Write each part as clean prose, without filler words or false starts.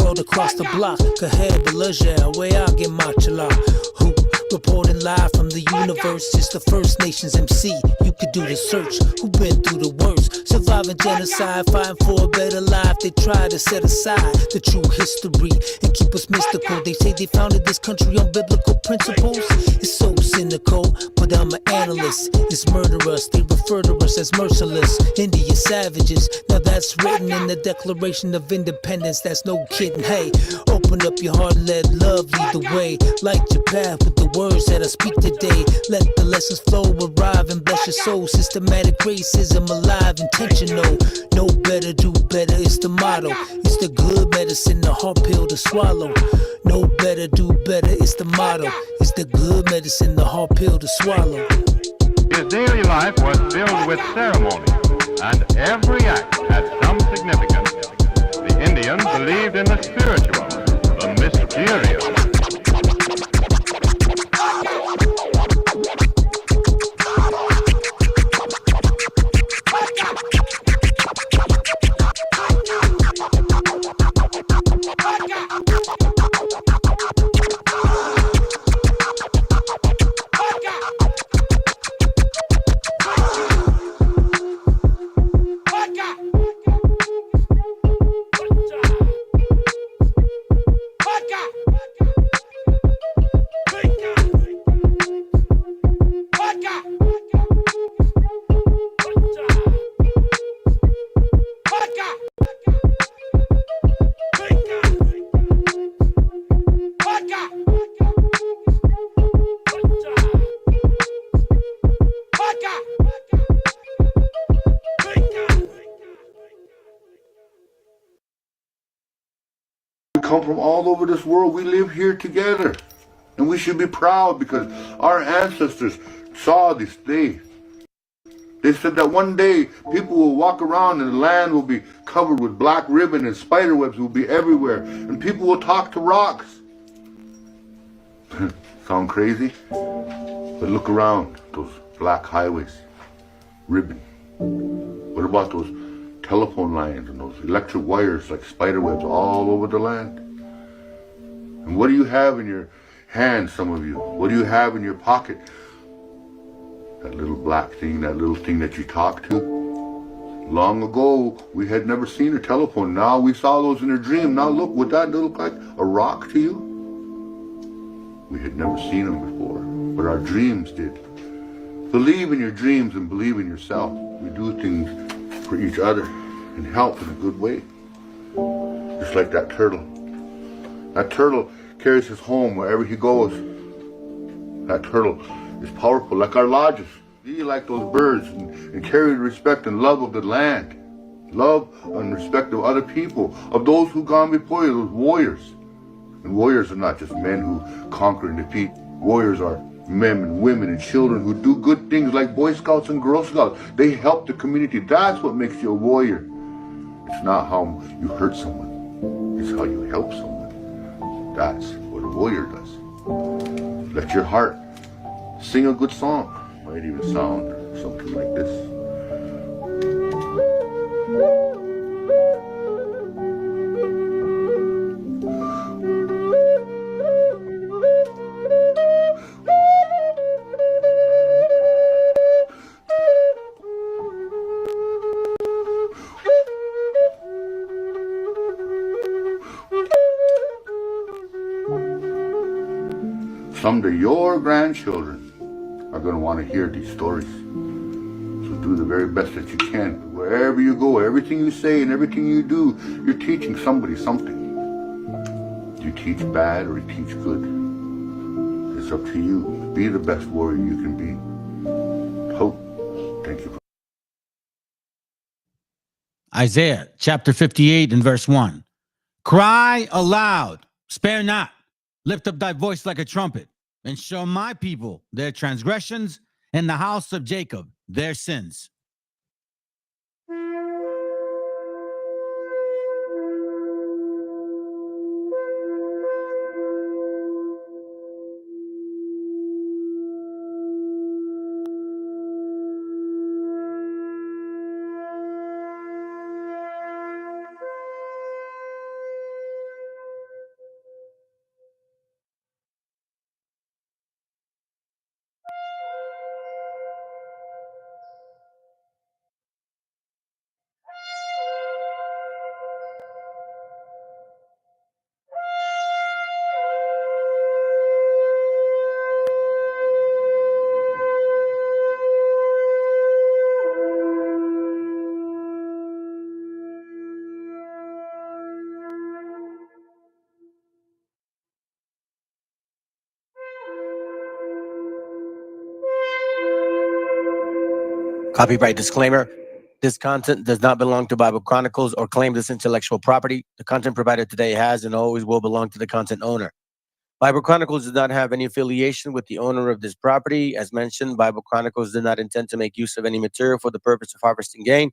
world across the block. Kahed Belaja, where I get my chala. Who reporting live from the universe? It's the First Nations MC. You could do the search. Who been through the worst? Surviving genocide, fighting for a better life. They try to set aside the true history and keep us mystical. They say they founded this country on biblical principles. It's so cynical, but I'm an analyst. It's murderous. They refer to us as merciless. Indian savages. Now that's written in the Declaration of Independence. That's no kidding. Hey, open up your heart and let love lead the way. Light your path with the words that I speak today. Let the lessons flow, arrive and bless your soul. Systematic racism alive, intentional. Know better, do better, it's the motto. It's the good medicine, the hard pill to swallow. Know better, do better, it's the motto. It's the good medicine, the hard pill to swallow. His daily life was filled with ceremony, and every act had some significance. The Indians believed in the spiritual, the mysterious. Come from all over this world. We live here together, and we should be proud because our ancestors saw this day. They said that one day people will walk around and the land will be covered with black ribbon and spider webs will be everywhere, and people will talk to rocks. Sound crazy? But look around, those black highways, ribbon. What about those telephone lines and those electric wires like spider webs all over the land? And what do you have in your hand, some of you? What do you have in your pocket? That little black thing, that little thing that you talk to? Long ago, we had never seen a telephone. Now we saw those in a dream. Now look, would that look like a rock to you? We had never seen them before, but our dreams did. Believe in your dreams and believe in yourself. We do things for each other and help in a good way. Just like that turtle. That turtle carries his home wherever he goes. That turtle is powerful, like our lodges. Be like those birds and carry the respect and love of the land. Love and respect of other people, of those who gone before you, those warriors. And warriors are not just men who conquer and defeat. Warriors are men and women and children who do good things like Boy Scouts and Girl Scouts. They help the community. That's what makes you a warrior. It's not how you hurt someone. It's how you help someone. That's what a warrior does. Let your heart sing a good song. Might even sound something like this. Someday your grandchildren are going to want to hear these stories. So do the very best that you can. Wherever you go, everything you say and everything you do, you're teaching somebody something. You teach bad or you teach good. It's up to you. Be the best warrior you can be. Hope. Thank you. Isaiah chapter 58 and verse 1. Cry aloud, spare not, lift up thy voice like a trumpet, and show my people their transgressions, and the house of Jacob their sins. Copyright disclaimer. This content does not belong to Bible Chronicles or claim this intellectual property. The content provided today has and always will belong to the content owner. Bible Chronicles does not have any affiliation with the owner of this property. As mentioned, Bible Chronicles did not intend to make use of any material for the purpose of harvesting gain.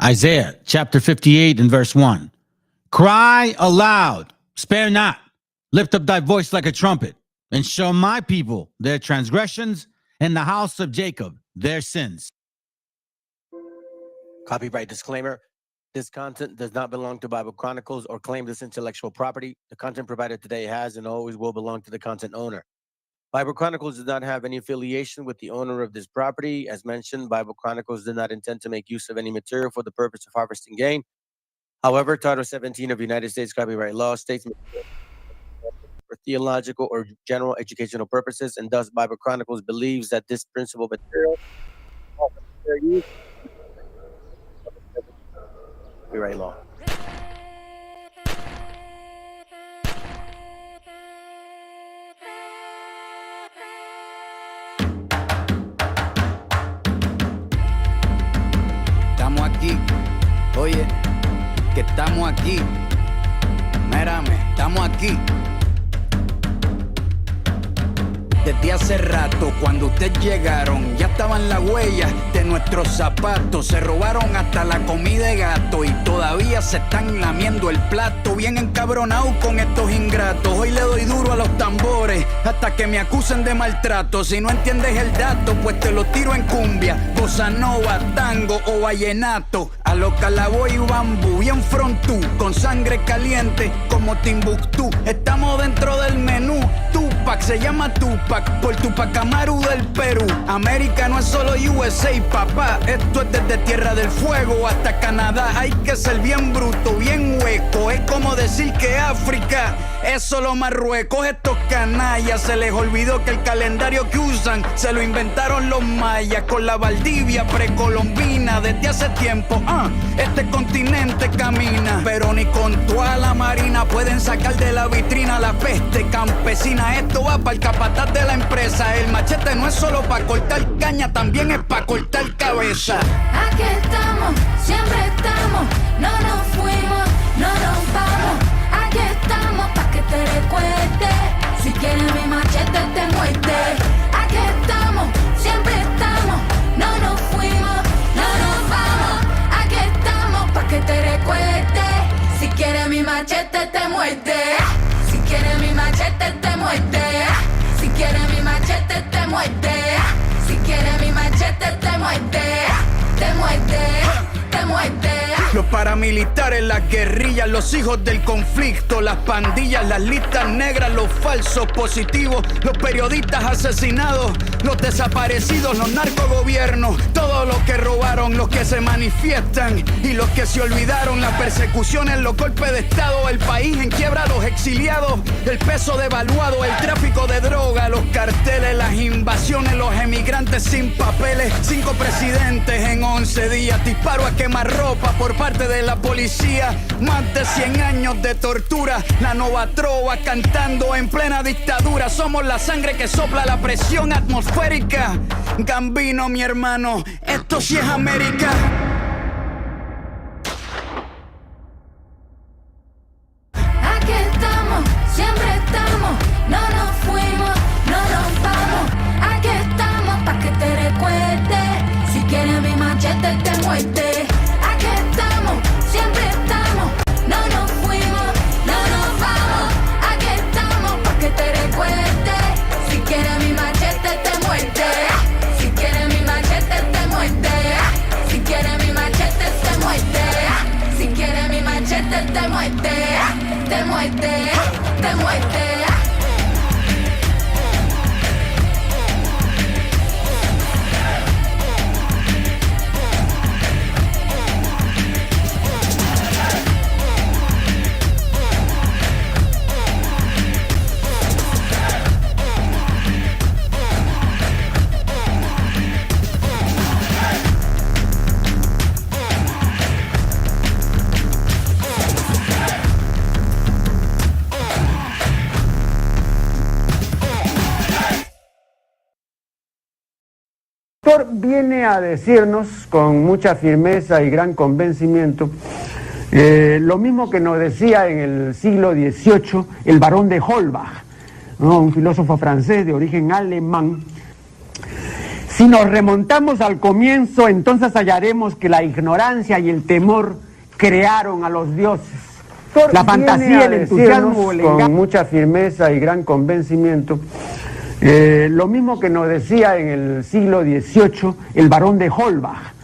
Isaiah chapter 58 and verse 1. Cry aloud, spare not, lift up thy voice like a trumpet, and show my people their transgressions and the house of Jacob their sins. Copyright disclaimer. This content does not belong to Bible Chronicles or claim this intellectual property. The content provided today has and always will belong to the content owner. Bible Chronicles does not have any affiliation with the owner of this property. As mentioned, Bible Chronicles did not intend to make use of any material for the purpose of harvesting gain. However, Title 17 of United States copyright law states for theological or general educational purposes, and thus Bible Chronicles believes that this principal material copyright law. Estamos aquí, oye, que estamos aquí. Mírame, estamos aquí. Desde hace rato, cuando ustedes llegaron, ya estaban las huellas de nuestros zapatos. Se robaron hasta la comida de gato y todavía se están lamiendo el plato. Bien encabronados con estos ingratos. Hoy le doy duro a los tambores hasta que me acusen de maltrato. Si no entiendes el dato, pues te lo tiro en cumbia, bossa nova, tango o vallenato. A los Calaboy y bambú, bien frontú, con sangre caliente como Timbuktu. Estamos dentro del menú. Tupac se llama Tupac por Tupac Amaru del Perú. América no es solo USA, papá. Esto es desde Tierra del Fuego hasta Canadá. Hay que ser bien bruto, bien hueco. Es como decir que África es solo Marruecos. Estos canallas se les olvidó que el calendario que usan se lo inventaron los mayas con la Valdivia precolombina. Desde hace tiempo, este continente camina, pero ni con toda la marina pueden sacar de la vitrina la peste campesina. Esto va para el capataz de la empresa. El machete no es solo para cortar caña, también es para cortar cabeza. Aquí estamos, siempre estamos, no nos fuimos, no nos vamos. Aquí estamos pa' que te recuerdes. Si quieres mi machete te muerde. Aquí estamos, siempre estamos, no nos fuimos, no nos vamos. Aquí estamos pa' que te recuerdes. Si quieres mi machete te muerde. Si quieres mi machete te muerde. Si quieres mi machete te muerde. Si quieres mi machete te muerde. Te muerde, te muerde. Los paramilitares, las guerrillas, los hijos del conflicto, las pandillas, las listas negras, los falsos positivos, los periodistas asesinados, los desaparecidos, los narcogobiernos, todos los que robaron, los que se manifiestan y los que se olvidaron, las persecuciones, los golpes de estado, el país en quiebra, los exiliados, el peso devaluado, el tráfico de droga, los carteles, las invasiones, los emigrantes sin papeles, 5 presidentes en 11 días, disparo a quemarropa por parte de la policía, más de 100 años de tortura, la nova trova cantando en plena dictadura. Somos la sangre que sopla la presión atmosférica. Gambino, mi hermano, esto sí es América. Aquí estamos, siempre estamos, no nos fuimos, no nos vamos. Aquí estamos pa' que te recuerdes. Si quieres mi machete te muerde. Aquí estamos, siempre estamos, no nos fuimos, no nos vamos. Aquí estamos pa' que te recuerdes. Si quieres mi machete te muerde. Si quieres mi machete te muerde. Si quieres mi machete te muerde. Si quieres mi machete te muerde. Te muerde, te muerde. autor viene a decirnos con mucha firmeza y gran convencimiento lo mismo que nos decía en el siglo XVIII el barón de Holbach, ¿no? Un filósofo francés de origen alemán. Si nos remontamos al comienzo, entonces hallaremos que la ignorancia y el temor crearon a los dioses. La fantasía, el entusiasmo, con mucha firmeza y gran convencimiento lo mismo que nos decía en el siglo XVIII el barón de Holbach,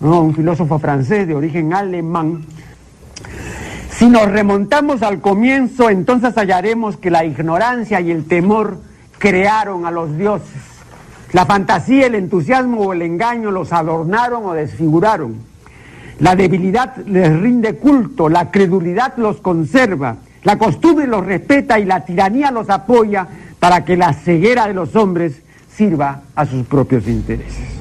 ¿no? Un filósofo francés de origen alemán. Si nos remontamos al comienzo, entonces hallaremos que la ignorancia y el temor crearon a los dioses. La fantasía, el entusiasmo o el engaño los adornaron o desfiguraron. La debilidad les rinde culto, la credulidad los conserva, la costumbre los respeta y la tiranía los apoya para que la ceguera de los hombres sirva a sus propios intereses.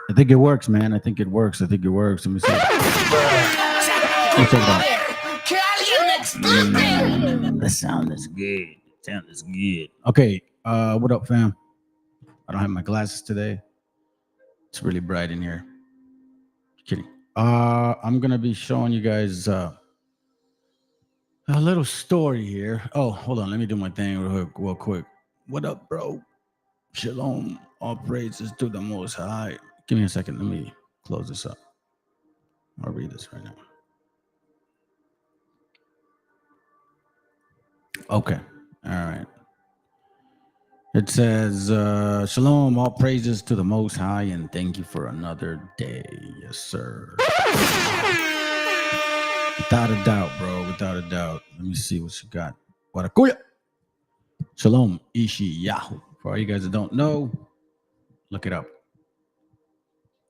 I think it works, man. I think it works. Let me see. The sound is good. Okay, what up, fam? I don't have my glasses today. It's really bright in here. Kidding. I'm gonna be showing you guys a little story here. Oh, hold on. Let me do my thing real quick. What up, bro? Shalom. All praises to the Most High. Give me a second. Let me close this up. I'll read this right now. Okay. All right. It says, Shalom, all praises to the Most High, and thank you for another day. Yes, sir. Without a doubt, bro. Without a doubt. Let me see what you got. Warakuya. Shalom, Ishi Yahoo. For all you guys that don't know, look it up.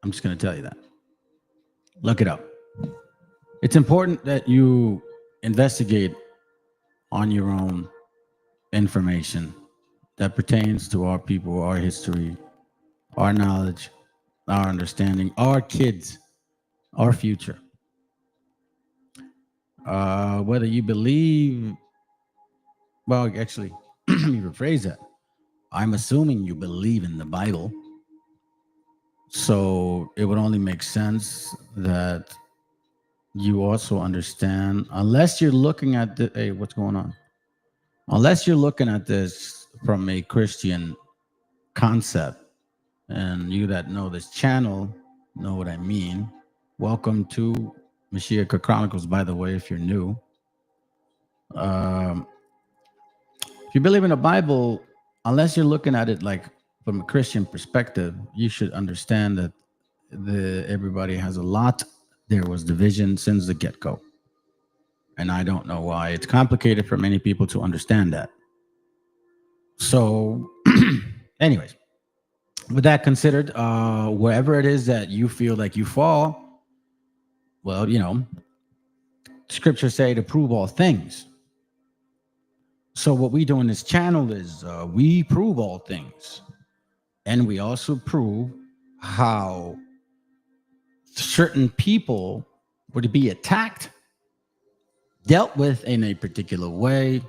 I'm just going to tell you that. Look it up. It's important that you investigate on your own information that pertains to our people, our history, our knowledge, our understanding, our kids, our future. Whether you believe, well, actually, let me rephrase that. I'm assuming you believe in the Bible. So it would only make sense that you also understand, unless you're looking at the, hey, what's going on? Unless you're looking at this from a Christian concept, and you that know this channel know what I mean. Welcome to MESHIACHA Chronicles, by the way, if you're new. If you believe in the Bible, unless you're looking at it like from a Christian perspective, you should understand that everybody has a lot. There was division since the get-go. And I don't know why. It's complicated for many people to understand that. So, anyways, with that considered, wherever it is that you feel like you fall, well, you know, scriptures say to prove all things. So what we do in this channel is we prove all things. And we also prove how certain people were to be attacked, dealt with in a particular way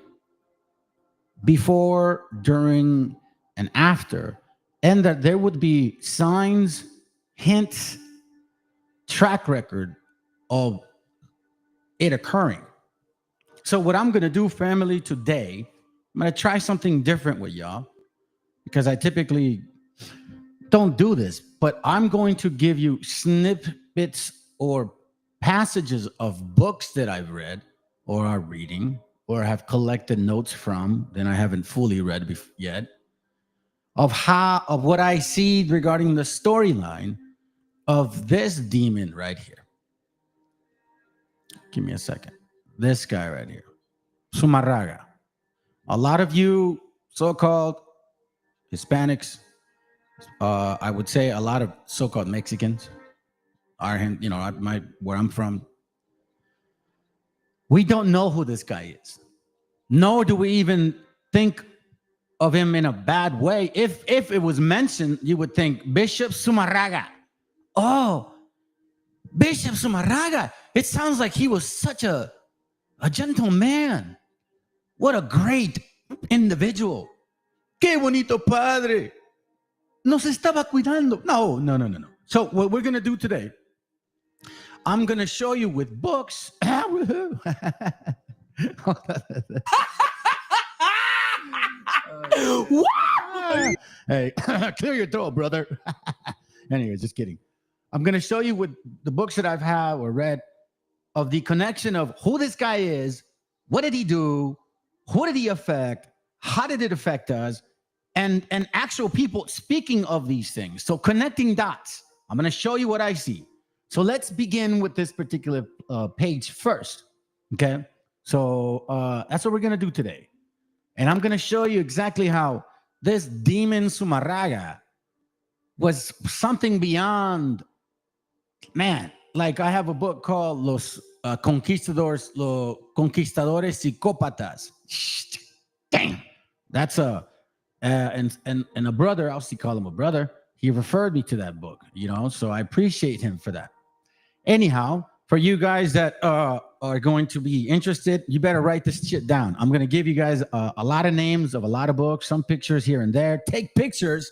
before, during, and after, and that there would be signs, hints, track record of it occurring. So what I'm going to do, family, today, I'm going to try something different with y'all, because I typically don't do this, but I'm going to give you snippets or passages of books that I've read or are reading or have collected notes from, then I haven't fully read yet, of what I see regarding the storyline of this demon right here. Give me a second. This guy right here, ZUMARRAGA. A lot of you so-called Hispanics, I would say a lot of so-called Mexicans are, where I'm from. We don't know who this guy is. Nor do we even think of him in a bad way. If it was mentioned, you would think Bishop ZUMARRAGA. Oh, Bishop ZUMARRAGA. It sounds like he was such a gentleman. What a great individual. Qué bonito padre. Nos estaba cuidando. No. So what we're going to do today, I'm going to show you with books. Hey, clear your throat, brother. Anyway, just kidding. I'm going to show you with the books that I've had or read of the connection of who this guy is, what did he do, who did he affect, how did it affect us, and actual people speaking of these things. So connecting dots. I'm going to show you what I see. So let's begin with this particular page first. Okay. So that's what we're going to do today. And I'm going to show you exactly how this demon ZUMARRAGA was something beyond, man. Like I have a book called Los Conquistadores Psicópatas. Damn. That's and a brother, I'll call him a brother. He referred me to that book, so I appreciate him for that. Anyhow, for you guys that are going to be interested, you better write this shit down. I'm going to give you guys a lot of names of a lot of books, some pictures here and there. Take pictures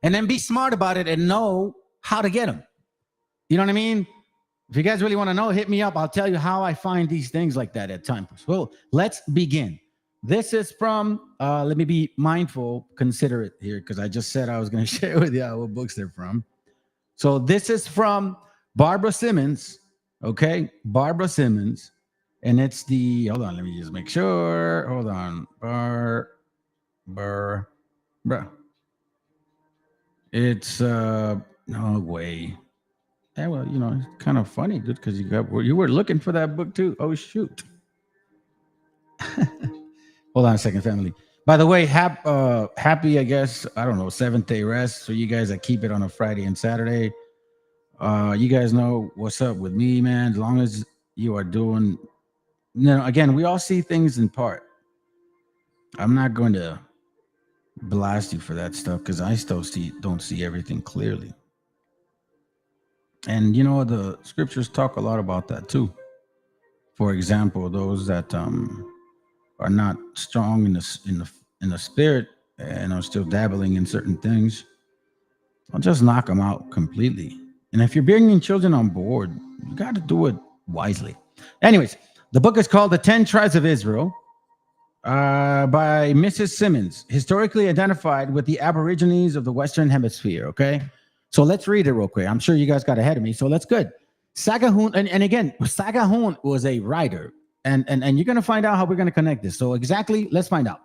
and then be smart about it and know how to get them. You know what I mean? If you guys really want to know, hit me up. I'll tell you how I find these things like that at times. Well, let's begin. This is from, let me be mindful, considerate here, because I just said I was going to share with you what books they're from. So this is from Barbara Simmons, okay? Barbara Simmons. And it's the, hold on, let me just make sure. Hold on. It's, no way. Yeah, well, it's kind of funny, dude, because you were looking for that book too. Oh, shoot. Hold on a second, family. By the way, happy, I guess, I don't know, 7th-day rest. So you guys that keep it on a Friday and Saturday, you guys know what's up with me, man. As long as you are doing, again, we all see things in part. I'm not going to blast you for that stuff because I still don't see everything clearly. And the scriptures talk a lot about that too. For example, those that are not strong in the spirit and are still dabbling in certain things, I'll just knock them out completely. And if you're bringing children on board, you got to do it wisely. Anyways, the book is called The 10 Tribes of Israel by Mrs. Simmons, historically identified with the Aborigines of the Western Hemisphere. Okay, so let's read it real quick. I'm sure you guys got ahead of me, so let's good. Sagahun, and again, Sagahun was a writer. And you're going to find out how we're going to connect this. So exactly, let's find out.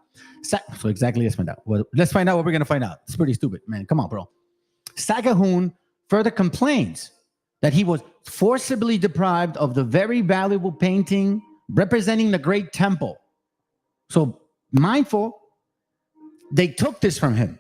Let's find out. Well, let's find out what we're going to find out. It's pretty stupid, man. Come on, bro. Sagahun further complains that he was forcibly deprived of the very valuable painting representing the great temple. So mindful, they took this from him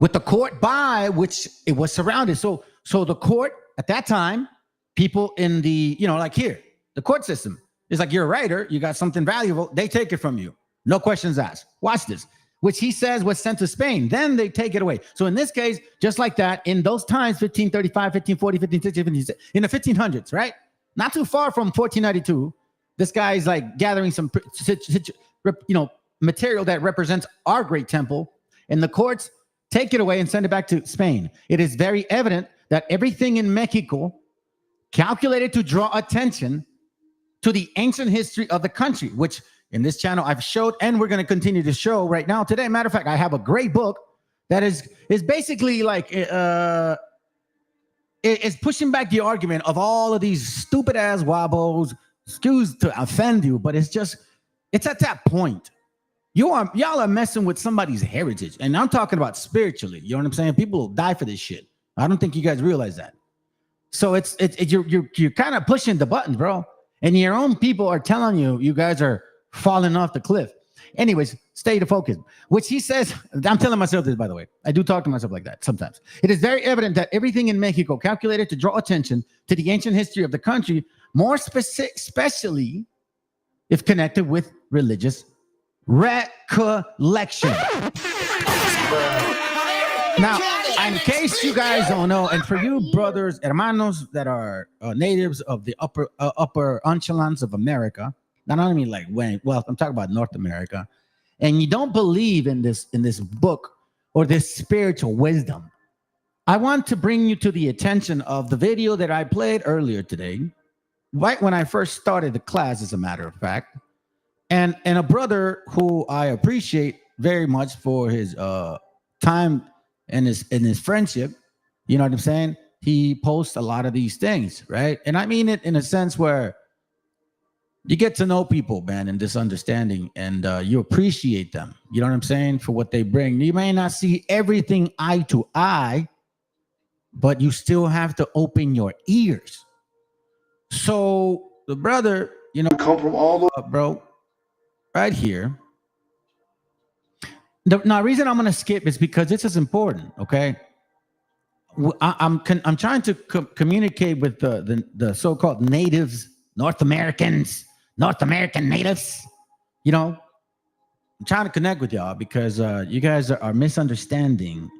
with the court by which it was surrounded. So the court at that time, people in the, like here, the court system, it's like you're a writer, you got something valuable, they take it from you. No questions asked. Watch this, which he says was sent to Spain. Then they take it away. So in this case, just like that, in those times, 1535, 1540, 1560, in the 1500s, right? Not too far from 1492, this guy's like gathering some, material that represents our great temple. and the courts take it away and send it back to Spain. It is very evident that everything in Mexico calculated to draw attention to the ancient history of the country, which in this channel I've showed, and we're going to continue to show right now today. Matter of fact, I have a great book that is basically like it's pushing back the argument of all of these stupid ass wobbles. Excuse to offend you, but it's at that point. Y'all are messing with somebody's heritage, and I'm talking about spiritually. You know what I'm saying? People will die for this shit. I don't think you guys realize that. So you're kind of pushing the buttons, bro. And your own people are telling you guys are falling off the cliff. Anyways, stay to focus. Which he says, I'm telling myself this, by the way. I do talk to myself like that sometimes. It is very evident that everything in Mexico calculated to draw attention to the ancient history of the country, more especially if connected with religious recollection. Now, in case you guys don't know, and for you brothers, hermanos that are natives of the upper echelons of America, not only like well, I'm talking about North America, and you don't believe in this book or this spiritual wisdom, I want to bring you to the attention of the video that I played earlier today, right when I first started the class, as a matter of fact, and a brother who I appreciate very much for his time and his friendship. You know what I'm saying? He posts a lot of these things, right? And I mean it in a sense where you get to know people, man, in this understanding, and you appreciate them. You know what I'm saying? For what they bring. You may not see everything eye to eye, but you still have to open your ears. So the brother, you know, Come from all the bro, right here. The reason I'm going to skip is because this is important, okay? I'm trying to communicate with the so-called natives, North American natives. You know, I'm trying to connect with y'all because you guys are misunderstanding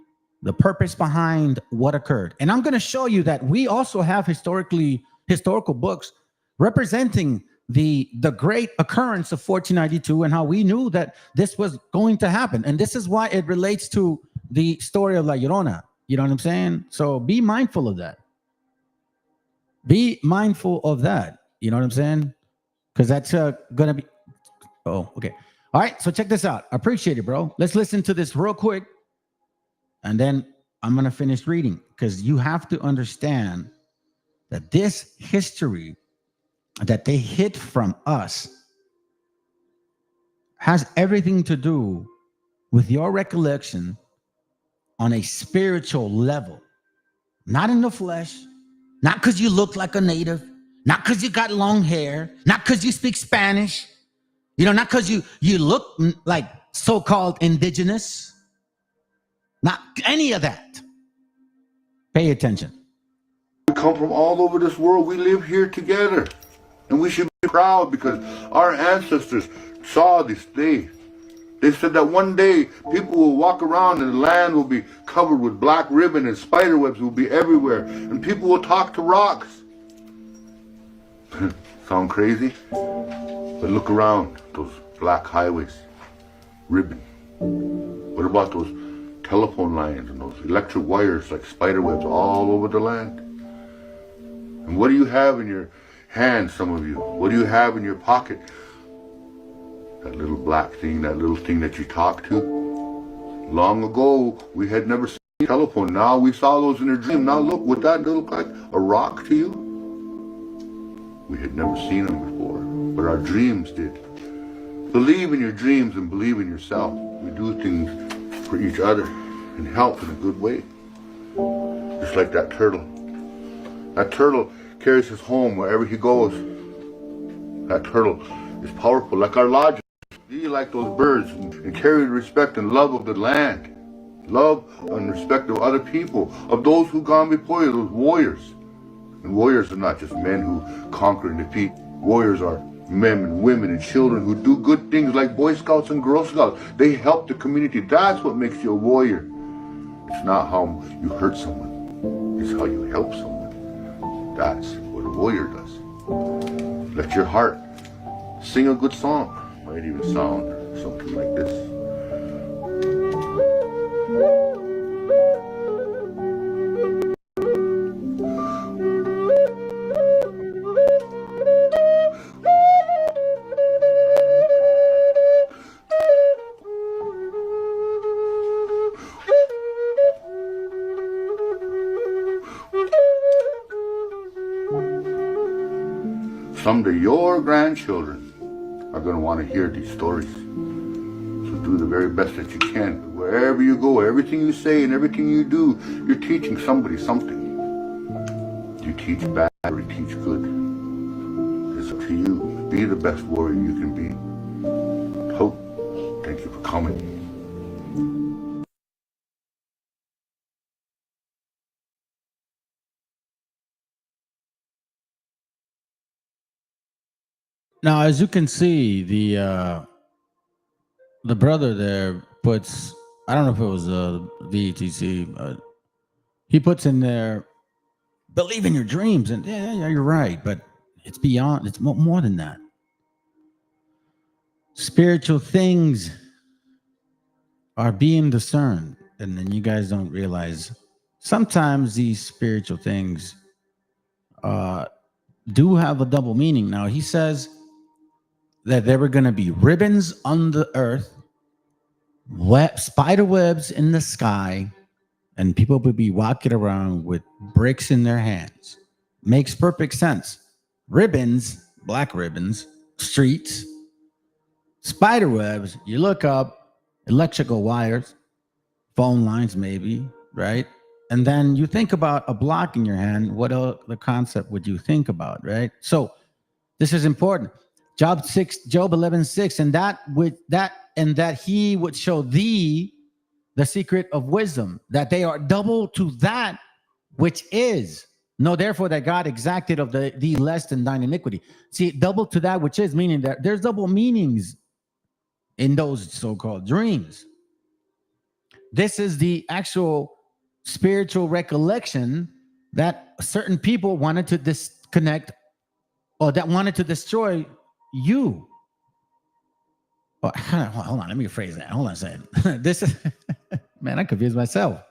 the purpose behind what occurred. And I'm going to show you that we also have historical books representing the great occurrence of 1492 and how we knew that this was going to happen. And this is why it relates to the story of La Llorona. You know what I'm saying? So be mindful of that. Be mindful of that. You know what I'm saying? Because that's going to be... Oh, okay. All right, so check this out. I appreciate it, bro. Let's listen to this real quick. And then I'm going to finish reading, because you have to understand that this history that they hid from us has everything to do with your recollection on a spiritual level, not in the flesh, not because you look like a native, not because you got long hair, not because you speak Spanish, you know, not because you look like so-called indigenous, not any of that. Pay attention. We come from all over this world. We live here together. And we should be proud because our ancestors saw this day. They said that one day people will walk around and the land will be covered with black ribbon and spider webs will be everywhere. And people will talk to rocks. Sound crazy? But look around, those black highways, ribbon. What about those telephone lines and those electric wires like spider webs all over the land? And what do you have in your hand, some of you? What do you have in your pocket? That little black thing, that little thing that you talk to? Long ago, we had never seen a telephone. Now we saw those in a dream. Now look, would that look like a rock to you? We had never seen them before, but our dreams did. Believe in your dreams and believe in yourself. We do things for each other and help in a good way. Just like that turtle. That turtle carries his home wherever he goes. That turtle is powerful, like our logic. Be like those birds and carry the respect and love of the land. Love and respect of other people, of those who gone before you, those warriors. And warriors are not just men who conquer and defeat. Warriors are men and women and children who do good things like Boy Scouts and Girl Scouts. They help the community. That's what makes you a warrior. It's not how you hurt someone. It's how you help someone. That's what a warrior does. Let your heart sing a good song. Might even sound something like this. Someday your grandchildren are going to want to hear these stories. So do the very best that you can. Wherever you go, everything you say and everything you do, you're teaching somebody something. You teach bad or you teach good. It's up to you. Be the best warrior you can be. Hope. Thank you for coming. Now, as you can see, the brother there puts, I don't know if it was VETC, but he puts in there, believe in your dreams. And yeah, you're right, but it's beyond, it's more than that. Spiritual things are being discerned, and then you guys don't realize sometimes these spiritual things do have a double meaning. Now, he says that there were going to be ribbons on the earth, spider webs in the sky, and people would be walking around with bricks in their hands. Makes perfect sense. Ribbons, black ribbons, streets, spider webs, you look up, electrical wires, phone lines maybe, right? And then you think about a block in your hand. What the concept would you think about, right? So this is important. Job 11:6, and that he would show thee the secret of wisdom, that they are double to that which is. Know therefore that God exacted of thee less than thine iniquity. See, double to that which is, meaning that there's double meanings in those so-called dreams. This is the actual spiritual recollection that certain people wanted to disconnect, or that wanted to destroy you. Oh, hold on, let me rephrase that. Hold on a second. This is, man, I confused myself.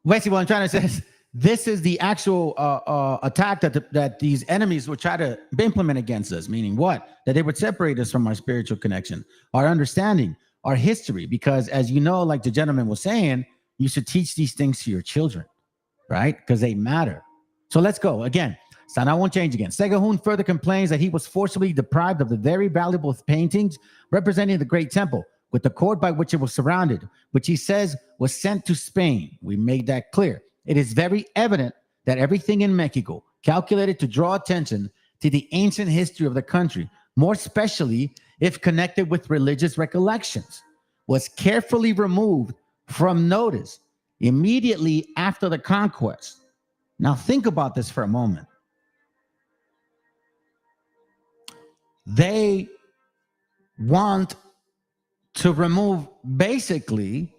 Basically, what I'm trying to say is this is the actual attack that these enemies would try to implement against us, meaning what? That they would separate us from our spiritual connection, our understanding, our history. Because as you know, like the gentleman was saying, you should teach these things to your children, right? Because they matter. So let's go again. So I won't change again. Segahun further complains that he was forcibly deprived of the very valuable paintings representing the great temple, with the cord by which it was surrounded, which he says was sent to Spain. We made that clear. It is very evident that everything in Mexico, calculated to draw attention to the ancient history of the country, more especially if connected with religious recollections, was carefully removed from notice immediately after the conquest. Now think about this for a moment. They want to remove basically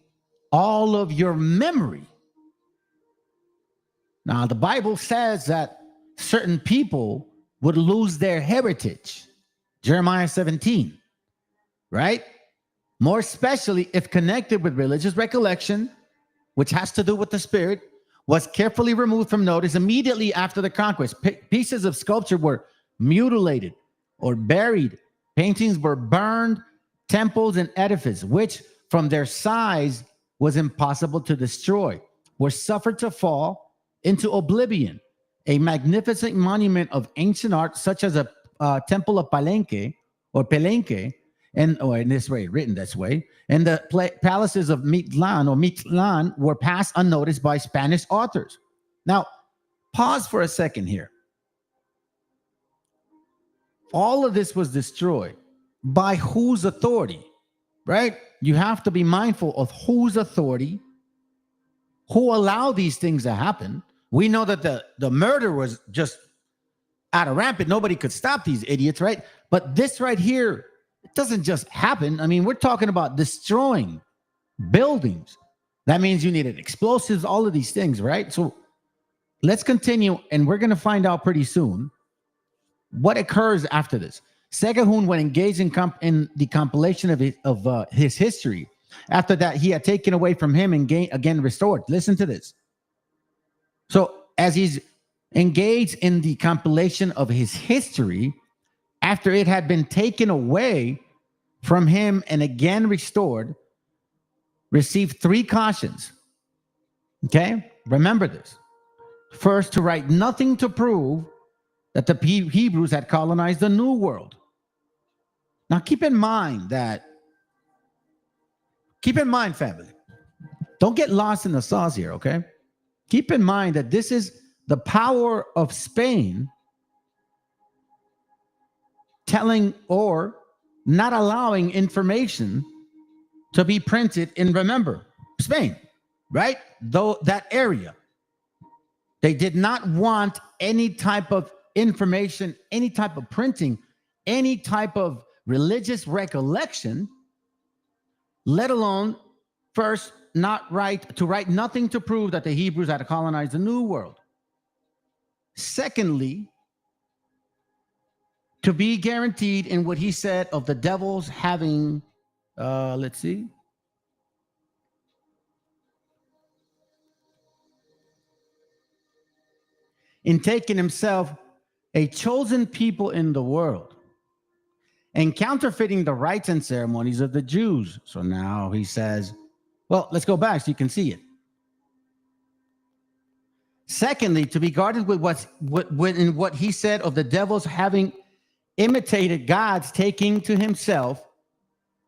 all of your memory. Now, the Bible says that certain people would lose their heritage. Jeremiah 17, right? More especially if connected with religious recollection, which has to do with the spirit, was carefully removed from notice immediately after the conquest. Pieces of sculpture were mutilated or buried. Paintings were burned. Temples and edifices, which from their size was impossible to destroy, were suffered to fall into oblivion. A magnificent monument of ancient art, such as a temple of Palenque, or in this way, written this way, and the palaces of Mictlan were passed unnoticed by Spanish authors. Now, pause for a second here. All of this was destroyed. By whose authority, right? You have to be mindful of whose authority, who allowed these things to happen. We know that the murder was just out of rampant. Nobody could stop these idiots, right? But this right here, it doesn't just happen. I mean, we're talking about destroying buildings. That means you needed explosives, all of these things, right? So let's continue, and we're going to find out pretty soon what occurs after this. Segahun, when engaged in the compilation of his history, after that he had taken away from him and again restored. Listen to this. So as he's engaged in the compilation of his history, after it had been taken away from him and again restored, received 3 cautions. Okay? Remember this. First, to write nothing to prove that the Hebrews had colonized the New World. Now, keep in mind, family, don't get lost in the sauce here, okay? Keep in mind that this is the power of Spain telling or not allowing information to be printed in, remember, Spain, right? Though that area, they did not want any type of information, any type of printing, any type of religious recollection, let alone first to write nothing to prove that the Hebrews had colonized the New World. Secondly, to be guaranteed in what he said of the devils having, in taking himself a chosen people in the world and counterfeiting the rites and ceremonies of the Jews. So now he says, well, let's go back so you can see it. Secondly, to be guarded with what he said of the devils having imitated gods, taking to himself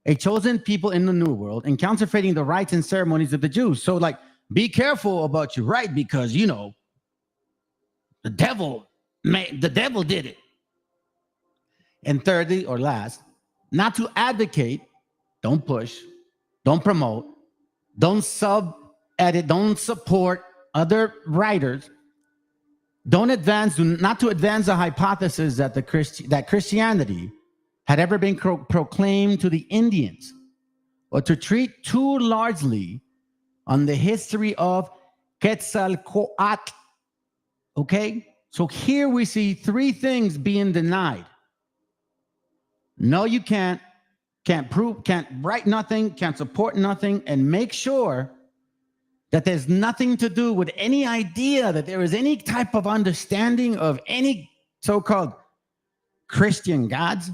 a chosen people in the New World and counterfeiting the rites and ceremonies of the Jews. So, like, be careful about your right, because, you know, the devil did it. And thirdly, or last, not to advocate, don't push, don't promote, don't sub-edit, don't support other writers, not to advance the hypothesis that that Christianity had ever been proclaimed to the Indians, or to treat too largely on the history of Quetzalcoatl. Okay? So here we see three things being denied. No, you can't prove, can't write nothing, can't support nothing, and make sure that there's nothing to do with any idea that there is any type of understanding of any so-called Christian gods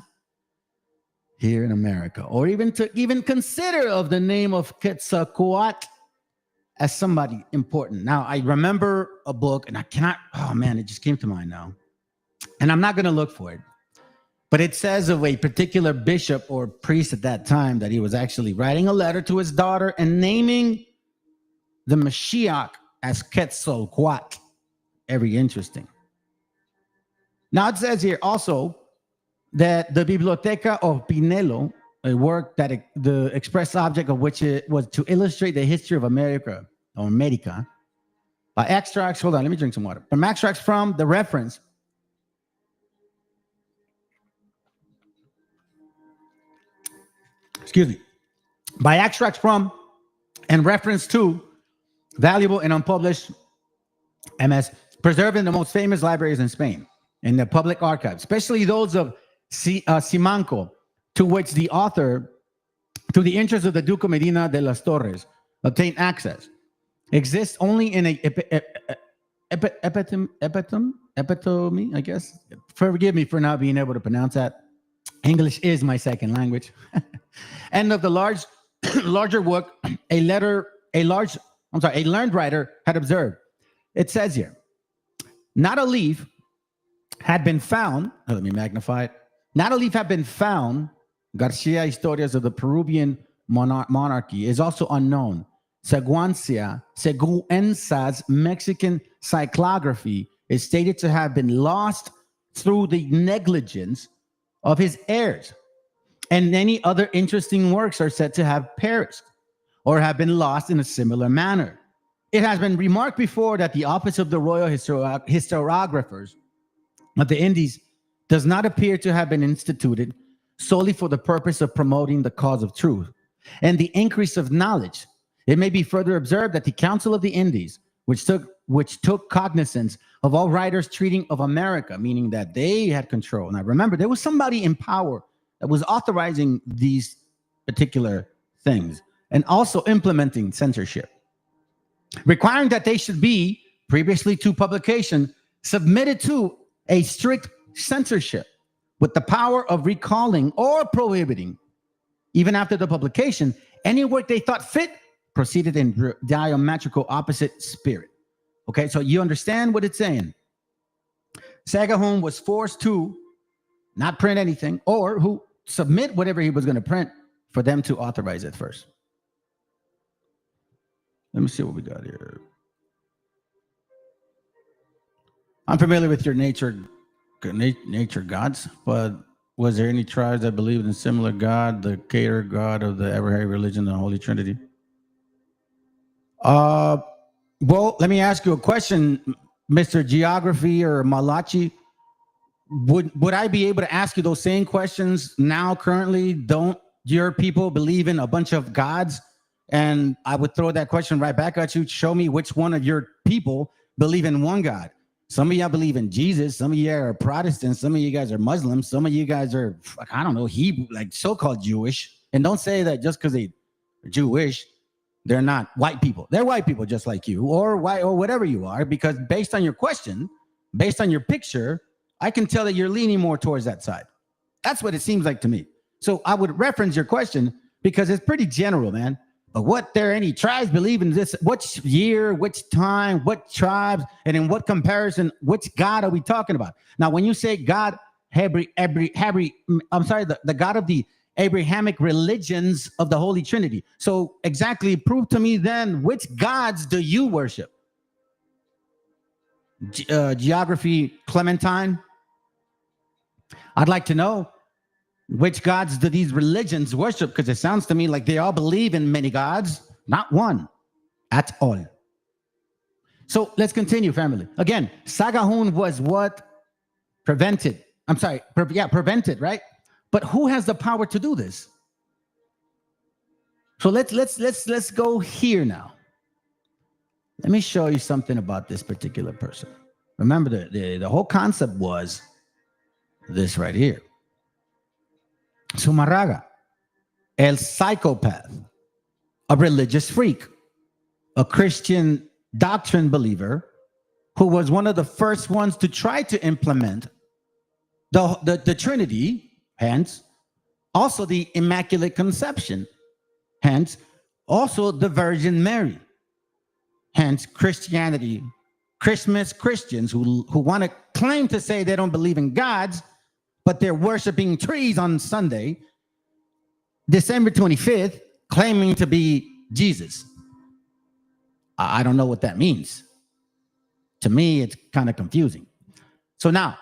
here in America, or even to consider of the name of Quetzalcoatl as somebody important. Now, I remember a book, and I cannot, oh man, it just came to mind now. And I'm not going to look for it. But it says of a particular bishop or priest at that time that he was actually writing a letter to his daughter and naming the Meshiach as Quetzalcoatl. Very interesting. Now, it says here also that the Biblioteca of Pinelo, a work that the express object of which it was to illustrate the history of America, or Mexica, by extracts, hold on, let me drink some water. From extracts from the reference, by extracts from and reference to valuable and unpublished MS, preserved in the most famous libraries in Spain, in the public archives, especially those of Simanco, to which the author, to the interest of the Duke of Medina de las Torres, obtained access, exists only in a epitome, I guess. Forgive me for not being able to pronounce that. English is my second language. And of the larger work, a learned writer had observed. It says here, not a leaf had been found. Let me magnify it. Not a leaf had been found. Garcia Historias of the Peruvian monarchy is also unknown. Seguenza's Mexican cyclography is stated to have been lost through the negligence of his heirs. And many other interesting works are said to have perished or have been lost in a similar manner. It has been remarked before that the office of the royal historiographers of the Indies does not appear to have been instituted solely for the purpose of promoting the cause of truth and the increase of knowledge. It may be further observed that the Council of the Indies, which took cognizance of all writers treating of America, meaning that they had control. Now remember, there was somebody in power that was authorizing these particular things and also implementing censorship, requiring that they should be, previously to publication, submitted to a strict censorship with the power of recalling or prohibiting, even after the publication, any work they thought fit proceeded in diametrical opposite spirit. Okay, so you understand what it's saying. Sagahun was forced to not print anything or who submit whatever he was going to print for them to authorize it first. Let me see what we got here. I'm familiar with your nature gods, but was there any tribes that believed in similar God, the Cater God of the Abrahamic religion, the Holy Trinity? Well, let me ask you a question, Mr. Geography or Malachi. Would I be able to ask you those same questions now, currently? Don't your people believe in a bunch of gods? And I would throw that question right back at you. Show me which one of your people believe in one God. Some of y'all believe in Jesus. Some of you are Protestants. Some of you guys are Muslims. Some of you guys are, I don't know, Hebrew, like so-called Jewish. And don't say that just because they're Jewish, they're not white people. They're white people just like you, or white, or whatever you are, because based on your question, based on your picture, I can tell that you're leaning more towards that side. That's what it seems like to me. So I would reference your question because it's pretty general, man. But what there any tribes believe in this? Which year, which time, what tribes, and in what comparison, which God are we talking about? Now, when you say God, the God of the Abrahamic religions of the Holy Trinity. So exactly, prove to me then, which gods do you worship? Geography Clementine. I'd like to know, which gods do these religions worship? Because it sounds to me like they all believe in many gods, not one at all. So let's continue, family. Again, Sagahun was what? Prevented. Prevented, right? But who has the power to do this? So let's go here now. Let me show you something about this particular person. Remember, the whole concept was this right here. ZUMARRAGA, el psychopath, a religious freak, a Christian doctrine believer who was one of the first ones to try to implement the Trinity, hence also the Immaculate Conception, hence also the Virgin Mary, hence Christianity, Christians who want to claim to say they don't believe in gods, but they're worshiping trees on Sunday, December 25th, claiming to be Jesus. I don't know what that means. To me, it's kind of confusing. So now,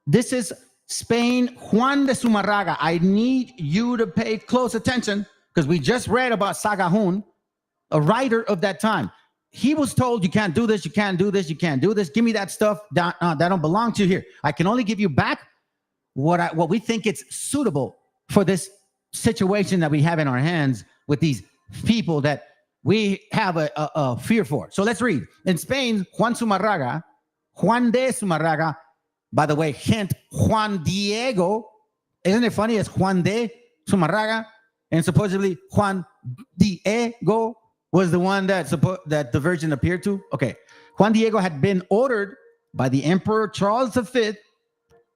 this is Spain, Juan de Zumarraga. I need you to pay close attention because we just read about Sagahun, a writer of that time. He was told, you can't do this, you can't do this, you can't do this. Give me that stuff that don't belong to you here. I can only give you back what we think it's suitable for this situation that we have in our hands with these people that we have a fear for. So let's read. In Spain, Juan de Zumarraga, by the way, hint, Juan Diego, isn't it funny? It's Juan de Zumarraga, and supposedly Juan Diego was the one that the Virgin appeared to. Okay, Juan Diego had been ordered by the Emperor Charles V.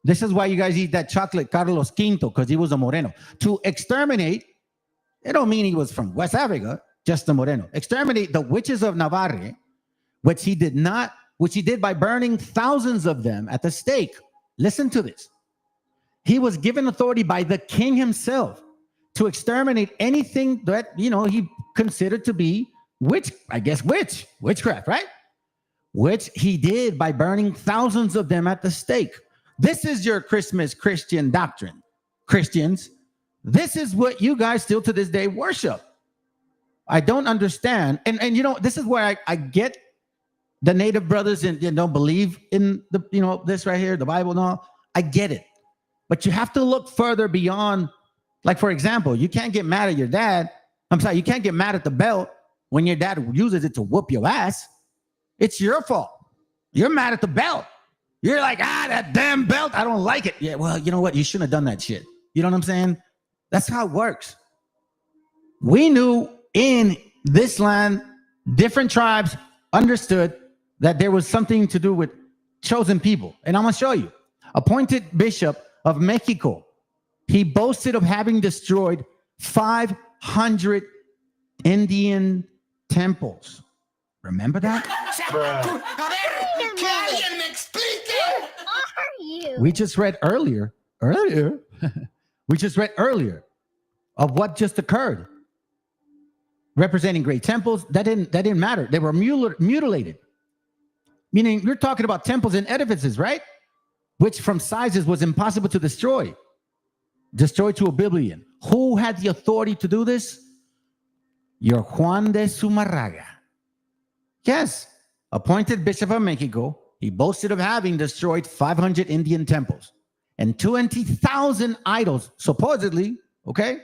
This is why you guys eat that chocolate, Carlos V, because he was a Moreno. To exterminate, it don't mean he was from West Africa, just a Moreno. Exterminate the witches of Navarre, which he did by burning thousands of them at the stake. Listen to this. He was given authority by the king himself to exterminate anything that, he considered to be witchcraft, right? Which he did by burning thousands of them at the stake. This is your Christmas Christian doctrine. Christians, this is what you guys still to this day worship. I don't understand. And this is where I get the native brothers and don't believe in this right here, the Bible and all. I get it. But you have to look further beyond. Like, for example, you can't get mad at your dad. You can't get mad at the belt when your dad uses it to whoop your ass. It's your fault. You're mad at the belt. You're like, that damn belt, I don't like it. Yeah, well, you know what? You shouldn't have done that shit. You know what I'm saying? That's how it works. We knew in this land, different tribes understood that there was something to do with chosen people. And I'm going to show you. Appointed Bishop of Mexico. He boasted of having destroyed 500 Indian temples. Remember that? We just read earlier. We just read earlier of what just occurred. Representing great temples, that didn't matter. They were mutilated. Meaning you're talking about temples and edifices, right? Which from sizes was impossible to destroy. Destroyed to oblivion. Who had the authority to do this? Your Juan de Zumarraga. Yes, appointed Bishop of Mexico. He boasted of having destroyed 500 Indian temples and 20,000 idols, supposedly, okay?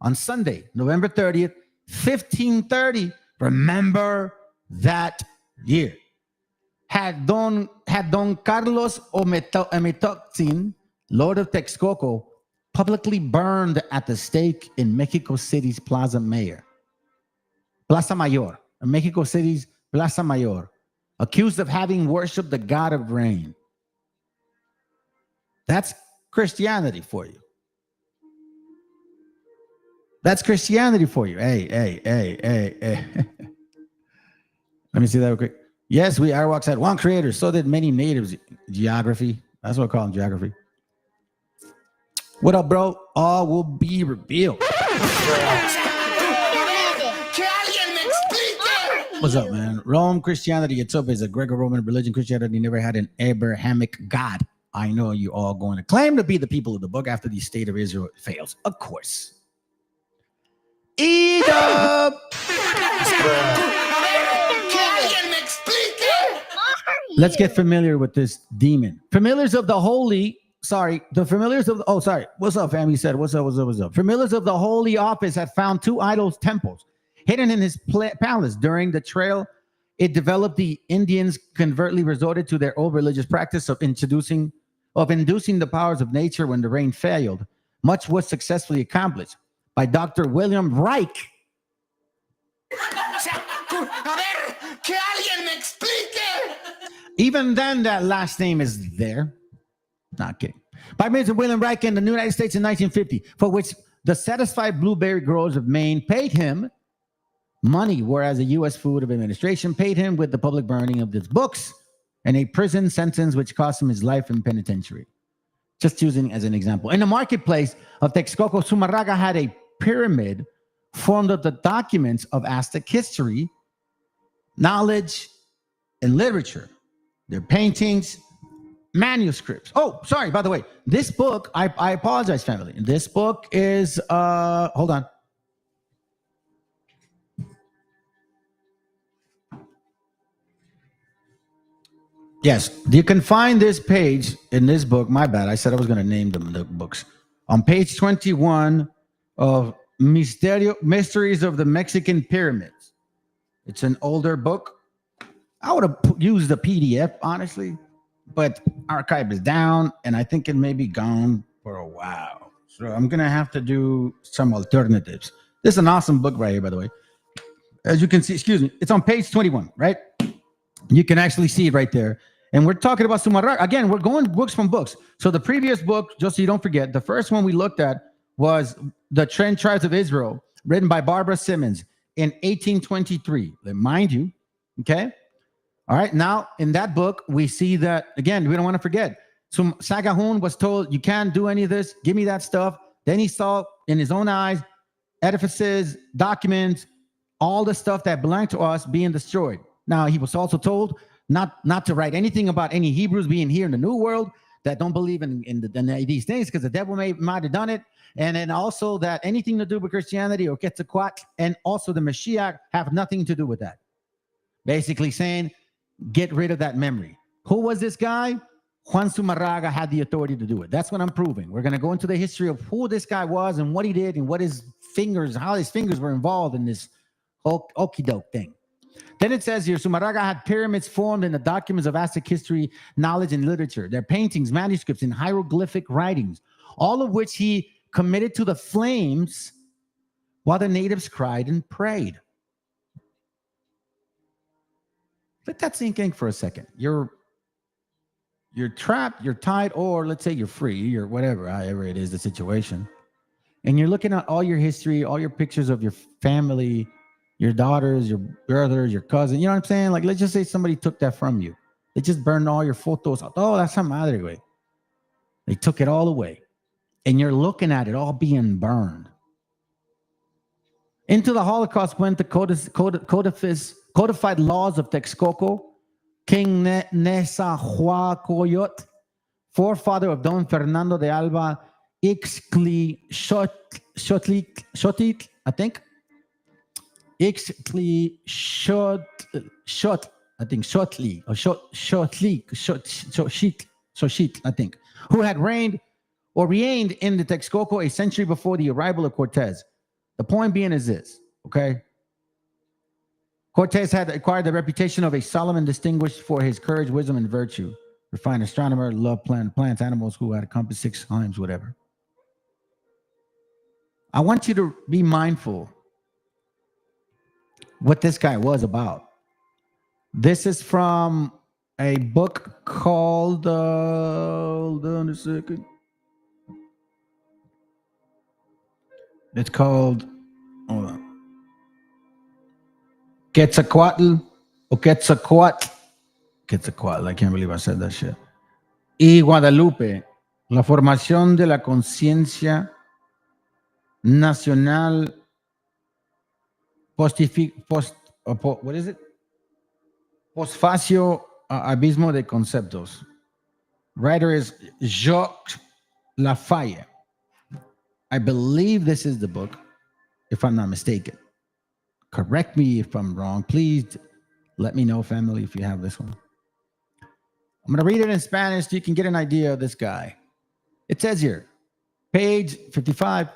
On Sunday, November 30th, 1530. Remember that year. Had Don Carlos Ometoxin, Lord of Texcoco, publicly burned at the stake in Mexico City's Plaza Mayor. Plaza Mayor, Mexico City's Plaza Mayor, accused of having worshipped the god of rain. That's Christianity for you. That's Christianity for you. Hey. Let me see that real quick. Yes, we Arawaks had one creator. So did many natives. Geography. That's what I call them, geography. What up, bro? All will be revealed. What's up, man? Rome Christianity itself is a Greco-Roman religion. Christianity never had an Abrahamic God. I know you all going to claim to be the people of the book after the state of Israel fails. Of course. Eat up! Let's get familiar with this demon. Familiars of the holy, what's up, fam? He said, what's up? Familiars of the holy office had found two idols temples hidden in his palace. During the trail, it developed the Indians covertly resorted to their old religious practice of inducing the powers of nature when the rain failed. Much was successfully accomplished by Dr. William Reich. Even then, that last name is there. Not kidding. By means of William Reich in the United States in 1950, for which the satisfied blueberry growers of Maine paid him money, whereas the U.S. Food Administration paid him with the public burning of his books and a prison sentence which cost him his life in penitentiary. Just using as an example. In the marketplace of Texcoco, Zumarraga had a pyramid formed of the documents of Aztec history, knowledge, and literature. Their paintings, manuscripts. Oh, sorry, by the way, this book, I apologize, family. This book is, hold on. Yes, you can find this page in this book. My bad. I said I was going to name them the books. On page 21 of Mysteries of the Mexican Pyramids. It's an older book. I would have used the PDF, honestly, but archive is down, and I think it may be gone for a while. So I'm going to have to do some alternatives. This is an awesome book right here, by the way. As you can see, it's on page 21, right? You can actually see it right there. And we're talking about Zumarraga. Again, we're going books from books. So the previous book, just so you don't forget, the first one we looked at was The 10 Tribes of Israel, written by Barbara Simmons in 1823. Mind you, okay? All right, now in that book, we see that, again, we don't want to forget. So Sagahun was told, you can't do any of this. Give me that stuff. Then he saw in his own eyes, edifices, documents, all the stuff that belonged to us being destroyed. Now, he was also told not to write anything about any Hebrews being here in the New World that don't believe in these things because the devil might have done it. And then also that anything to do with Christianity or Quetzalcoatl and also the Mashiach have nothing to do with that. Basically saying, get rid of that memory. Who was this guy? Juan Zumarraga had the authority to do it. That's what I'm proving. We're going to go into the history of who this guy was and what he did and what his fingers, how his fingers were involved in this okie doke thing. Then it says here, Zumarraga had pyramids formed in the documents of Aztec history, knowledge, and literature. Their paintings, manuscripts, and hieroglyphic writings, all of which he committed to the flames while the natives cried and prayed. Let that sink in for a second. You're trapped, you're tied, or let's say you're free, you're whatever, however it is, the situation. And you're looking at all your history, all your pictures of your family, your daughters, your brothers, your cousin. You know what I'm saying? Like, let's just say somebody took that from you. They just burned all your photos out. Oh, that's a madre, güey. They took it all away. And you're looking at it all being burned. Into the Holocaust went the codified laws of Texcoco, King Nezahualcóyotl, forefather of Don Fernando de Alba Ixtlilxochitl, I think. Ixtlilxochitl, I think, Xochitl, I think, who had reigned in the Texcoco a century before the arrival of Cortez. The point being is this, okay? Cortez had acquired the reputation of a Solomon distinguished for his courage, wisdom, and virtue. Refined astronomer, loved plants, animals, who had accomplished 6 times, whatever. I want you to be mindful what this guy was about. This is from a book called, hold on a second. It's called, hold on, Quetzalcoatl, or Quetzalcoatl, I can't believe I said that shit. Y Guadalupe, la formación de la conciencia nacional what is it? Postfacio abismo de conceptos. Writer is Jacques Lafayette. I believe this is the book, if I'm not mistaken. Correct me if I'm wrong. Please let me know, family, if you have this one. I'm going to read it in Spanish so you can get an idea of this guy. It says here, page 55,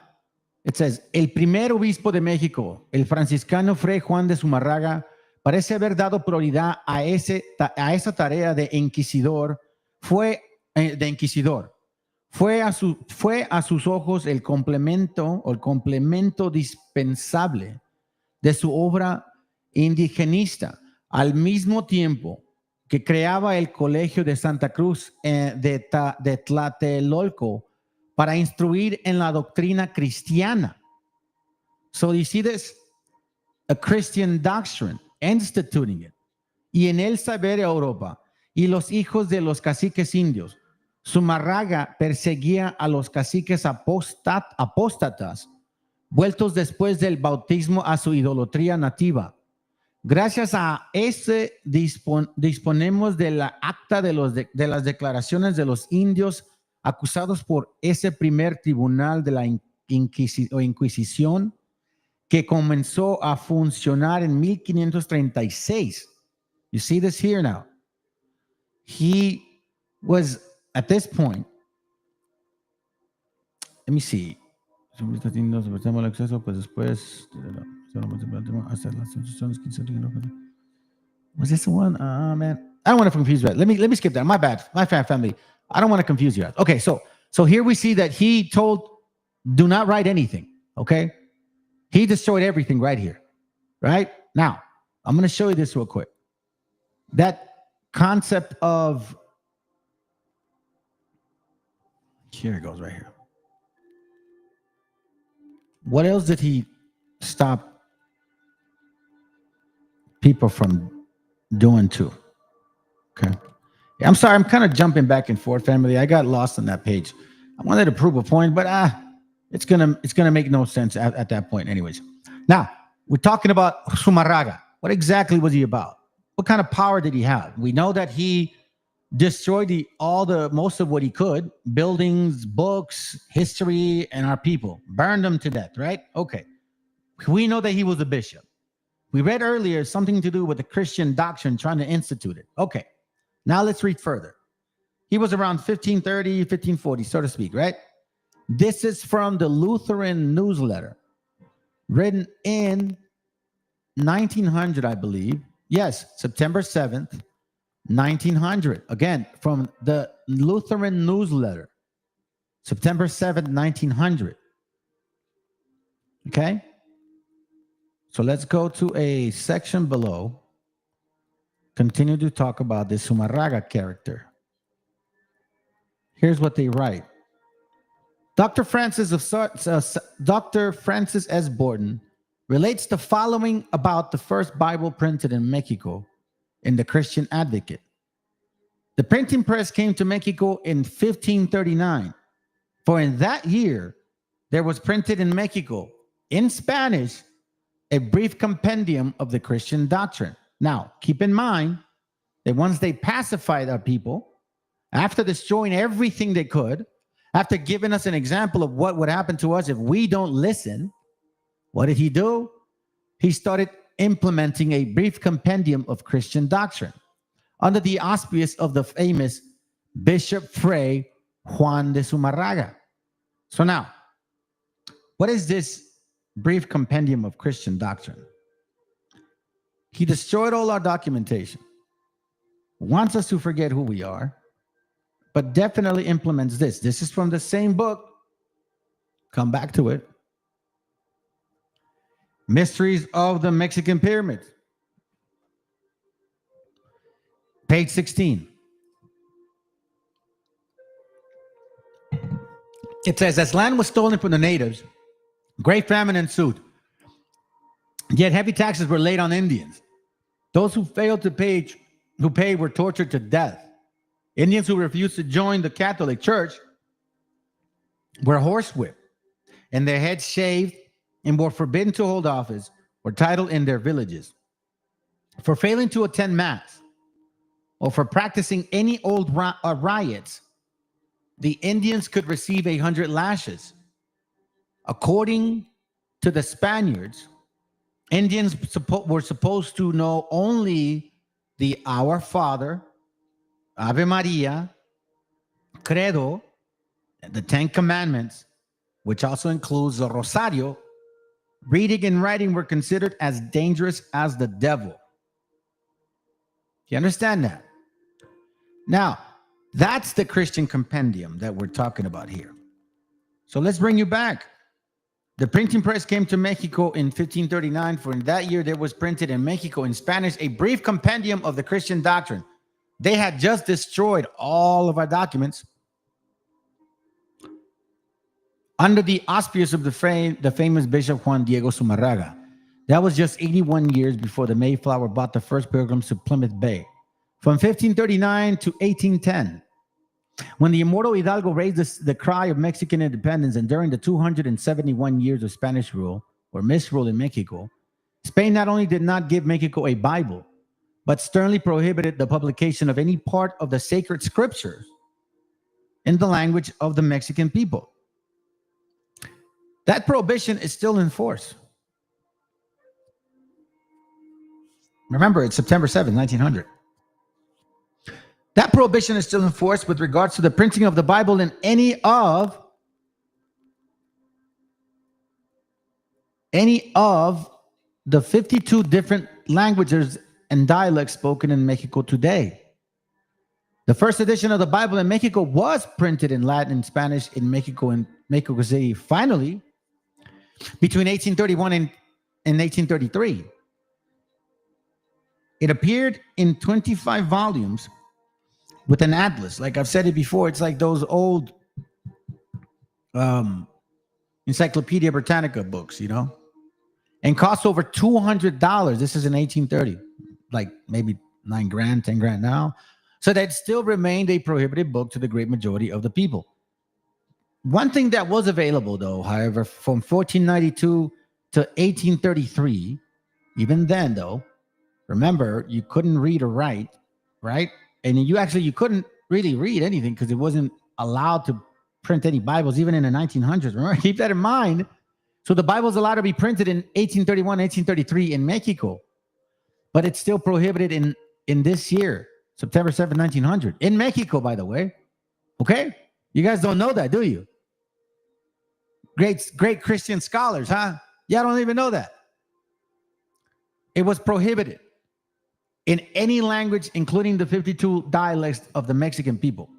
it says, el primer obispo de México, el franciscano Fray Juan de Zumárraga, parece haber dado prioridad a esa tarea de inquisidor. Fue a sus ojos el complemento dispensable de su obra indigenista, al mismo tiempo que creaba el Colegio de Santa Cruz de Tlatelolco para instruir en la doctrina cristiana. So you see this, a Christian doctrine, instituting it. Y en el saber Europa y los hijos de los caciques indios, Zumárraga perseguía a los caciques apóstatas, vueltos después del bautismo a su idolatría nativa. Gracias a ese disponemos de la acta de las declaraciones de los indios acusados por ese primer tribunal de la Inquisición que comenzó a funcionar en 1536. You see this here now. He was, at this point, let me see. Was this the one? Man, I don't want to confuse you. Let me skip that. My bad. My family. I don't want to confuse you. Okay, so here we see that he told, do not write anything. Okay, he destroyed everything right here. Right now, I'm going to show you this real quick. That concept of, here it goes right here. What else did he stop people from doing too? Okay. I'm sorry, I'm kind of jumping back and forth, family. I got lost on that page. I wanted to prove a point, but it's gonna make no sense at that point anyways. Now, we're talking about Zumárraga. What exactly was he about? What kind of power did he have? We know that he destroyed most of what he could, buildings, books, history, and our people. Burned them to death, right? Okay. We know that he was a bishop. We read earlier something to do with the Christian doctrine trying to institute it. Okay. Now let's read further. He was around 1530, 1540, so to speak, right? This is from the Lutheran newsletter, written in 1900, I believe. Yes, September 7th, 1900. Again, from the Lutheran newsletter, September 7th, 1900. Okay? So let's go to a section below. Continue to talk about the Zumárraga character. Here's what they write. Dr. Francis S. Borden relates the following about the first Bible printed in Mexico in the Christian Advocate. The printing press came to Mexico in 1539. For in that year, there was printed in Mexico, in Spanish, a brief compendium of the Christian doctrine. Now, keep in mind that once they pacified our people, after destroying everything they could, after giving us an example of what would happen to us if we don't listen, what did he do? He started implementing a brief compendium of Christian doctrine under the auspice of the famous Bishop Fray Juan de Zumarraga. So now, what is this brief compendium of Christian doctrine? He destroyed all our documentation, wants us to forget who we are, but definitely implements this. This is from the same book. Come back to it. Mysteries of the Mexican Pyramids. Page 16. It says, as land was stolen from the natives, great famine ensued. Yet heavy taxes were laid on Indians. Those who failed to pay were tortured to death. Indians who refused to join the Catholic Church were horsewhipped and their heads shaved and were forbidden to hold office or title in their villages. For failing to attend mass or for practicing any old riots, the Indians could receive 100 lashes. According to the Spaniards, Indians were supposed to know only the Our Father, Ave Maria, Credo, the Ten Commandments, which also includes the Rosario. Reading and writing were considered as dangerous as the devil. You understand that? Now, that's the Christian compendium that we're talking about here. So let's bring you back. The printing press came to Mexico in 1539. For in that year, there was printed in Mexico in Spanish a brief compendium of the Christian doctrine. They had just destroyed all of our documents under the auspice of the famous Bishop Juan Diego Zumarraga. That was just 81 years before the Mayflower brought the first pilgrims to Plymouth Bay. From 1539 to 1810, when the immortal Hidalgo raised the cry of Mexican independence, and during the 271 years of Spanish rule or misrule in Mexico, Spain not only did not give Mexico a Bible, but sternly prohibited the publication of any part of the sacred scriptures in the language of the Mexican people. That prohibition is still in force. Remember, it's September 7, 1900. That prohibition is still in force with regards to the printing of the Bible in any of the 52 different languages and dialects spoken in Mexico today. The first edition of the Bible in Mexico was printed in Latin and Spanish in Mexico City, finally, between 1831 and 1833. It appeared in 25 volumes with an atlas. Like I've said it before, it's like those old Encyclopedia Britannica books, you know, and cost over $200. This is in 1830, like maybe $9,000, $10,000 now. So that still remained a prohibited book to the great majority of the people. One thing that was available, though, however, from 1492 to 1833, even then, though, remember, you couldn't read or write, right? And you couldn't really read anything because it wasn't allowed to print any Bibles, even in the 1900s. Remember, keep that in mind. So the Bible's allowed to be printed in 1831, 1833 in Mexico, but it's still prohibited in this year, September 7, 1900, in Mexico, by the way. Okay? You guys don't know that, do you? Great Christian scholars, huh? Y'all don't even know that. It was prohibited in any language, including the 52 dialects of the Mexican people.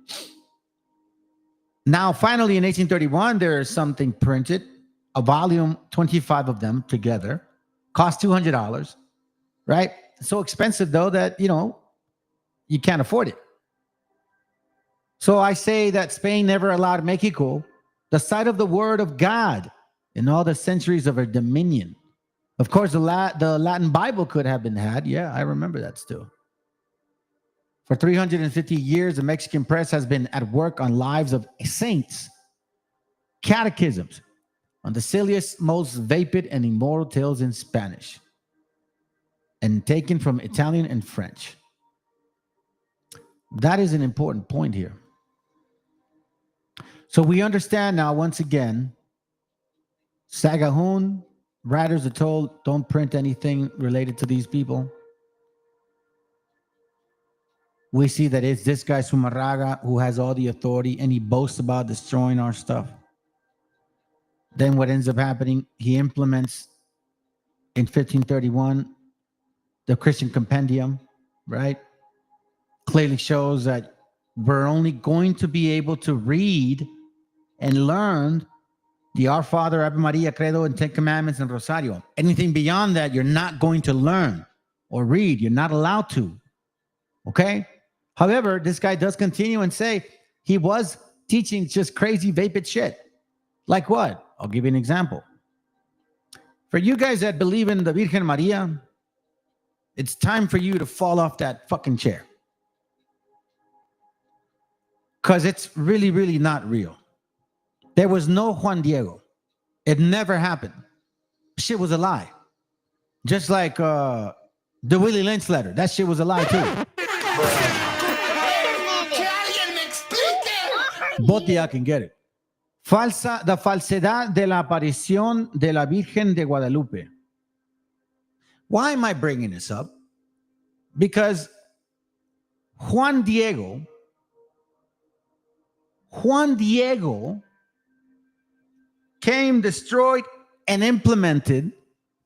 Now, finally, in 1831, there is something printed, a volume, 25 of them together, cost $200, right? So expensive, though, that, you can't afford it. So I say that Spain never allowed Mexico the sight of the word of God in all the centuries of her dominion. Of course, the Latin Bible could have been had. Yeah, I remember that still. For 350 years, the Mexican press has been at work on lives of saints, catechisms, on the silliest, most vapid, and immoral tales in Spanish, and taken from Italian and French. That is an important point here. So we understand now, once again, Sagahun, writers are told, don't print anything related to these people. We see that it's this guy, ZUMARRAGA, who has all the authority, and he boasts about destroying our stuff. Then what ends up happening, he implements in 1531 the Christian Compendium, right? Clearly shows that we're only going to be able to read and learn the Our Father, Ave Maria, Credo, and Ten Commandments, and Rosario. Anything beyond that, you're not going to learn or read. You're not allowed to. Okay? However, this guy does continue and say he was teaching just crazy vapid shit. Like what? I'll give you an example. For you guys that believe in the Virgen Maria, it's time for you to fall off that fucking chair. Because it's really, really not real. There was no Juan Diego. It never happened. Shit was a lie. Just like the Willie Lynch letter. That shit was a lie too. Botia can get it. La falsedad de la aparición de la Virgen de Guadalupe. Why am I bringing this up? Because Juan Diego came, destroyed, and implemented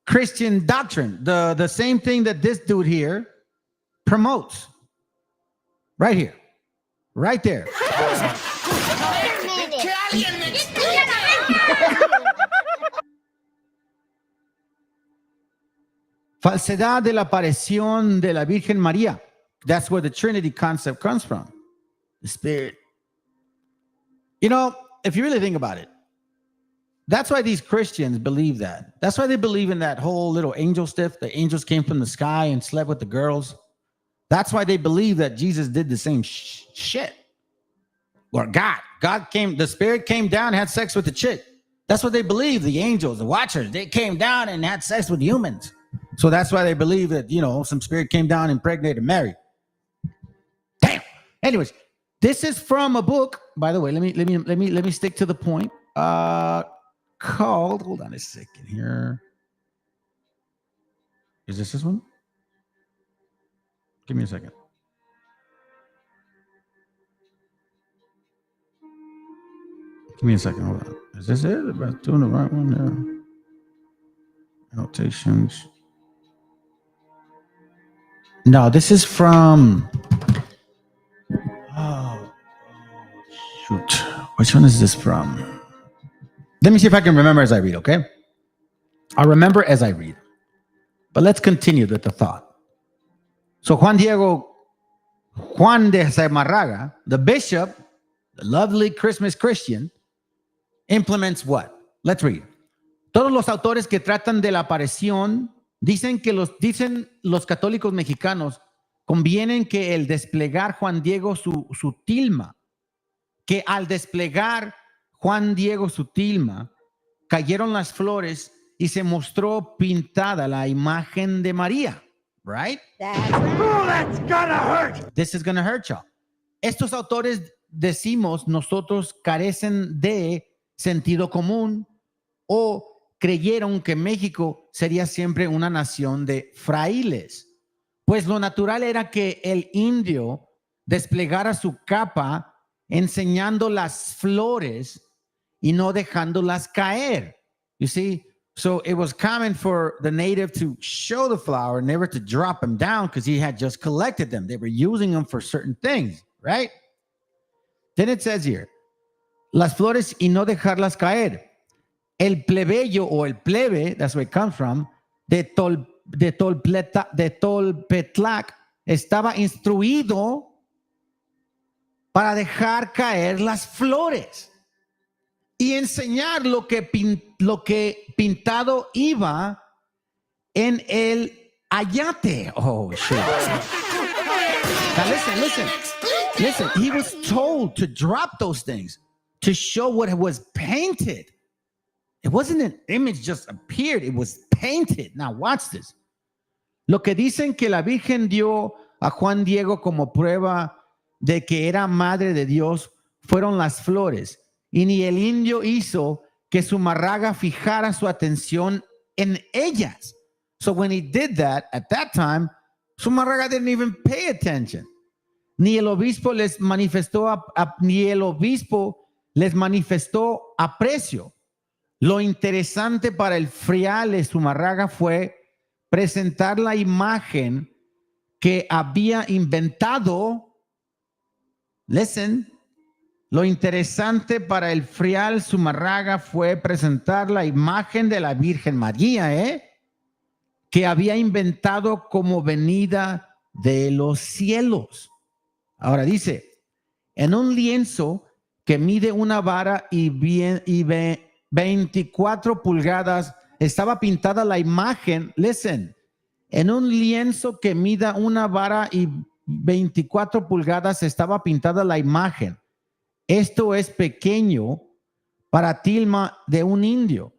Christian doctrine. The same thing that this dude here promotes. Right here. Right there. Falsedad de la aparición de la Virgen María. That's where the Trinity concept comes from. The Spirit. You know, if you really think about it, that's why these Christians believe that. That's why they believe in that whole little angel stuff. The angels came from the sky and slept with the girls. That's why they believe that Jesus did the same shit. Or God came, the Spirit came down and had sex with the chick. That's what they believe. The angels, the watchers, they came down and had sex with humans. So that's why they believe that, you know, some spirit came down and impregnated Mary. Damn. Anyways, this is from a book. By the way, let me stick to the point. Called. Hold on a second here. Is this one? Give me a second. Give me a second. Hold on. Is this it? Am I doing the right one there? Annotations. No, this is from. Oh, shoot. Which one is this from? Let me see if I can remember as I read, okay? I'll remember as I read. But let's continue with the thought. So Juan de ZUMARRAGA, the bishop, the lovely Christmas Christian, implements what? Let's read. Todos los autores que tratan de la aparición dicen los católicos mexicanos convienen que el desplegar Juan Diego su tilma, que al desplegar Juan Diego su tilma, cayeron las flores y se mostró pintada la imagen de María. Right? Oh, that's gonna hurt. This is gonna hurt y'all. Estos autores, decimos, nosotros carecen de sentido común o creyeron que México sería siempre una nación de frailes. Pues lo natural era que el indio desplegara su capa enseñando las flores y no dejándolas caer. You see? So it was common for the native to show the flower, never to drop them down because he had just collected them. They were using them for certain things, right? Then it says here, las flores y no dejarlas caer. El plebeyo o el plebe, that's where it comes from, de Tolpetlac estaba instruido para dejar caer las flores y enseñar lo que pintado iba en el ayate. Oh, shit. Now listen. He was told to drop those things to show what was painted. It wasn't an image just appeared, it was painted. Now watch this. Lo que dicen que la Virgen dio a Juan Diego como prueba de que era madre de Dios fueron las flores, y ni el indio hizo que Zumárraga fijara su atención en ellas. So when he did that, at that time, Zumárraga didn't even pay attention. Ni el obispo les manifestó aprecio. Lo interesante para el frial de Zumárraga fue presentar la imagen que había inventado. Listen. Lo interesante para el frial Zumárraga fue presentar la imagen de la Virgen María, que había inventado como venida de los cielos. Ahora dice, en un lienzo que mide una vara y 24 pulgadas, estaba pintada la imagen. Listen, en un lienzo que mida una vara y 24 pulgadas, estaba pintada la imagen. Esto es pequeño para tilma de un indio.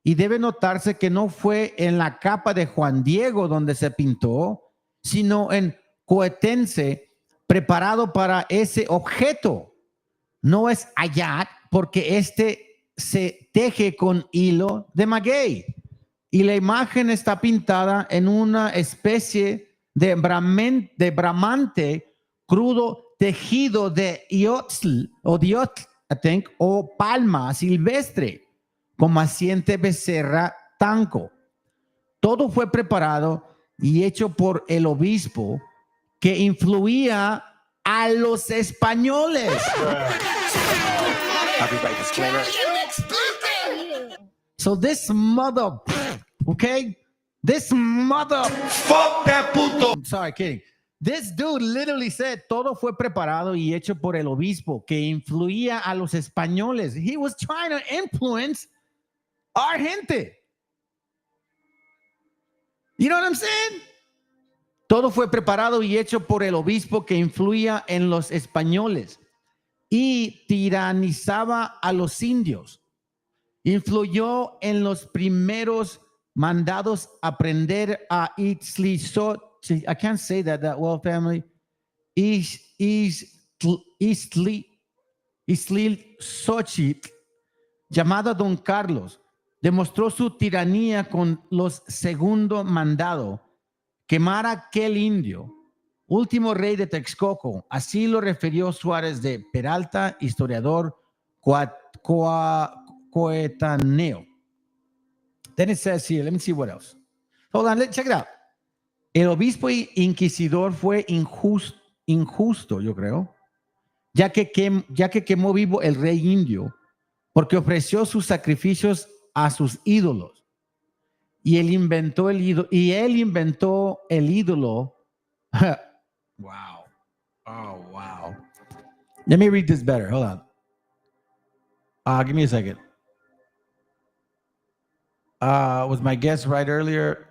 Y debe notarse que no fue en la capa de Juan Diego donde se pintó, sino en Coetense, preparado para ese objeto. No es ayat, porque este se teje con hilo de maguey. Y la imagen está pintada en una especie de bramante crudo tejido de diotl, o palma silvestre, como asiente becerra tanco. Todo fue preparado y hecho por el obispo que influía a los españoles. So this mother, okay? This mother, fuck that puto. I'm sorry, kidding. This dude literally said, todo fue preparado y hecho por el obispo que influía a los españoles. He was trying to influence our gente. You know what I'm saying? Todo fue preparado y hecho por el obispo que influía en los españoles y tiranizaba a los indios. Influyó en los primeros mandados a aprender a I can't say that well, family. Xochitl, llamado Don Carlos, demostró su tiranía con los segundo mandado, quemar a aquel indio, último rey de Texcoco. Así lo refirió Suárez de Peralta, historiador coetáneo. Then it says here, let me see what else. Hold on, check it out. El obispo inquisidor fue injusto, yo creo, ya que quemó vivo el rey indio, porque ofreció sus sacrificios a sus ídolos. Y él inventó el ídolo. Wow. Oh, wow. Let me read this better. Hold on. Give me a second. Was my guess right earlier?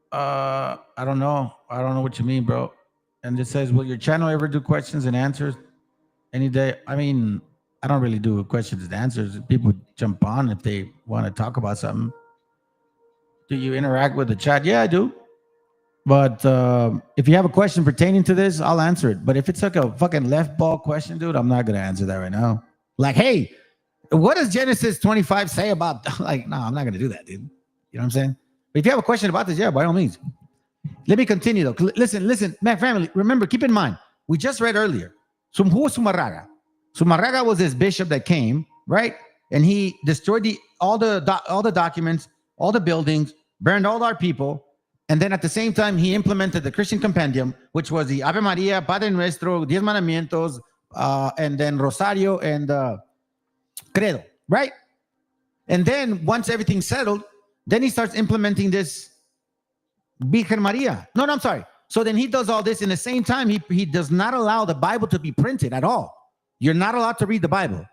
I don't know. I don't know what you mean, bro. And it says, will your channel ever do questions and answers any day? I mean, I don't really do questions and answers. People jump on if they want to talk about something. Do you interact with the chat? Yeah, I do. But if you have a question pertaining to this, I'll answer it. But if it's like a fucking left ball question, dude, I'm not going to answer that right now. Like, hey, what does Genesis 25 say about, like, no, I'm not going to do that, dude. You know what I'm saying? But if you have a question about this, yeah, by all means. Let me continue, though. Listen, man, family, remember, keep in mind, we just read earlier, who was Zumárraga? Zumárraga was this bishop that came, right? And he destroyed all the documents, all the buildings, burned all our people. And then at the same time, he implemented the Christian compendium, which was the Ave Maria, Padre Nuestro, Diez Mandamientos, and then Rosario and Credo, right? And then once everything's settled, then he starts implementing this Virgen Maria. No, I'm sorry. So then he does all this in the same time. He does not allow the Bible to be printed at all. You're not allowed to read the Bible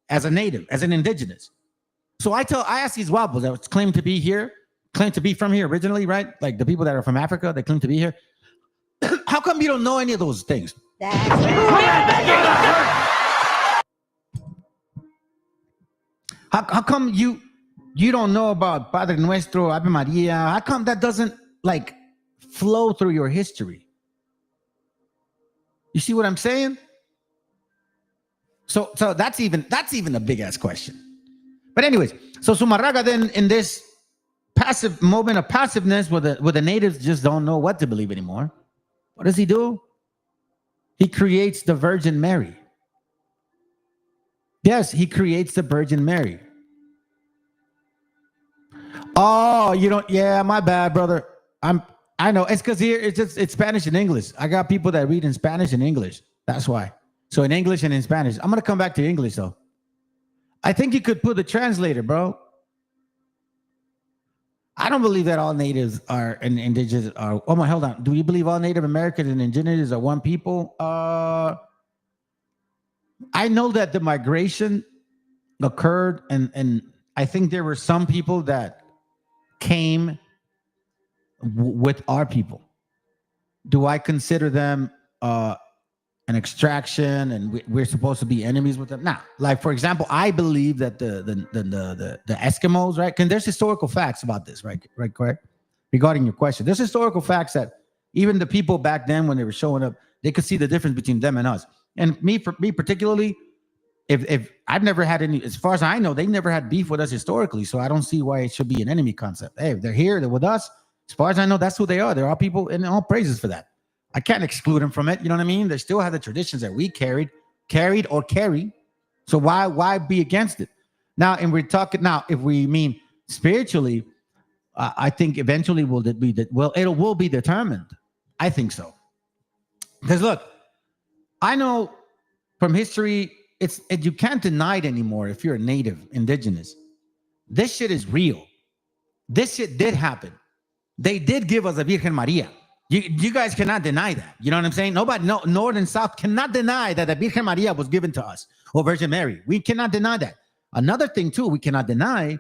as a native, as an indigenous. So I ask these wobbles that claim to be here, claim to be from here originally, right? Like the people that are from Africa, they claim to be here. How come you don't know any of those things? How come you don't know about Padre Nuestro, Ave Maria? How come that doesn't like flow through your history? You see what I'm saying? So that's even a big ass question. But anyways, so Zumarraga then in this passive moment of passiveness where the natives just don't know what to believe anymore, what does he do? He creates the Virgin Mary. Yes, he creates the Virgin Mary. Oh, you don't, yeah, my bad, brother. I know. It's because here it's Spanish and English. I got people that read in Spanish and English. That's why. So in English and in Spanish. I'm gonna come back to English though. I think you could put the translator, bro. I don't believe that all natives are and indigenous are. Oh my, hold on. Do you believe all Native Americans and indigenous are one people? I know that the migration occurred, and I think there were some people that came with our people. Do I consider them an extraction and we're supposed to be enemies with them? Nah. Like for example, I believe that the Eskimos, right? And there's historical facts about this, right? Correct. Regarding your question, there's historical facts that even the people back then when they were showing up, they could see the difference between them and us. And for me particularly, if I've never had any, as far as I know, they never had beef with us historically. So I don't see why it should be an enemy concept. Hey, if they're here, they're with us. As far as I know, that's who they are. They're all people, and all praises for that. I can't exclude them from it. You know what I mean? They still have the traditions that we carried or carry. So why be against it? Now, and we're talking now, if we mean spiritually, I think eventually will be determined. I think so. Because look, I know from history, you can't deny it anymore if you're a native, indigenous. This shit is real. This shit did happen. They did give us a Virgen Maria. You guys cannot deny that. You know what I'm saying? Nobody, no, North and South cannot deny that the Virgen Maria was given to us, or Virgin Mary. We cannot deny that. Another thing too, we cannot deny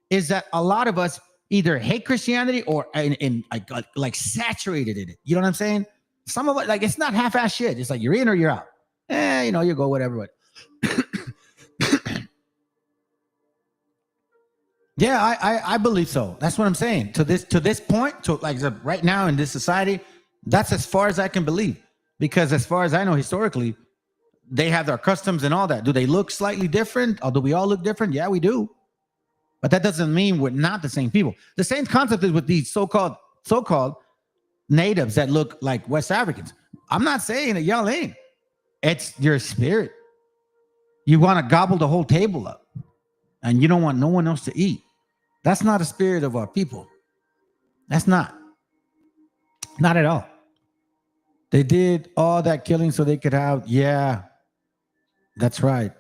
is that a lot of us either hate Christianity or like saturated in it. You know what I'm saying? Some of it, like, it's not half-ass shit. It's like you're in or you're out. You go whatever. But yeah, I believe so. That's what I'm saying. To this point, to like right now in this society, that's as far as I can believe. Because as far as I know historically, they have their customs and all that. Do they look slightly different? Or do we all look different? Yeah, we do. But that doesn't mean we're not the same people. The same concept is with these so-called natives that look like West Africans. I'm not saying that y'all ain't. It's your spirit. You want to gobble the whole table up, and you don't want no one else to eat. That's not a spirit of our people. That's not at all. They did all that killing so they could have, yeah, that's right.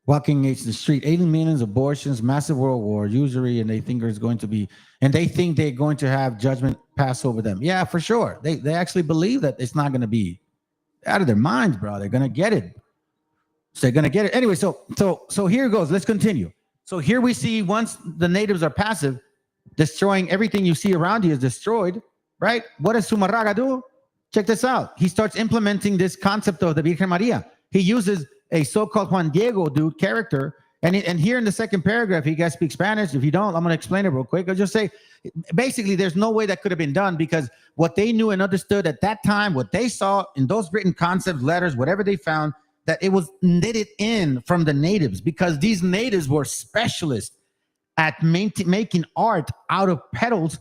Walking age the street, 80 million abortions, massive world war, usury, and they think they're going to have judgment pass over them. Yeah, for sure. They actually believe that it's not going to be out of their minds, bro. They're going to get it. So they're going to get it. Anyway, so here goes. Let's continue. So here we see once the natives are passive, destroying everything you see around you is destroyed, right? What does Zumarraga do? Check this out. He starts implementing this concept of the Virgen Maria. He uses a so-called Juan Diego dude character. And here in the second paragraph, you guys speak Spanish. If you don't, I'm going to explain it real quick. I'll just say, basically, there's no way that could have been done because what they knew and understood at that time, what they saw in those written concepts, letters, whatever they found, that it was knitted in from the natives because these natives were specialists at making art out of petals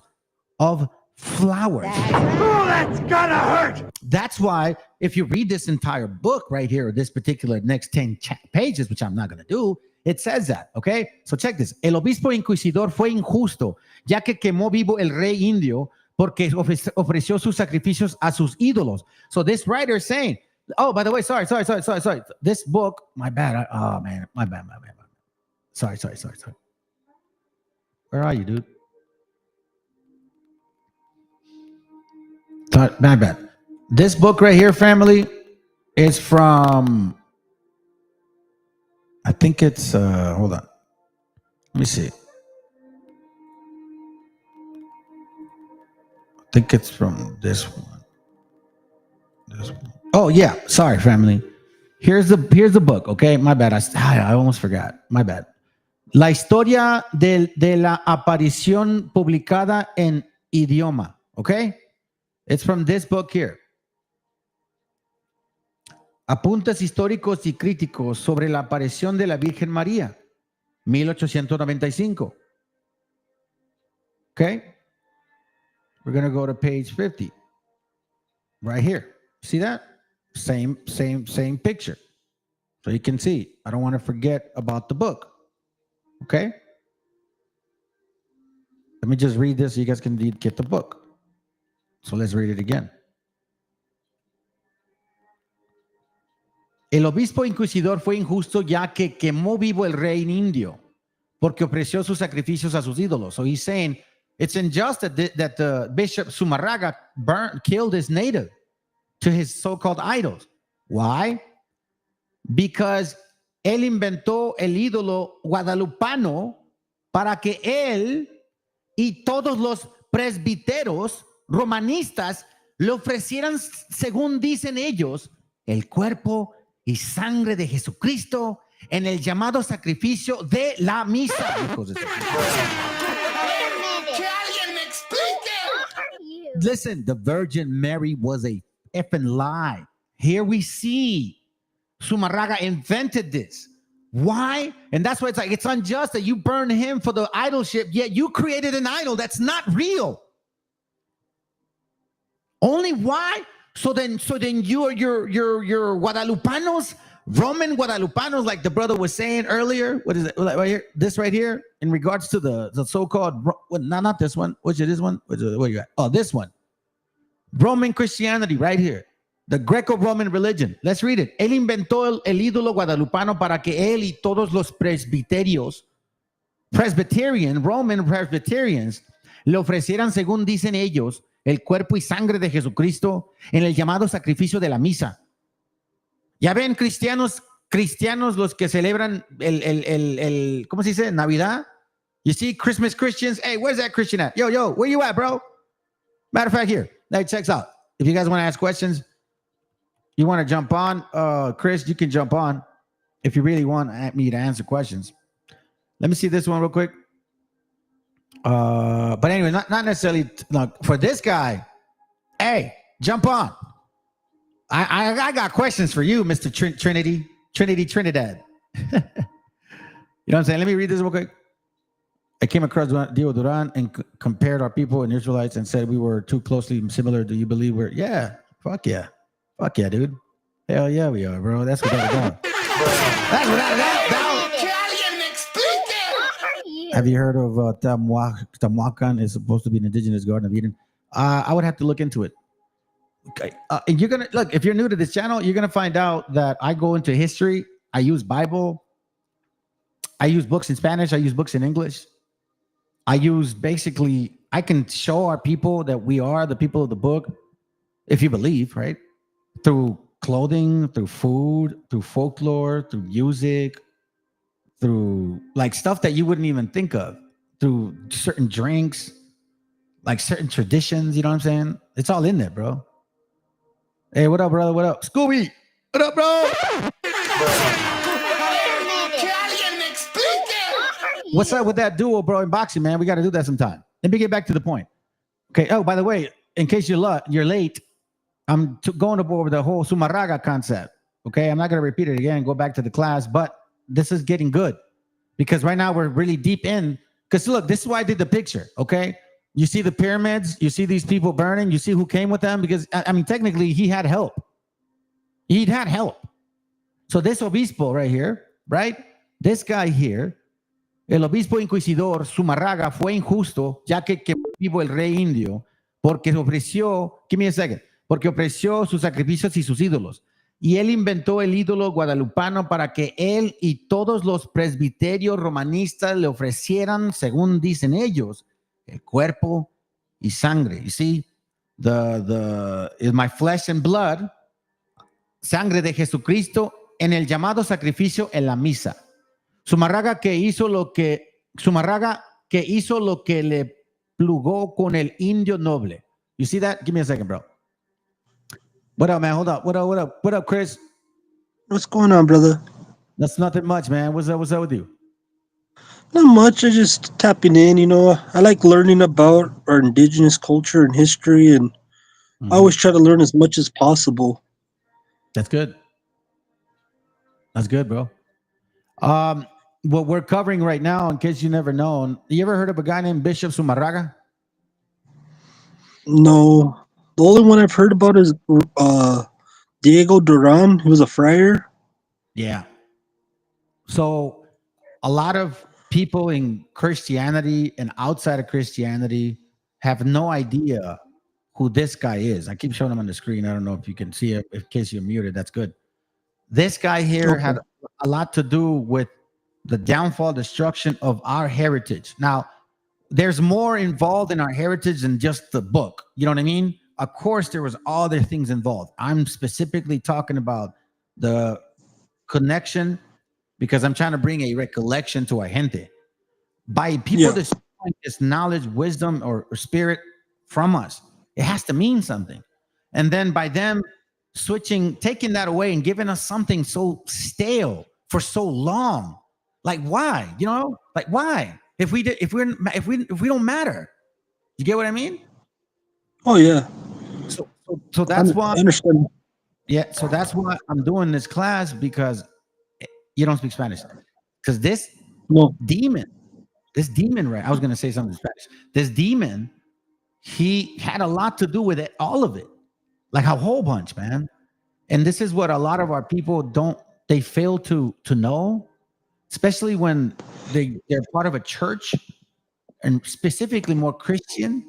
of flowers. Oh, that's gonna hurt! That's why if you read this entire book right here, this particular next 10 pages, which I'm not going to do, it says that, okay? So check this. El obispo inquisidor fue injusto, ya que quemó vivo el rey indio porque ofreció sus sacrificios a sus ídolos. So this writer is saying, oh, by the way, sorry. This book, my bad. My bad. Sorry. Where are you, dude? My bad. This book right here, family, is from, I think it's, hold on. Let me see. I think it's from this one. Oh yeah, sorry, family. Here's the book. Okay, my bad. I almost forgot. My bad. La historia de la aparición publicada en idioma. Okay, it's from this book here. Apuntes históricos y críticos sobre la aparición de la Virgen María, 1895. Okay, we're gonna go to page 50. Right here. See that? Same picture. So you can see. I don't want to forget about the book. Okay? Let me just read this so you guys can get the book. So let's read it again. El obispo inquisidor fue injusto ya que quemó vivo el rey indio porque ofreció sus sacrificios a sus ídolos. So he's saying it's unjust that the Bishop ZUMARRAGA killed his native to his so-called idols. Why? Because él inventó el ídolo guadalupano para que él y todos los presbíteros romanistas le ofrecieran, según dicen ellos, el cuerpo y sangre de Jesucristo en el llamado sacrificio de la misa. Listen, the Virgin Mary was a effing lie. Here we see ZUMARRAGA invented this. Why? And that's why it's unjust that you burn him for the idolship, yet you created an idol that's not real. Only why? So then your Guadalupanos, Roman Guadalupanos, like the brother was saying earlier. What is it right here? This right here, in regards to the so-called, not this one. Which is this one? What you got? Oh, this one. Roman Christianity right here. The Greco-Roman religion. Let's read it. Él inventó el ídolo guadalupano para que él y todos los Roman Presbyterians, le ofrecieran, según dicen ellos, el cuerpo y sangre de Jesucristo en el llamado sacrificio de la misa. Ya ven, cristianos los que celebran el ¿cómo se dice? Navidad. You see Christmas Christians? Hey, where's that Christian at? Yo, where you at, bro? Matter of fact, here. That checks out. If you guys want to ask questions, you want to jump on, Chris, you can jump on if you really want me to answer questions. Let me see this one real quick. But anyway, not necessarily for this guy. Hey, jump on. I got questions for you, Mr. Trinidad. You know what I'm saying? Let me read this real quick. I came across Dio Duran and compared our people and Israelites and said we were too closely similar. Do you believe we're? Yeah. Fuck yeah, dude. Hell yeah, we are, bro. That's what that was doing. That's what that. Have you heard of Tamuacan is supposed to be an indigenous Garden of Eden? I would have to look into it. Okay. And you're gonna look, if you're new to this channel, you're gonna find out that I go into history. I use Bible. I use books in Spanish. I use books in English. I can show our people that we are the people of the book, if you believe, right? Through clothing, through food, through folklore, through music, through like stuff that you wouldn't even think of, through certain drinks, like certain traditions, you know what I'm saying? It's all in there, bro. Hey, what up, brother? What up? Scooby! What up, bro? What's up with that duel, bro, in boxing, man? We got to do that sometime. Let me get back to the point. Okay. Oh, by the way, in case you're late, I'm going over the whole ZUMARRAGA concept. Okay. I'm not going to repeat it again, go back to the class, but this is getting good because right now we're really deep in. Because look, this is why I did the picture. Okay. You see the pyramids, you see these people burning, you see who came with them, because I mean, technically he had help. He'd had help. So this obispo right here, right? This guy here, el obispo inquisidor ZUMARRAGA fue injusto, ya que vivo el rey indio, porque ofreció, give me a second, porque ofreció sus sacrificios y sus ídolos. Y él inventó el ídolo guadalupano para que él y todos los presbiterios romanistas le ofrecieran, según dicen ellos, el cuerpo y sangre. You see, is my flesh and blood, sangre de Jesucristo en el llamado sacrificio en la misa. ZUMARRAGA que hizo lo que le plugó con el indio noble. You see that? Give me a second, bro. What up, man? Hold up. What up? What up? What up, Chris? What's going on, brother? That's nothing much, man. What's up? What's up with you? Not much. I just tapping in. I like learning about our indigenous culture and history, and I always try to learn as much as possible. That's good. That's good, bro. What we're covering right now, in case you never known, you ever heard of a guy named Bishop ZUMARRAGA? No, the only one I've heard about is Diego Duran. He was a friar. Yeah. So a lot of people in Christianity and outside of Christianity have no idea who this guy is. I keep showing him on the screen. I don't know if you can see it. In case you're muted, that's good. This guy here had a lot to do with the downfall, destruction of our heritage. Now, there's more involved in our heritage than just the book. You know what I mean? Of course, there was other things involved. I'm specifically talking about the connection because I'm trying to bring a recollection to our gente. By people destroying this knowledge, wisdom, or spirit from us, it has to mean something. And then by them taking that away and giving us something so stale for so long, like why? Like why? If we don't matter, you get what I mean? Oh yeah. So that's why. I understand. Yeah. So that's why I'm doing this class, because you don't speak Spanish. Because this demon, right? I was gonna say something in Spanish. This demon, he had a lot to do with it, all of it, like a whole bunch, man. And this is what a lot of our people they fail to know, especially when they're part of a church, and specifically more Christian,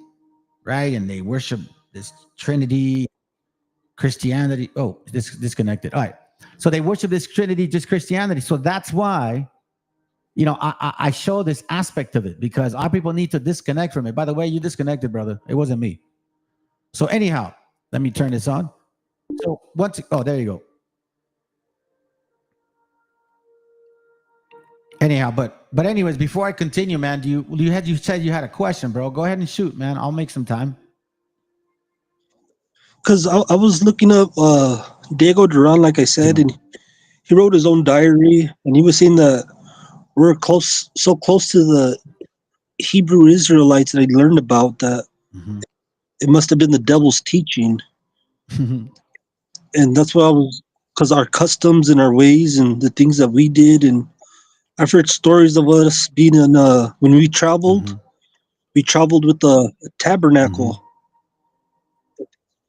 right? And they worship this Trinity, Christianity. Oh, this disconnected. All right. So they worship this Trinity, just Christianity. So that's why, I show this aspect of it, because our people need to disconnect from it. By the way, you disconnected, brother. It wasn't me. So anyhow, let me turn this on. So there you go. Anyhow, but anyways, before I continue, man, you said you had a question, bro. Go ahead and shoot, man. I'll make some time. Because I was looking up Diego Duran, like I said, and he wrote his own diary, and he was saying that we're so close to the Hebrew Israelites that I learned about that it must have been the devil's teaching. And that's why because our customs and our ways and the things that we did, and I've heard stories of us being in when we traveled with a tabernacle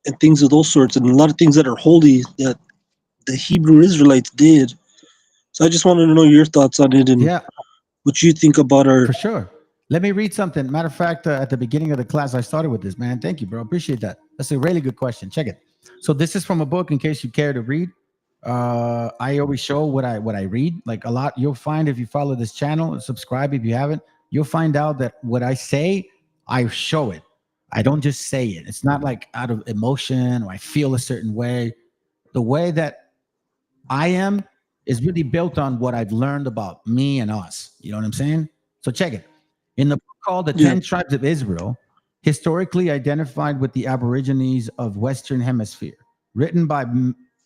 and things of those sorts, and a lot of things that are holy that the Hebrew Israelites did. So I just wanted to know your thoughts on it and what you think about our. For sure. Let me read something. Matter of fact, at the beginning of the class, I started with this, man. Thank you, bro. Appreciate that. That's a really good question. Check it. So this is from a book, in case you care to read. I always show what I read, like a lot. You'll find, if you follow this channel and subscribe if you haven't, you'll find out that what I say, I show it. I don't just say it. It's not like out of emotion or I feel a certain way. The way that I am is really built on what I've learned about me and us. You know what I'm saying? So check it. In the book called The 10 Tribes of Israel, historically identified with the Aborigines of Western Hemisphere, written by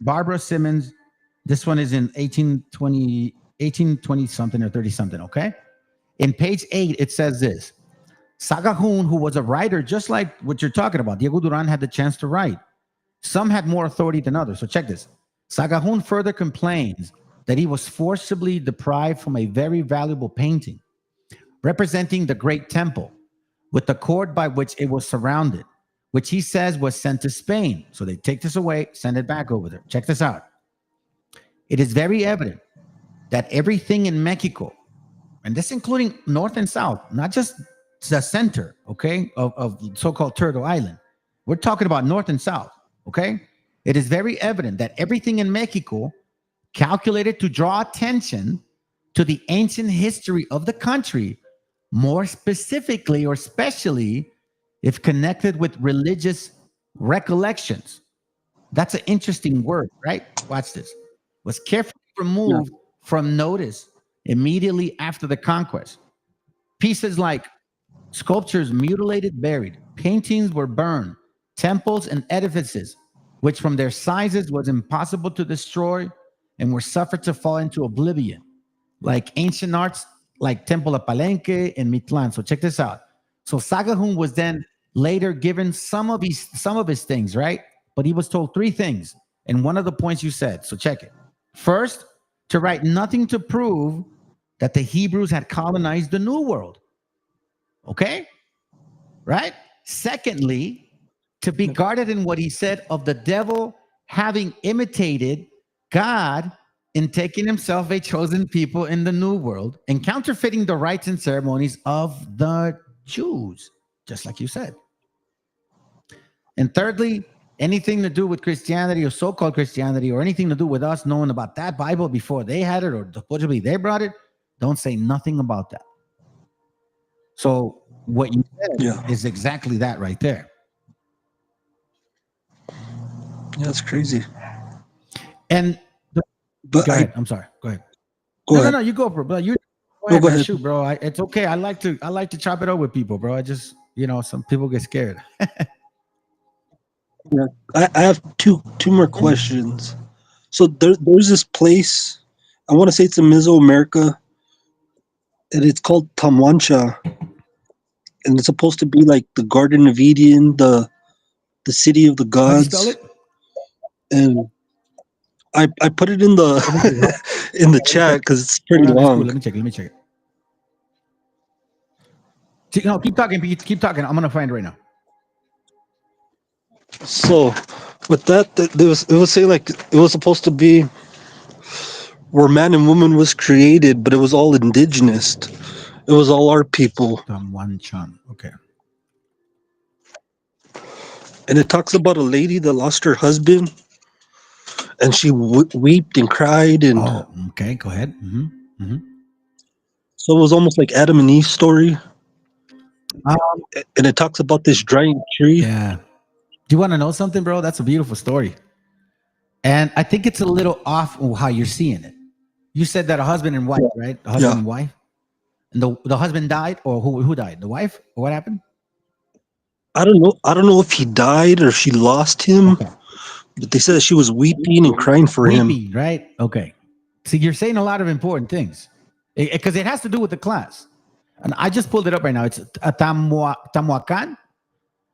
Barbara Simmons. This one is in 1820 something or 30 something, okay? In page 8, it says this. Sagahun, who was a writer, just like what you're talking about, Diego Duran had the chance to write. Some had more authority than others. So check this. Sagahun further complains that he was forcibly deprived from a very valuable painting representing the great temple with the cord by which it was surrounded, which he says was sent to Spain. So they take this away, send it back over there. Check this out. It is very evident that everything in Mexico, and this including North and South, not just the center, okay, of so-called Turtle Island. We're talking about North and South, okay? It is very evident that everything in Mexico calculated to draw attention to the ancient history of the country, more specifically or especially if connected with religious recollections. That's an interesting word, right? Watch this. Was carefully removed from notice immediately after the conquest. Pieces like sculptures mutilated, buried, paintings were burned, temples and edifices which from their sizes was impossible to destroy and were suffered to fall into oblivion, like ancient arts, like Temple of Palenque and Mitlan. So check this out. So Sagahun was then later given some of his things, right? But he was told 3 things. And one of the points you said, so check it. First, to write nothing to prove that the Hebrews had colonized the New World. Okay? Right? Secondly, to be guarded in what he said of the devil having imitated God in taking himself a chosen people in the New World and counterfeiting the rites and ceremonies of the Jews, just like you said. And thirdly, anything to do with Christianity or so-called Christianity or anything to do with us knowing about that Bible before they had it or supposedly they brought it, don't say nothing about that. So what you said is exactly that right there. Yeah, that's crazy. And but go ahead. I'm sorry. Go ahead. No, you go, bro. Go ahead. Shoot, bro. It's okay. I like to chop it up with people, bro. I just, some people get scared. Yeah, I have two more questions. So there's this place, I want to say it's in Mesoamerica, and it's called Tamwancha, and it's supposed to be like the Garden of Eden, the city of the gods. How do you spell it? And I put it in the in the chat because it's pretty long. Cool. Let me check it. No, keep talking. I'm gonna find it right now. So, with that, it was saying like it was supposed to be where man and woman was created, but it was all indigenous. It was all our people. Okay. And it talks about a lady that lost her husband, and she wept and cried. And okay, go ahead. So it was almost like Adam and Eve's story. And it talks about this giant tree. Yeah. Do you want to know something, bro? That's a beautiful story. And I think it's a little off how you're seeing it. You said that a husband and wife, right? A husband and wife. And the husband died, or who died? The wife? Or what happened? I don't know if he died or she lost him. Okay. But they said that she was weeping and crying for him. Right? Okay. See, you're saying a lot of important things. Because it has to do with the class. And I just pulled it up right now. It's Tamuacan.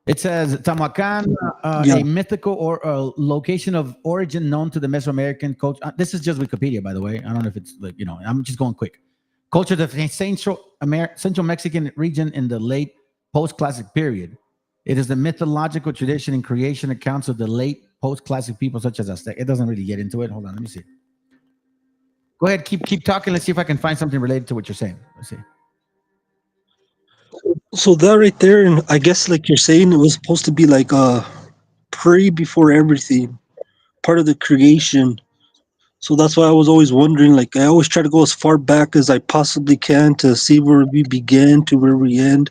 It says Tamuacan, a mythical or a location of origin known to the Mesoamerican culture. This is just Wikipedia, by the way. I don't know if it's like, I'm just going quick. Culture of the Central Mexican region in the late post-classic period. It is the mythological tradition and creation accounts of the late post-classic people such as Aztec. It doesn't really get into it. Hold on, let me see. Go ahead, keep talking. Let's see if I can find something related to what you're saying. Let's see. So that right there, and I guess like you're saying, it was supposed to be like pre before everything, part of the creation. So that's why I was always wondering, like I always try to go as far back as I possibly can to see where we began to where we end.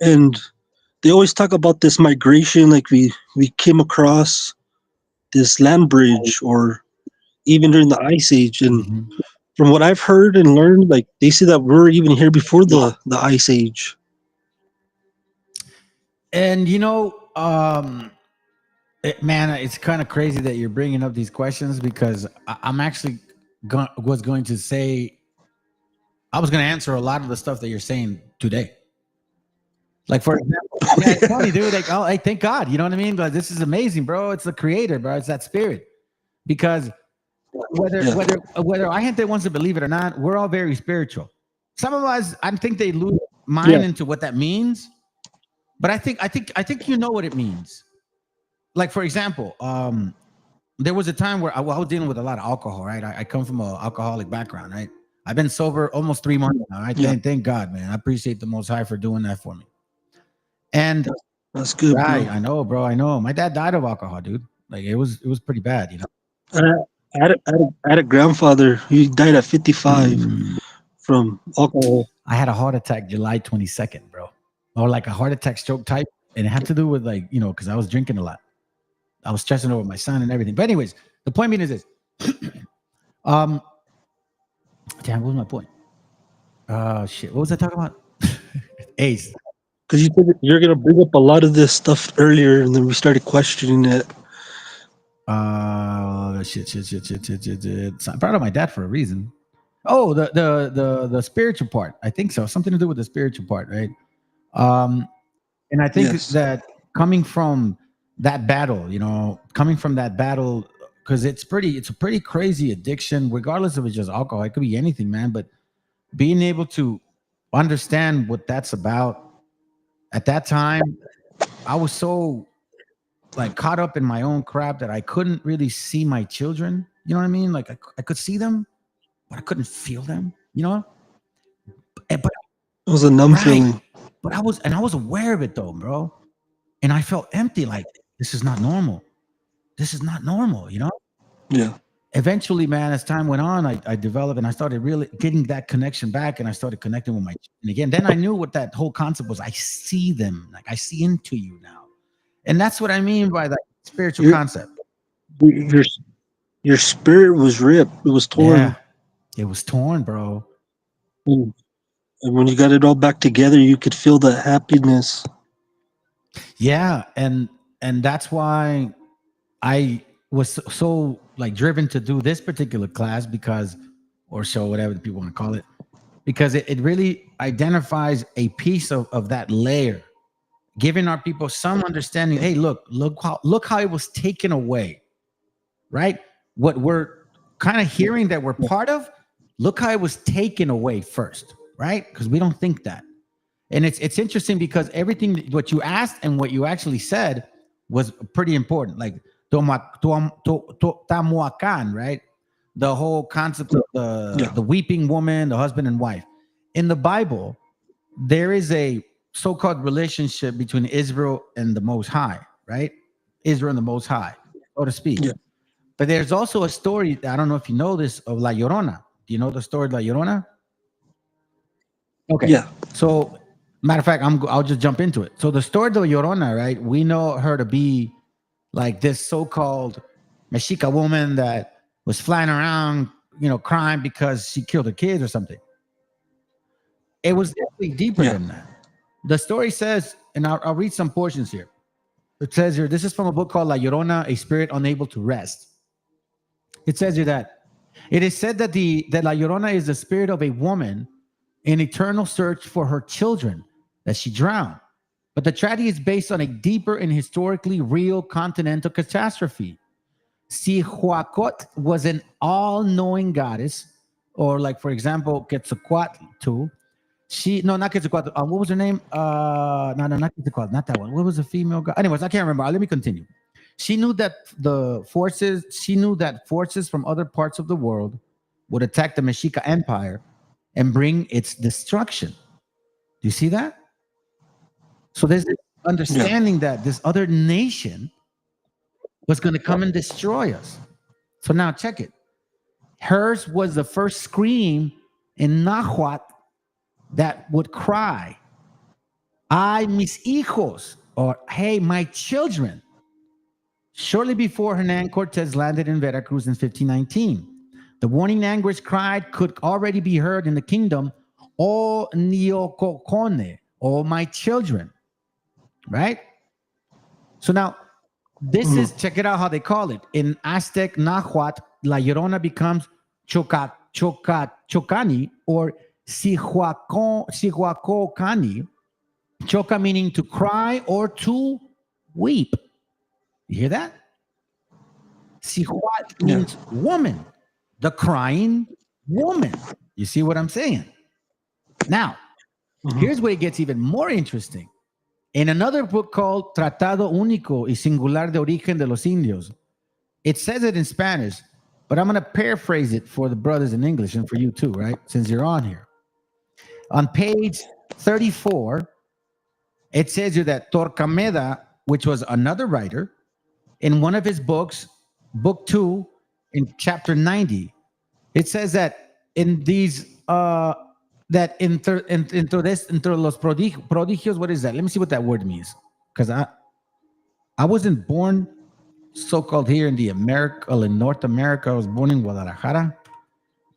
And they always talk about this migration, like we came across this land bridge, or even during the Ice Age. And from what I've heard and learned, like they say that we're even here before the Ice Age. And man, it's kind of crazy that you're bringing up these questions, because I'm actually was going to answer a lot of the stuff that you're saying today. Like, for example, it's funny, dude. Like, oh, hey, thank God. You know what I mean? But this is amazing, bro. It's the creator, bro. It's that spirit. Because whether I gente wants to believe it or not, we're all very spiritual. Some of us, I think they lose mind into what that means. But I think you know what it means. Like, for example, there was a time where I was dealing with a lot of alcohol, right? I come from an alcoholic background, right? I've been sober almost 3 months now. Thank God, man. I appreciate the Most High for doing that for me. And that's good, right? bro. I know, bro. I know. My dad died of alcohol, dude. Like it was pretty bad, I had a grandfather. He died at 55 from alcohol. I had a heart attack July 22nd, bro. Or like a heart attack stroke type. And it had to do with because I was drinking a lot. I was stressing over my son and everything. But anyways, the point being is this. Damn, what was my point? Shit. What was I talking about? Ace. Because you're going to bring up a lot of this stuff earlier, and then we started questioning it. I'm proud of my dad for a reason. Oh, the spiritual part. I think so. Something to do with the spiritual part, right? And I think Yes. that coming from that battle, because it's a pretty crazy addiction, regardless of it's just alcohol. It could be anything, man. But being able to understand what that's about at that time, I was so like caught up in my own crap that I couldn't really see my children. You know what I mean? Like I could see them, but I couldn't feel them. You know? But It was a numb right. feeling. But I was aware of it though, bro. And I felt empty. Like this is not normal. This is not normal. You know? Yeah. Eventually, man, as time went on, I developed and I started really getting that connection back, and I started connecting with my children again. Then I knew what that whole concept was. I see them, like I see into you now. And that's what I mean by that spiritual concept. Your spirit was ripped. It was torn. Yeah, it was torn, bro. And when you got it all back together, you could feel the happiness. Yeah, and that's why I was so like driven to do this particular class or show, whatever the people want to call it, because it really identifies a piece of that layer, giving our people some understanding. Hey, look how it was taken away, right? What we're kind of hearing that we're part of, look how it was taken away first, right? Because we don't think that. And it's interesting because everything what you asked and what you actually said was pretty important. Like Tamuacan, right? The whole concept of the weeping woman, the husband and wife. In the Bible, there is a so-called relationship between Israel and the Most High, right? Israel and the Most High, so to speak. Yeah. But there's also a story, I don't know if you know this, of La Llorona. Do you know the story of La Llorona? Okay. Yeah. So, matter of fact, I'll just jump into it. So the story of La Llorona, right? We know her to be like this so-called Mexica woman that was flying around, crying because she killed her kids or something. It was definitely deeper than that. The story says, and I'll read some portions here. It says here, this is from a book called La Llorona, A Spirit Unable to Rest. It says here that it is said that La Llorona is the spirit of a woman in eternal search for her children that she drowned. But the tragedy is based on a deeper and historically real continental catastrophe. Cihuacot was an all-knowing goddess, or like, for example, Quetzalcoatl. Not Quetzalcoatl. What was her name? No, not Quetzalcoatl. Not that one. What was the female god? Anyways, I can't remember. Let me continue. She knew that forces from other parts of the world would attack the Mexica Empire and bring its destruction. Do you see that? So there's this understanding that this other nation was going to come and destroy us. So now check it. Hers was the first scream in Nahuatl that would cry, "Ay, mis hijos," or "Hey, my children." Shortly before Hernan Cortez landed in Veracruz in 1519, the warning anguish cried could already be heard in the kingdom, "O Niococone," "O my children," right? So now, this is, check it out how they call it. In Aztec Nahuatl, La Llorona becomes Chocani or Cihuacocani. Choca meaning to cry or to weep. You hear that? Cihuat means woman, the crying woman. You see what I'm saying? Now, here's where it gets even more interesting. In another book called Tratado Único y Singular de Origen de los Indios, it says it in Spanish, but I'm going to paraphrase it for the brothers in English and for you too, right? Since you're on here. On page 34, it says here that Torquemada, which was another writer, in one of his books, book 2, in chapter 90, it says that in these that entre los prodigios, what is that? Let me see what that word means, because I wasn't born so-called here in in North America. I was born in Guadalajara.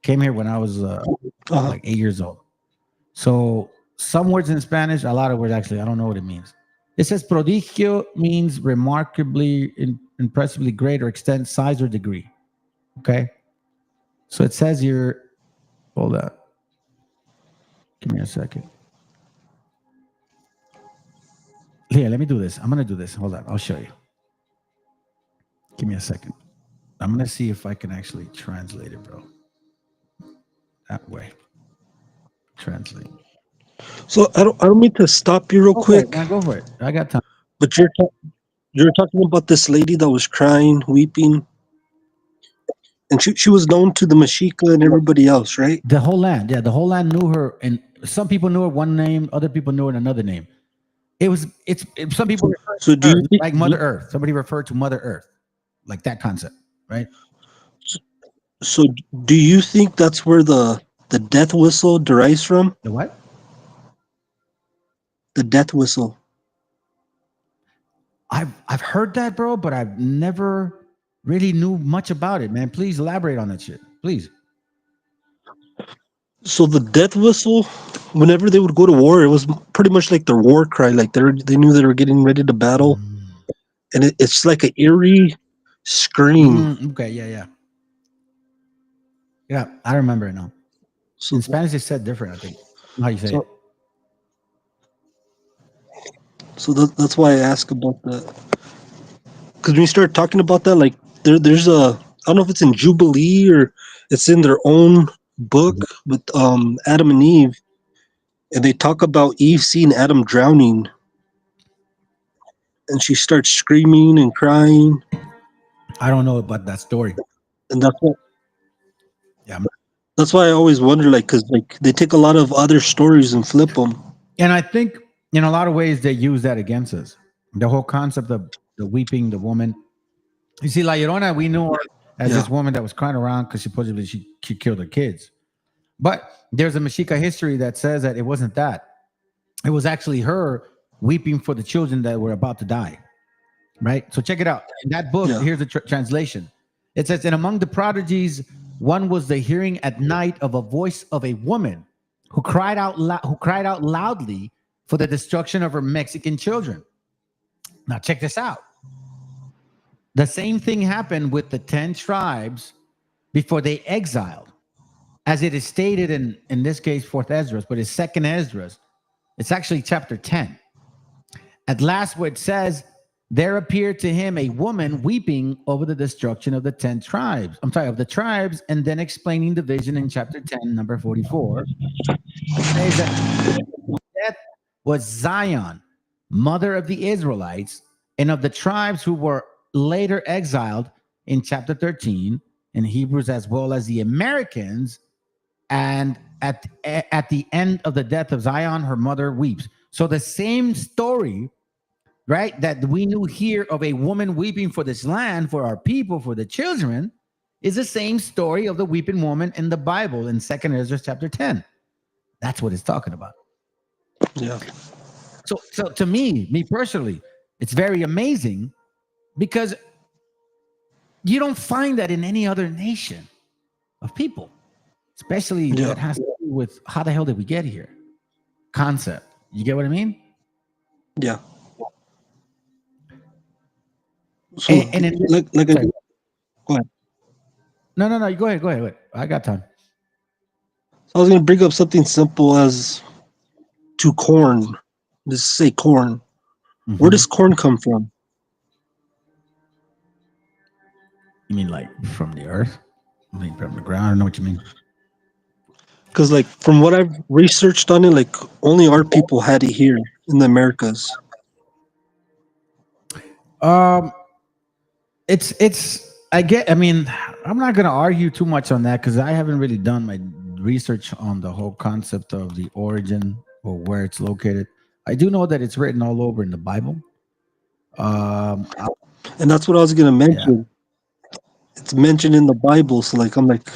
Came here when I was like 8 years old. So some words in Spanish, a lot of words actually, I don't know what it means. It says prodigio means remarkably, impressively great or extent, size, or degree. Okay. So it says here, hold on. Give me a second. Here, let me do this. I'm going to do this. Hold on. I'll show you. Give me a second. I'm going to see if I can actually translate it, bro. That way. Translate. So I don't mean to stop you real quick. Go for it. I got time. But you're talking about this lady that was crying, weeping, and she was known to the Mexica and everybody else, right? The whole land, yeah, the whole land knew her, and some people knew her one name, other people knew her another name. Some people refer So to Earth, like Mother Earth. Somebody referred to Mother Earth, like that concept, right? So do you think that's where the death whistle derives from? The what? The death whistle. I've heard that, bro, but I've never really knew much about it, man. Please elaborate on that shit, please. So the death whistle, whenever they would go to war, it was pretty much like their war cry. Like they knew they were getting ready to battle, and it's like an eerie scream. Okay, yeah. I remember it now. So in Spanish, it's said different. I think how you say it. So that's why I ask about that. Because when you start talking about that, like there's I don't know if it's in Jubilee or it's in their own book with Adam and Eve, and they talk about Eve seeing Adam drowning, and she starts screaming and crying. I don't know about that story, and that's what. Yeah, that's why I always wonder, like, because like they take a lot of other stories and flip them. And I think in a lot of ways they use that against us. The whole concept of the weeping, the woman. You see, La Llorona, we knew her as this woman that was crying around because supposedly she killed her kids. But there's a Mexica history that says that it wasn't that. It was actually her weeping for the children that were about to die. Right? So check it out. In that book, here's the translation. It says, and among the prodigies, one was the hearing at night of a voice of a woman who cried out loudly for the destruction of her Mexican children. Now check this out. The same thing happened with the 10 tribes before they exiled. As it is stated in this case, 4th Esdras, but it's 2nd Esdras. It's actually chapter 10. At last, where it says, there appeared to him a woman weeping over the destruction of the 10 tribes. I'm sorry, of the tribes, and then explaining the vision in chapter 10, number 44. It says that death was Zion, mother of the Israelites, and of the tribes who were later exiled in chapter 13 in Hebrews, as well as the Americans. And at the end of the death of Zion, her mother weeps. So the same story, right, that we knew here of a woman weeping for this land, for our people, for the children, is the same story of the weeping woman in the Bible in 2nd Ezra chapter 10. That's what it's talking about. Yeah. So to me personally, it's very amazing because you don't find that in any other nation of people, especially that has to do with how the hell did we get here? Concept. You get what I mean? Yeah. So, and like go ahead. No, you go ahead. Wait. I got time. I was going to bring up something simple as to corn. Let's say corn. Mm-hmm. Where does corn come from? You mean like from the earth? I mean from the ground? I don't know what you mean. Because like from what I've researched on it, like only our people had it here in the Americas. I mean, I'm not going to argue too much on that because I haven't really done my research on the whole concept of the origin or where it's located. I do know that it's written all over in the Bible. And that's what I was going to mention. Yeah. It's mentioned in the Bible. So like, I'm like,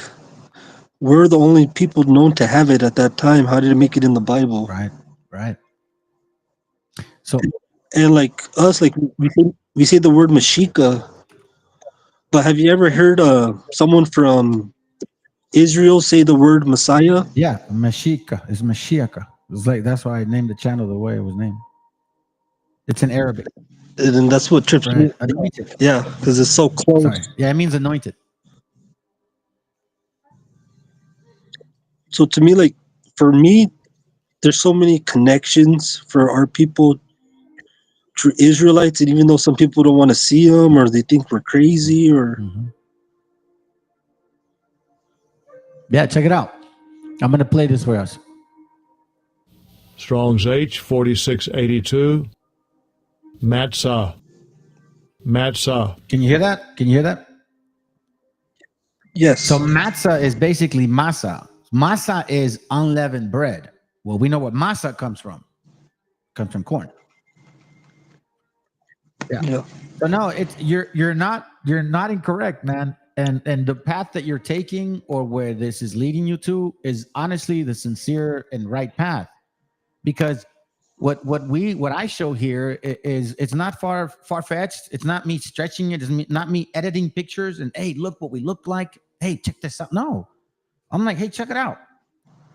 we're the only people known to have it at that time. How did it make it in the Bible? Right. So, and like us, like we say the word MESHIACHA, but have you ever heard someone from Israel say the word Messiah? Yeah, MESHIACHA is MESHIACHA. It's like that's why I named the channel the way it was named. It's in Arabic. And then that's what trips me. Right. Anointed. Yeah, because it's so close. Sorry. Yeah, it means anointed. So to me, like, for me, there's so many connections for our people to Israelites, and even though some people don't want to see them or they think we're crazy or Yeah, check it out. I'm gonna play this for us. Strong's H 4682. Matzah. Matzah. Can you hear that? Can you hear that? yes. So matzah is basically masa. Masa is unleavened bread. Well, we know what masa comes from. Comes from corn. Yeah. So no, it's you're not incorrect, man. And the path that you're taking or where this is leading you to is honestly the sincere and right path. Because what I show here is it's not far-fetched. It's not me stretching it. It's not me editing pictures and hey, look what we look like. Hey, check this out. No. I'm like, hey, check it out.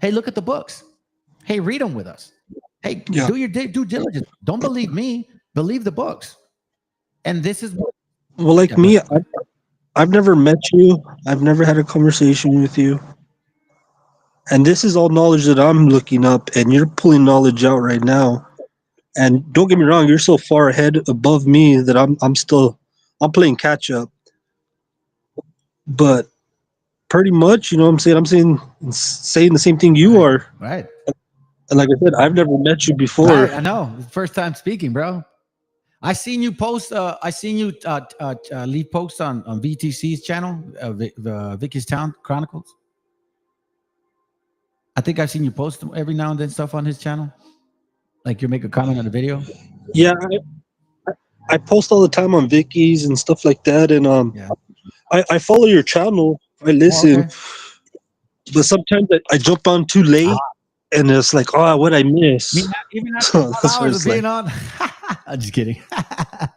Hey, look at the books. Hey, read them with us. Hey, do your due diligence. Don't believe me. Believe the books. And this is what. Well, like me, I've never met you. I've never had a conversation with you. And this is all knowledge that I'm looking up, and you're pulling knowledge out right now. And don't get me wrong, you're so far ahead above me that I'm playing catch up. But pretty much, you know what I'm saying? I'm saying the same thing you are. Right. And like I said, I've never met you before. I know. First time speaking, bro. I seen you post. I seen you leave posts on VTC's channel, the Vicky's Town Chronicles. I think I've seen you post every now and then stuff on his channel. Like you make a comment on the video. Yeah, I post all the time on Vicky's and stuff like that, and I follow your channel. I listen, but sometimes I jump on too late, and it's like, oh, what I miss. Even after 12 hours of being on. I'm just kidding. I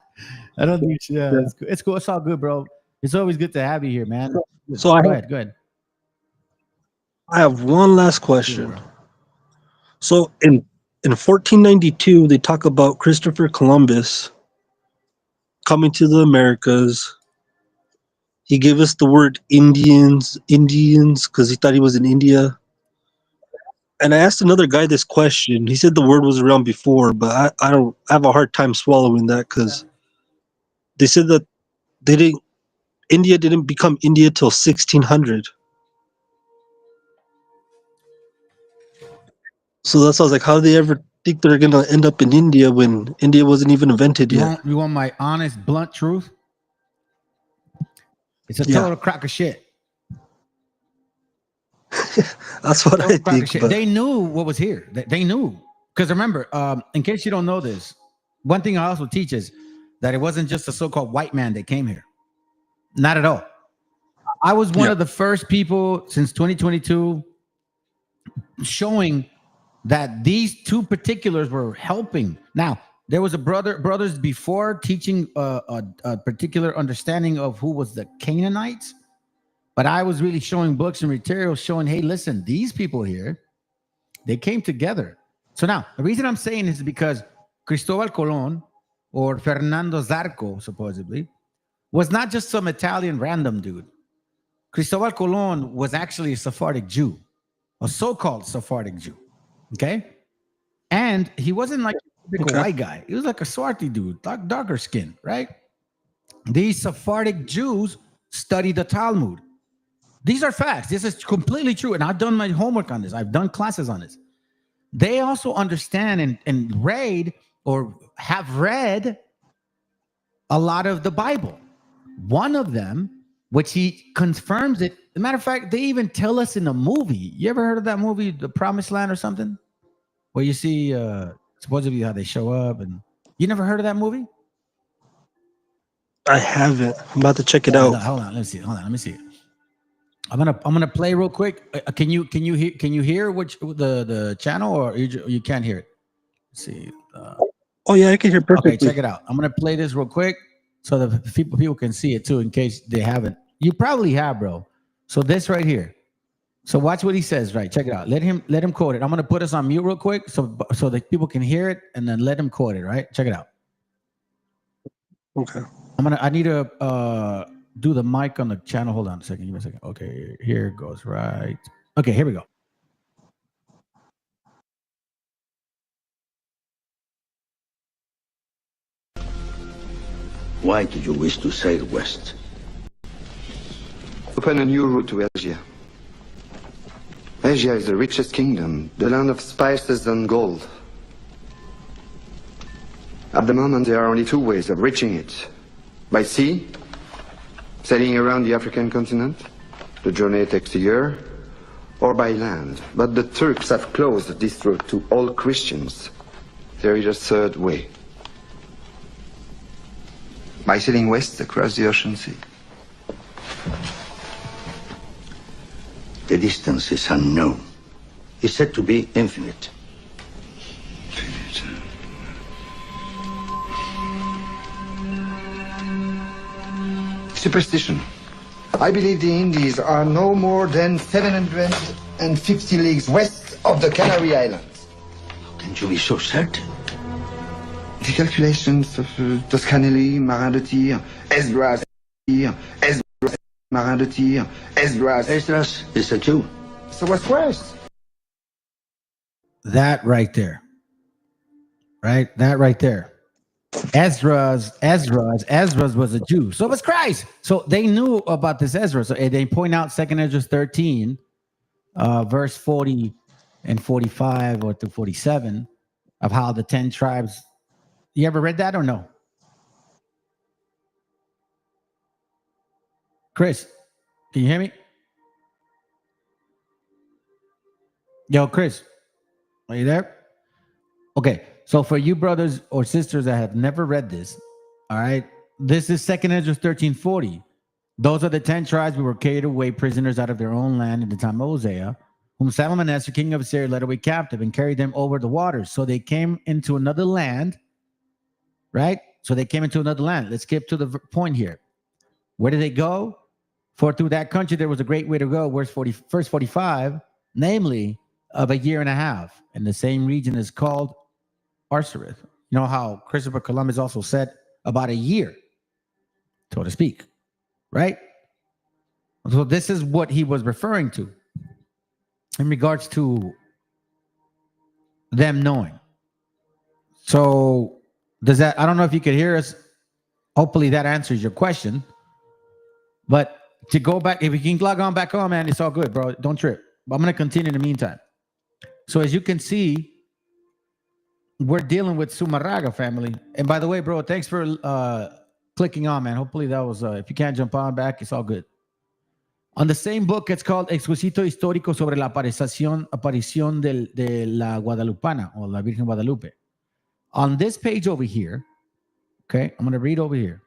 don't think. Yeah, it's cool. It's all good, bro. It's always good to have you here, man. So go ahead. I have one last question. So in 1492, they talk about Christopher Columbus coming to the Americas. He gave us the word Indians, because he thought he was in India. And I asked another guy this question. He said the word was around before, but I have a hard time swallowing that because they said that India didn't become India till 1600. So that's why I was like, how do they ever think they're gonna end up in India when India wasn't even invented yet? You want my honest, blunt truth? It's a total crock of shit. That's what I think. They knew what was here. They knew. Because remember, in case you don't know this, one thing I also teach is that it wasn't just a so-called white man that came here. Not at all. I was one of the first people since 2022 showing that these two particulars were helping. Now, there was brothers before teaching a particular understanding of who was the Canaanites. But I was really showing books and materials showing, hey, listen, these people here, they came together. So now, the reason I'm saying this is because Cristobal Colon, or Fernando Zarco, supposedly, was not just some Italian random dude. Cristobal Colon was actually a Sephardic Jew, a so-called Sephardic Jew, okay? And he wasn't like a typical white guy. He was like a swarthy dude, darker skin, right? These Sephardic Jews studied the Talmud. These are facts. This is completely true. And I've done my homework on this. I've done classes on this. They also understand and read or have read a lot of the Bible. One of them, which he confirms it. As a matter of fact, they even tell us in a movie. You ever heard of that movie, The Promised Land or something? Where you see supposedly how they show up. And you never heard of that movie? I haven't. I'm about to check it out. Hold on. Let me see it. I'm gonna play real quick. Can you hear which the channel, or you can't hear it? Let's see. Oh yeah, I can hear perfectly. Okay, check it out. I'm gonna play this real quick so that people can see it too, in case they haven't. You probably have, bro. So this right here. So watch what he says. Right, check it out. Let him quote it. I'm gonna put us on mute real quick so that people can hear it, and then let him quote it. Right, check it out. Okay. I need to do the mic on the channel. Hold on a second. Give me a second. Okay, here it goes. Right. Okay, here we go. Why do you wish to sail west? Open a new route to Asia. Asia is the richest kingdom, the land of spices and gold. At the moment, there are only two ways of reaching it. By sea, sailing around the African continent. The journey takes a year. Or by land. But the Turks have closed this route to all Christians. There is a third way. By sailing west across the ocean sea. The distance is unknown. It's said to be infinite. Superstition. I believe the Indies are no more than 750 leagues west of the Canary Islands. How can you be so certain? The calculations of Toscanelli, Marin de Tir, Esdras, Marin de Tir, Esdras. Esdras is a Jew. So what's worse? That right there. Right? That right there. Ezra's was a Jew. So was Christ. So they knew about this Ezra. So they point out 2nd Ezra 13, verse 40 and 45 or to 47 of how the 10 tribes. You ever read that or no? Chris, can you hear me? Yo, Chris, are you there? Okay. So for you brothers or sisters that have never read this, all right, this is 2nd Ezra 13:40. Those are the 10 tribes who were carried away prisoners out of their own land in the time of Hosea, whom Salmanassar, king of Assyria, led away captive and carried them over the waters. So they came into another land, right? So they came into another land. Let's skip to the point here. Where did they go? For through that country there was a great way to go. Verse 45, namely of a year and a half. And the same region is called Arsareth. You know how Christopher Columbus also said about a year, so to speak, right? So this is what he was referring to in regards to them knowing. So does that, I don't know if you could hear us. Hopefully that answers your question. But to go back, if you can log on back on, man, it's all good, bro. Don't trip. But I'm going to continue in the meantime. So as you can see, we're dealing with ZUMARRAGA family. And by the way, bro, thanks for clicking on, man. Hopefully that was, if you can't jump on back, it's all good. On the same book, it's called Exquisito Histórico sobre la aparición de la Guadalupana, or la Virgen Guadalupe. On this page over here, okay, I'm going to read over here.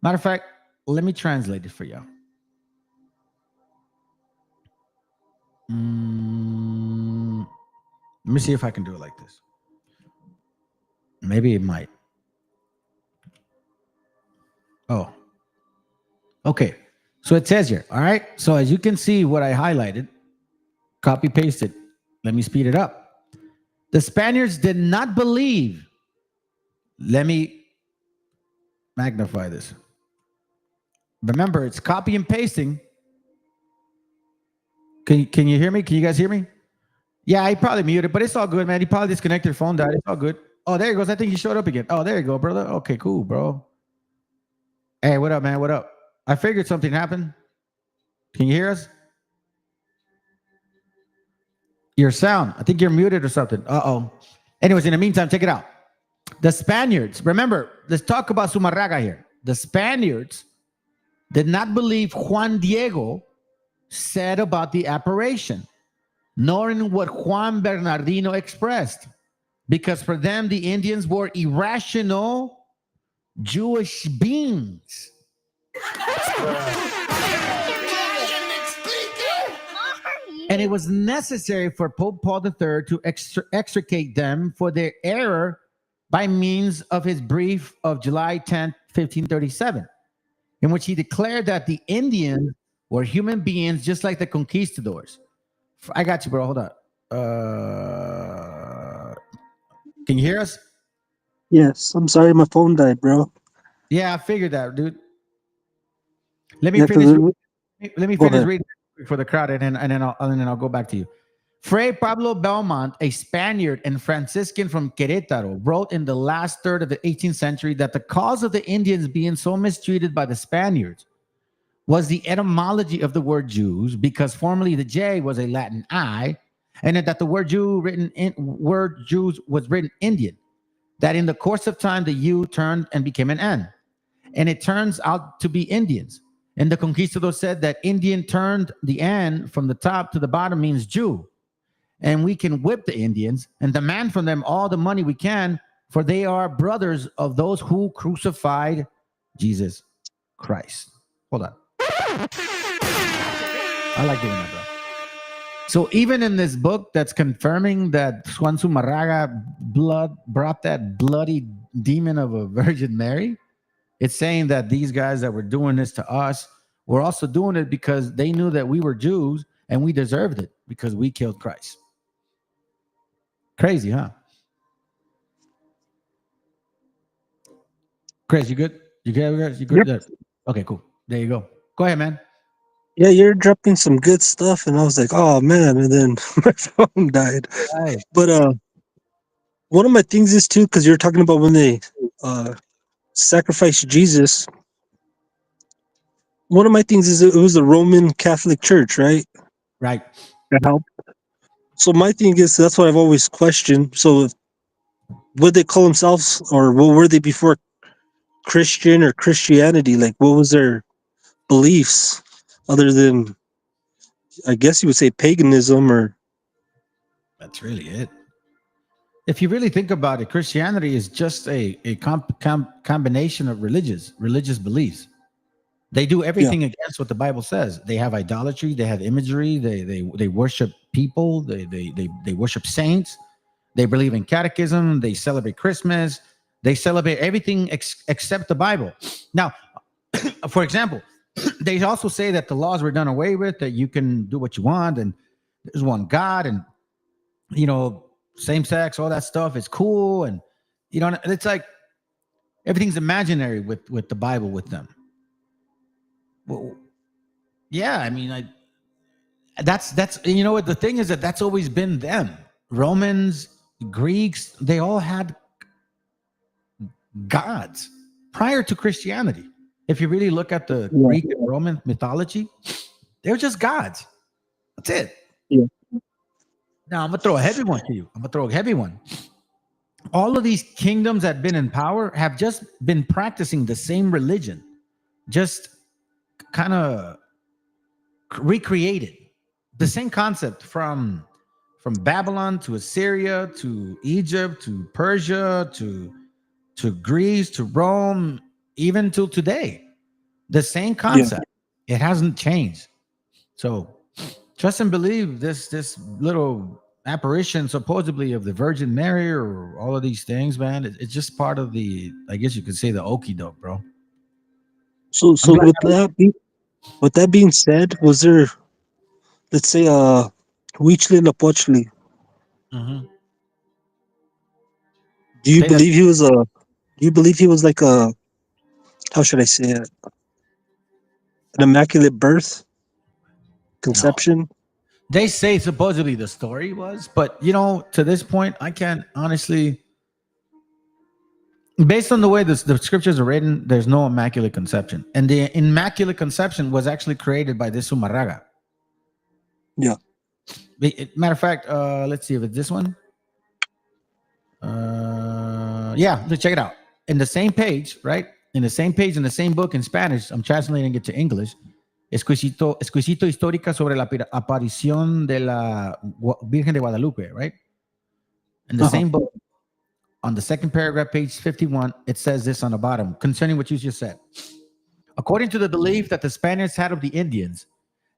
Matter of fact, let me translate it for you. Let me see if I can do it like this. Maybe it might. Oh. Okay. So it says here, all right? So as you can see what I highlighted, copy pasted. Let me speed it up. The Spaniards did not believe. Let me magnify this. Remember, it's copy and pasting. Can you hear me? Can you guys hear me? Yeah, he probably muted, but it's all good, man. He probably disconnected, phone died. It's all good. Oh, there he goes. I think he showed up again. Oh, there you go, brother. Okay, cool, bro. Hey, what up, man? What up? I figured something happened. Can you hear us? Your sound. I think you're muted or something. Uh-oh. Anyways, in the meantime, check it out. The Spaniards, remember, let's talk about ZUMARRAGA here. The Spaniards did not believe Juan Diego said about the apparition, nor in what Juan Bernardino expressed, because for them, the Indians were irrational Jewish beings. And it was necessary for Pope Paul III to extricate them for their error by means of his brief of July 10th, 1537, in which he declared that the Indians were human beings just like the conquistadors. I got you, bro. Hold on. Can you hear us? Yes. I'm sorry, my phone died, bro. Yeah, I figured that, dude. Let me Yeah, 'cause finish. Let me Go finish ahead. reading for the crowd, and then I'll go back to you. Fray Pablo Belmont, a Spaniard and Franciscan from Querétaro, wrote in the last third of the 18th century that the cause of the Indians being so mistreated by the Spaniards was the etymology of the word Jews, because formerly the J was a Latin I, and that the word Jews was written Indian. That in the course of time the U turned and became an N, and it turns out to be Indians. And the conquistador said that Indian turned the N from the top to the bottom means Jew. And we can whip the Indians and demand from them all the money we can, for they are brothers of those who crucified Jesus Christ. Hold on. I like doing that, bro. So even in this book that's confirming that Juan ZUMARRAGA brought that bloody demon of a Virgin Mary, it's saying that these guys that were doing this to us were also doing it because they knew that we were Jews and we deserved it because we killed Christ. Crazy, huh? Chris, you good? You good? You good? Yep. Okay, cool. There you go. Go ahead, man. Yeah, you're dropping some good stuff, and I was like, oh man, and then my phone died. Right. But one of my things is too, because you're talking about when they sacrificed Jesus. One of my things is it was the Roman Catholic Church, right? Right. That helped. So my thing is that's what I've always questioned. So would they call themselves, or what were they before Christian or Christianity? Like, what was their beliefs other than, I guess you would say, paganism? Or That's really it. If you really think about it, Christianity is just a combination of religious beliefs. They do everything against what the Bible says. They have idolatry. They have imagery. They worship people. They worship saints. They believe in catechism. They celebrate Christmas. They celebrate everything except the Bible. Now, for example, they also say that the laws were done away with, that you can do what you want, and there's one God, and same sex, all that stuff is cool, and it's like everything's imaginary with the Bible with them. Well, yeah, I mean, that's what the thing is, that's always been them. Romans, Greeks, they all had gods prior to Christianity. If you really look at the Greek and Roman mythology, they're just gods. That's it. Yeah. Now I'm gonna throw a heavy one to you. All of these kingdoms that have been in power have just been practicing the same religion, just kind of recreated the same concept from Babylon to Assyria to Egypt to Persia to Greece to Rome, even till today. The same concept. It hasn't changed. So trust and believe this little apparition supposedly of the Virgin Mary or all of these things, man. It's just part of the, I guess you could say, the okie doke, bro. So with that being said, was there, let's say, Huichli Napochli? Mm-hmm. Do you believe he was like a, how should I say it, an immaculate birth, conception? No. They say supposedly the story was, but to this point, I can't honestly. Based on the way the scriptures are written, there's no immaculate conception, and the immaculate conception was actually created by this ZUMARRAGA. Yeah. Matter of fact, let's see if it's this one. Let's check it out. In the same page, right? In the same page, in the same book in Spanish, I'm translating it to English. Escrito histórica sobre la aparición de la Virgen de Guadalupe, right? In the same book, on the second paragraph, page 51, it says this on the bottom concerning what you just said. According to the belief that the Spaniards had of the Indians,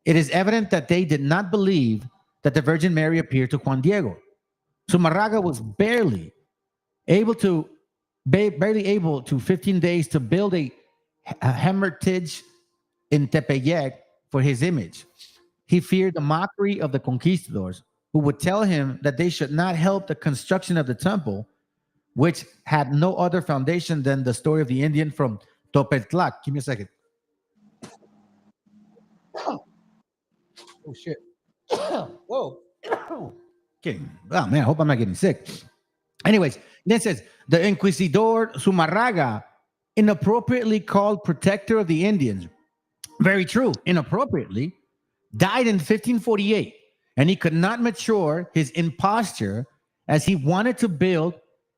it is evident that they did not believe that the Virgin Mary appeared to Juan Diego. ZUMARRAGA was barely able to 15 days to build a hermitage in Tepeyac for his image. He feared the mockery of the conquistadors, who would tell him that they should not help the construction of the temple, which had no other foundation than the story of the Indian from Topetlac. Give me a second. Oh shit. Whoa. Kidding. Oh man, I hope I'm not getting sick. Anyways, then it says the Inquisidor Zumarraga, inappropriately called protector of the Indians. Very true. Inappropriately. Died in 1548, and he could not mature his imposture as he wanted to build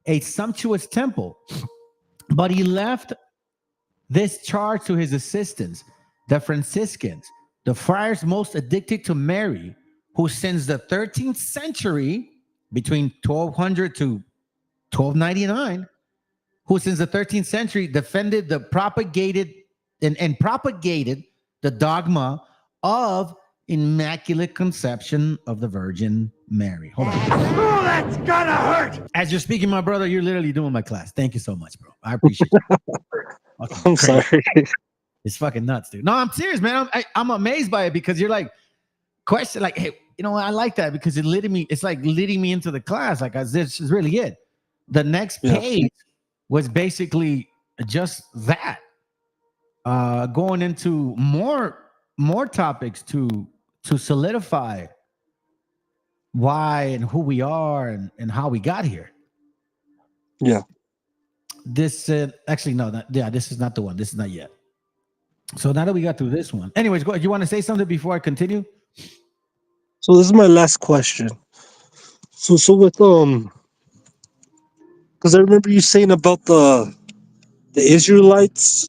a sumptuous temple. But he left this charge to his assistants, the Franciscans, the friars most addicted to Mary, who since the 13th century, between 1200 to 1299, who since the 13th century defended the propagated the dogma of Immaculate Conception of the Virgin Mary. Hold on. Oh, that's gonna hurt! As you're speaking, my brother, you're literally doing my class. Thank you so much, bro. I appreciate it. I'm sorry. It's fucking nuts, dude. No, I'm serious, man. I'm amazed by it because you're like, question, like, hey, you know, I like that because it's like leading me into the class. Like, this is really it. The next page was basically just that. Going into more topics to solidify why and who we are and how we got here. Yeah. This actually no, this is not the one. This is not yet. So now that we got through this one, anyways, go ahead. You want to say something before I continue? So this is my last question. So with because I remember you saying about the Israelites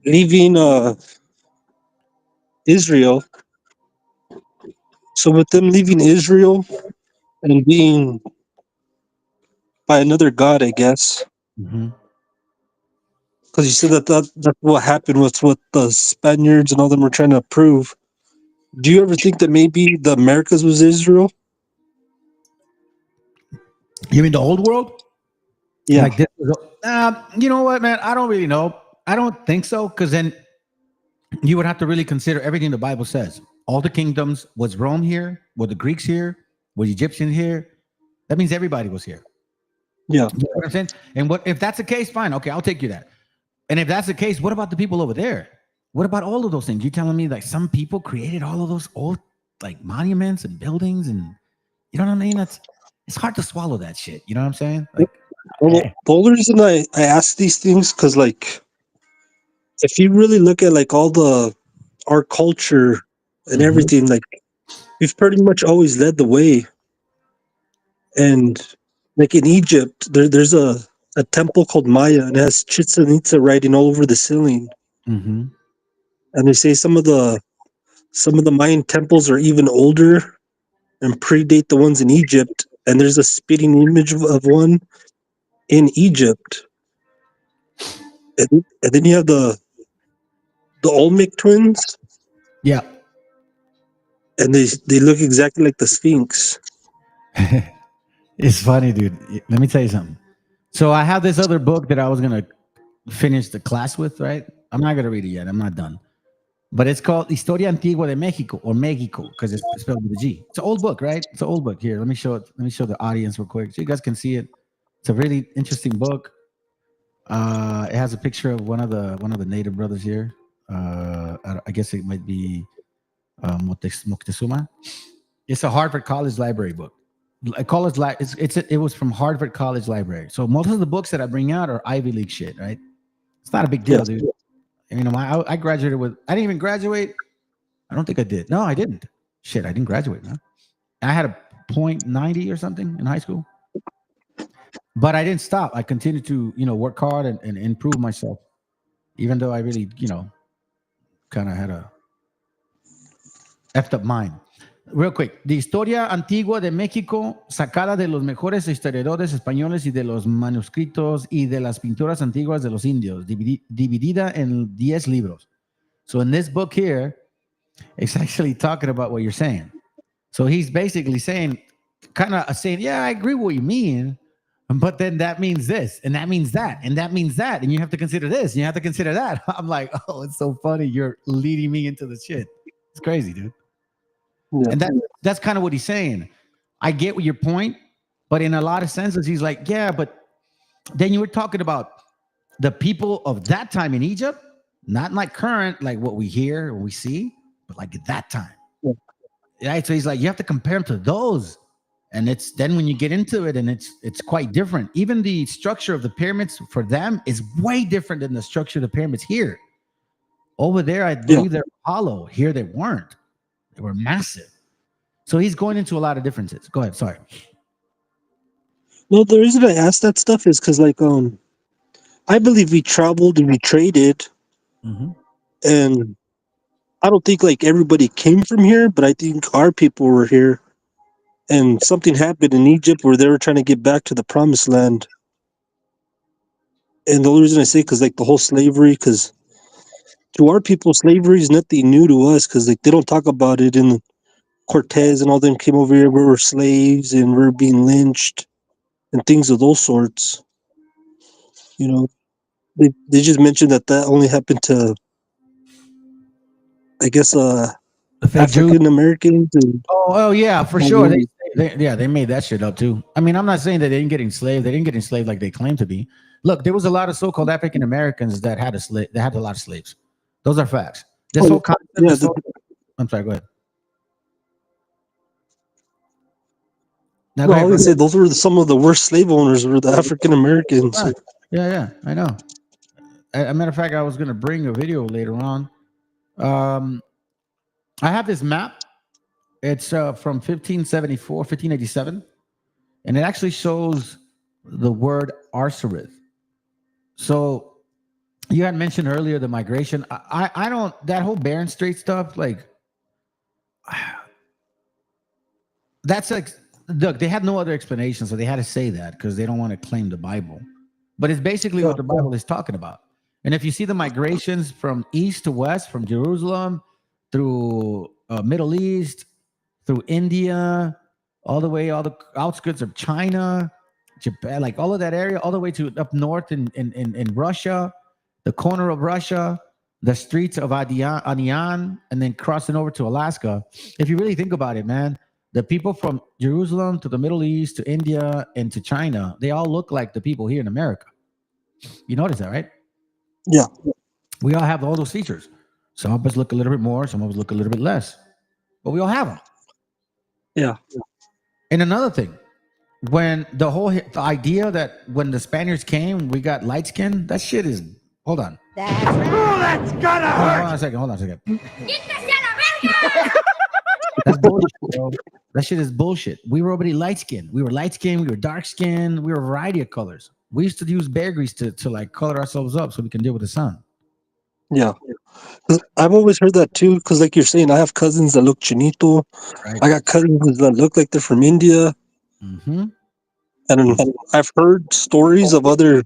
leaving Israel. So with them leaving Israel and being by another god, I guess. Mm-hmm. Because you said that's what happened with what the Spaniards and all them were trying to prove. Do you ever think that maybe the Americas was Israel? You mean the old world? Yeah. Like this you know what, man? I don't really know. I don't think so, because then you would have to really consider everything the Bible says. All the kingdoms. Was Rome here? Were the Greeks here? Were the Egyptians here? That means everybody was here. Yeah. You know what I'm saying? And what if that's the case? Fine. Okay, I'll take you that. And if that's the case, what about the people over there? What about all of those things? You telling me like some people created all of those old like monuments and buildings, and you know what I mean? It's hard to swallow that shit. You know what I'm saying? Like, well, the only reason I ask these things because like if you really look at like all our culture and everything, like we've pretty much always led the way. And like in Egypt, there's a temple called Maya, and it has Chichen Itza writing all over the ceiling. Mm-hmm. And they say some of the Mayan temples are even older and predate the ones in Egypt. And there's a spitting image of one in Egypt. And then you have the Olmec twins. Yeah. And they look exactly like the Sphinx. It's funny, dude. Let me tell you something. So I have this other book that I was going to finish the class with, right? I'm not going to read it yet. I'm not done. But it's called Historia Antigua de Mexico, or Mexico, because it's spelled with a G. It's an old book, right? It's an old book. Here, let me show it. Let me show the audience real quick so you guys can see it. It's a really interesting book. It has a picture of one of the native brothers here. I guess it might be Moctezuma. It's a Harvard College Library book. It was from Harvard College Library. So most of the books that I bring out are Ivy League shit, right? It's not a big deal, dude. You know, I graduated with. I didn't even graduate. I don't think I did. No, I didn't. Shit, I didn't graduate, man. I had a 0.90 or something in high school. But I didn't stop. I continued to, work hard and improve myself, even though I really, kind of had a effed up mind. Real quick, the Historia Antigua de México, sacada de los mejores historiadores españoles y de los manuscritos y de las pinturas antiguas de los indios, dividida en 10 libros. So in this book here, it's actually talking about what you're saying. So he's basically saying, yeah, I agree with what you mean, but then that means this, and that means that, and that means that, and you have to consider this, and you have to consider that. I'm like, oh, it's so funny. You're leading me into the shit. It's crazy, dude. Yeah. And that's kind of what he's saying. I get your point, but in a lot of senses, he's like, yeah, but then you were talking about the people of that time in Egypt, not like current, like what we hear or we see, but like at that time. Yeah. Right. So he's like, you have to compare them to those. And it's then when you get into it, and it's quite different. Even the structure of the pyramids for them is way different than the structure of the pyramids here. Over there, I believe they're hollow. Here they weren't. They were massive. So he's going into a lot of differences. Go ahead. Sorry. No, the reason I asked that stuff is because, like, I believe we traveled and we traded, and I don't think like everybody came from here, but I think our people were here, and something happened in Egypt where they were trying to get back to the promised land. And the only reason I say because like the whole slavery, because to our people, slavery is nothing new to us, because like they don't talk about it. In Cortez and all them came over here, we were slaves and we were being lynched and things of those sorts. You know, they just mentioned that only happened to, I guess, African Americans. Oh yeah, for sure. They made that shit up too. I mean, I'm not saying that they didn't get enslaved. They didn't get enslaved like they claim to be. Look, there was a lot of so-called African Americans that had a lot of slaves. Those are facts. This whole concept. I'm sorry. Go ahead. Now, I would say those were some of the worst slave owners were the African Americans. Right. Yeah, I know. As a matter of fact, I was going to bring a video later on. I have this map. It's from 1587, and it actually shows the word Arsarith. So you had mentioned earlier the migration. I don't, that whole Bering Strait stuff, like, that's like, look, they had no other explanation, so they had to say that because they don't want to claim the Bible. But it's basically what the Bible is talking about. And if you see the migrations from east to west, from Jerusalem through Middle East, through India, all the outskirts of China, Japan, like all of that area, all the way to up north in Russia, the corner of Russia, the streets of Anian, and then crossing over to Alaska. If you really think about it, man, the people from Jerusalem to the Middle East to India and to China, they all look like the people here in America. You notice that, right? Yeah. We all have all those features. Some of us look a little bit more, some of us look a little bit less, but we all have them. Yeah. And another thing, when the idea that when the Spaniards came, we got light skin, that shit is, hold on. That's right. Oh, that's gonna hurt. Hold on a second. That's bullshit, bro. That shit is bullshit. We were already light skinned. We were light skinned. We were dark skinned. We were a variety of colors. We used to use bear grease to like color ourselves up so we can deal with the sun. Yeah. I've always heard that too, because like you're saying, I have cousins that look chinito. Right. I got cousins that look like they're from India. Mm-hmm. And I've heard stories of other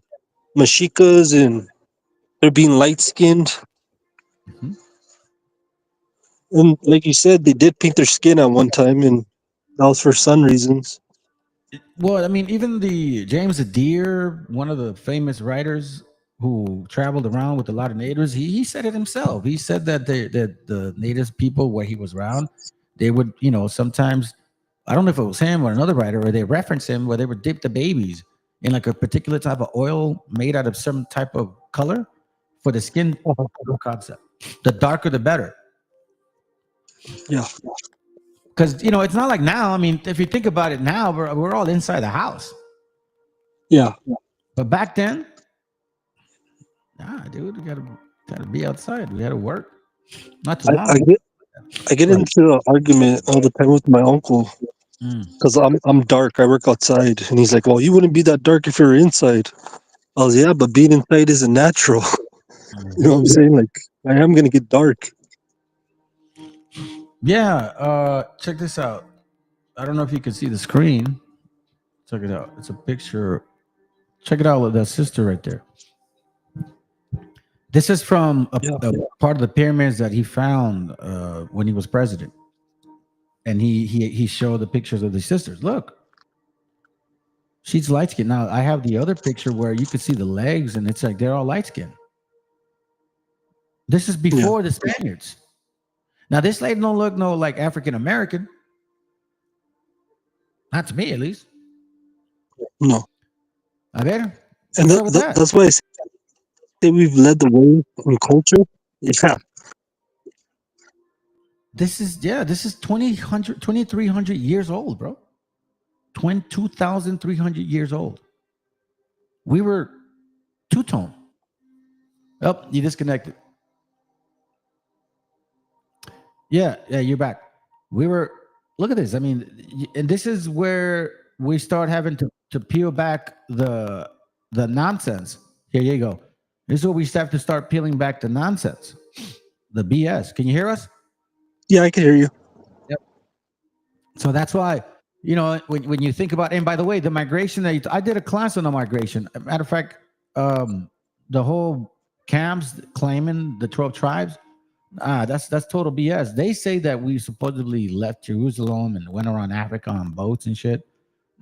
Mexicas and they're being light skinned. Mm-hmm. And like you said, they did paint their skin at one time, and that was for sun reasons. Well, I mean, even the James Adair, one of the famous writers who traveled around with a lot of natives, he said it himself. He said that the native people where he was around, they would, sometimes, I don't know if it was him or another writer, or they reference him where they would dip the babies in like a particular type of oil made out of some type of color for the skin concept. The darker, the better. Yeah. Because, it's not like now. I mean, if you think about it now, we're all inside the house. Yeah. But back then, dude, we gotta be outside. We gotta work. Not too long. I get into an argument all the time with my uncle because I'm dark. I work outside, and he's like, "Well, you wouldn't be that dark if you were inside." I was, "Yeah, but being inside isn't natural." You know what I'm saying? Like, I am gonna get dark. Yeah. Check this out. I don't know if you can see the screen. Check it out. It's a picture. Check it out with that sister right there. This is from a part of the pyramids that he found when he was president, and he showed the pictures of the sisters. Look, she's light skinned. Now I have the other picture where you could see the legs, and it's like they're all light skinned. This is before the Spaniards. Now this lady don't look no like African American. Not to me, at least. No. I bet. And that's why I say that we've led the way in culture. Yeah. This is 2,300 years old, bro. 2,300 years old. We were two-tone. Oh, you disconnected. Yeah, you're back. We were, look at this. I mean, and this is where we start having to peel back the nonsense. Here you go. This is where we have to start peeling back the nonsense, the BS. Can you hear us? Yeah, I can hear you. Yep. So that's why, you know, when you think about, and by the way, the migration that I did a class on the migration. Matter of fact, the whole camps claiming the 12 tribes, that's total BS. They say that we supposedly left Jerusalem and went around Africa on boats and shit.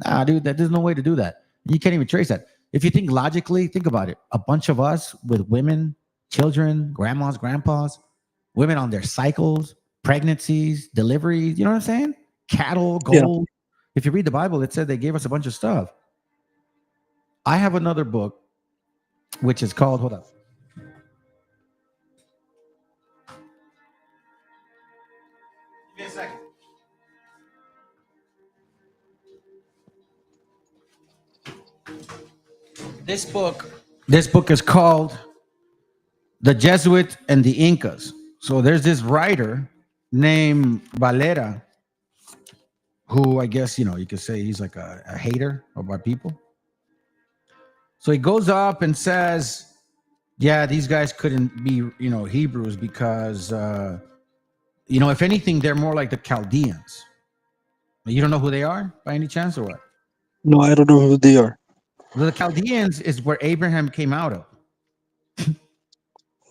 Nah, dude, there's no way to do that. You can't even trace that. If you think logically, think about it. A bunch of us with women, children, grandmas, grandpas, women on their cycles, pregnancies, deliveries, you know what I'm saying? Cattle, gold. Yeah. If you read the Bible, it said they gave us a bunch of stuff. I have another book, which is called, hold up. Give me a second. This book is called The Jesuits and the Incas. So there's this writer named Valera, who I guess, you know, you could say he's like a hater of our people. So he goes up and says, yeah, these guys couldn't be, you know, Hebrews because, you know, if anything, they're more like the Chaldeans. You don't know who they are by any chance or what? No, I don't know who they are. Well, the Chaldeans is where Abraham came out of.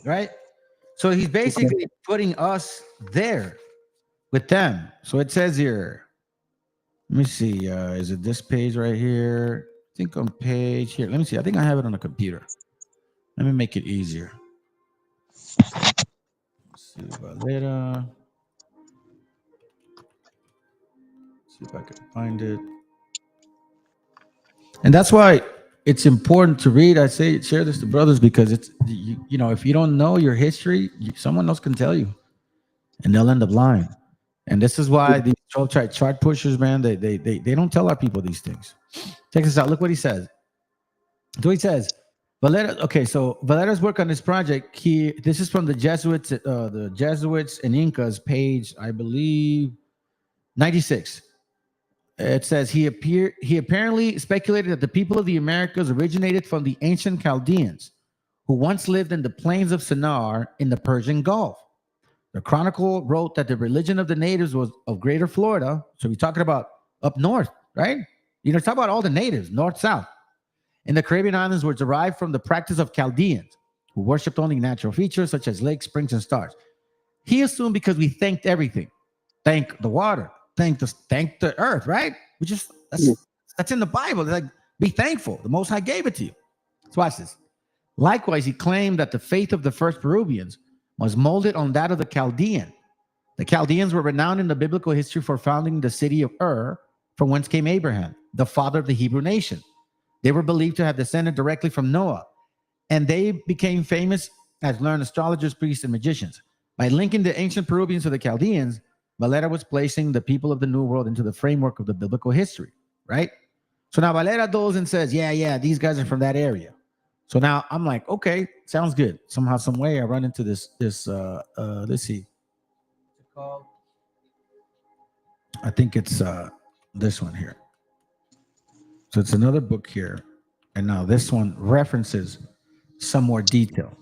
Right? So he's basically putting us there with them. So it says here, let me see, is it this page right here? I think on page here. Let me see. I think I have it on a computer. Let me make it easier. Let's see, Valera. See if I can find it. And that's why it's important to read. I say share this to brothers because it's, you know, if you don't know your history, someone else can tell you and they'll end up lying. And this is why these chart pushers, man, they don't tell our people these things. Check this out. Look what he says. So he says, Valera, okay, so Valera's work on this project, this is from the Jesuits and Incas, page, I believe, 96. It says he apparently speculated that the people of the Americas originated from the ancient Chaldeans, who once lived in the plains of Shinar in the Persian Gulf. The Chronicle wrote that the religion of the natives was of Greater Florida. So we're talking about up north, right? You know, talk about all the natives, north, south. And the Caribbean islands were derived from the practice of Chaldeans, who worshipped only natural features such as lakes, springs, and stars. He assumed because we thanked everything, thank the water, thank the earth, right? We just that's in the Bible. They're like, be thankful. The Most High gave it to you. So watch this. Likewise, he claimed that the faith of the first Peruvians was molded on that of the Chaldean. The Chaldeans were renowned in the biblical history for founding the city of Ur, from whence came Abraham, the father of the Hebrew nation. They were believed to have descended directly from Noah, and they became famous as learned astrologers, priests, and magicians. By linking the ancient Peruvians to the Chaldeans, Valera was placing the people of the New World into the framework of the biblical history, right? So now Valera goes and says, yeah, these guys are from that area. So now I'm like, okay, sounds good. Somehow, some way I run into this, let's see. What's it called? I think it's this one here. So it's another book here. And now this one references some more detail.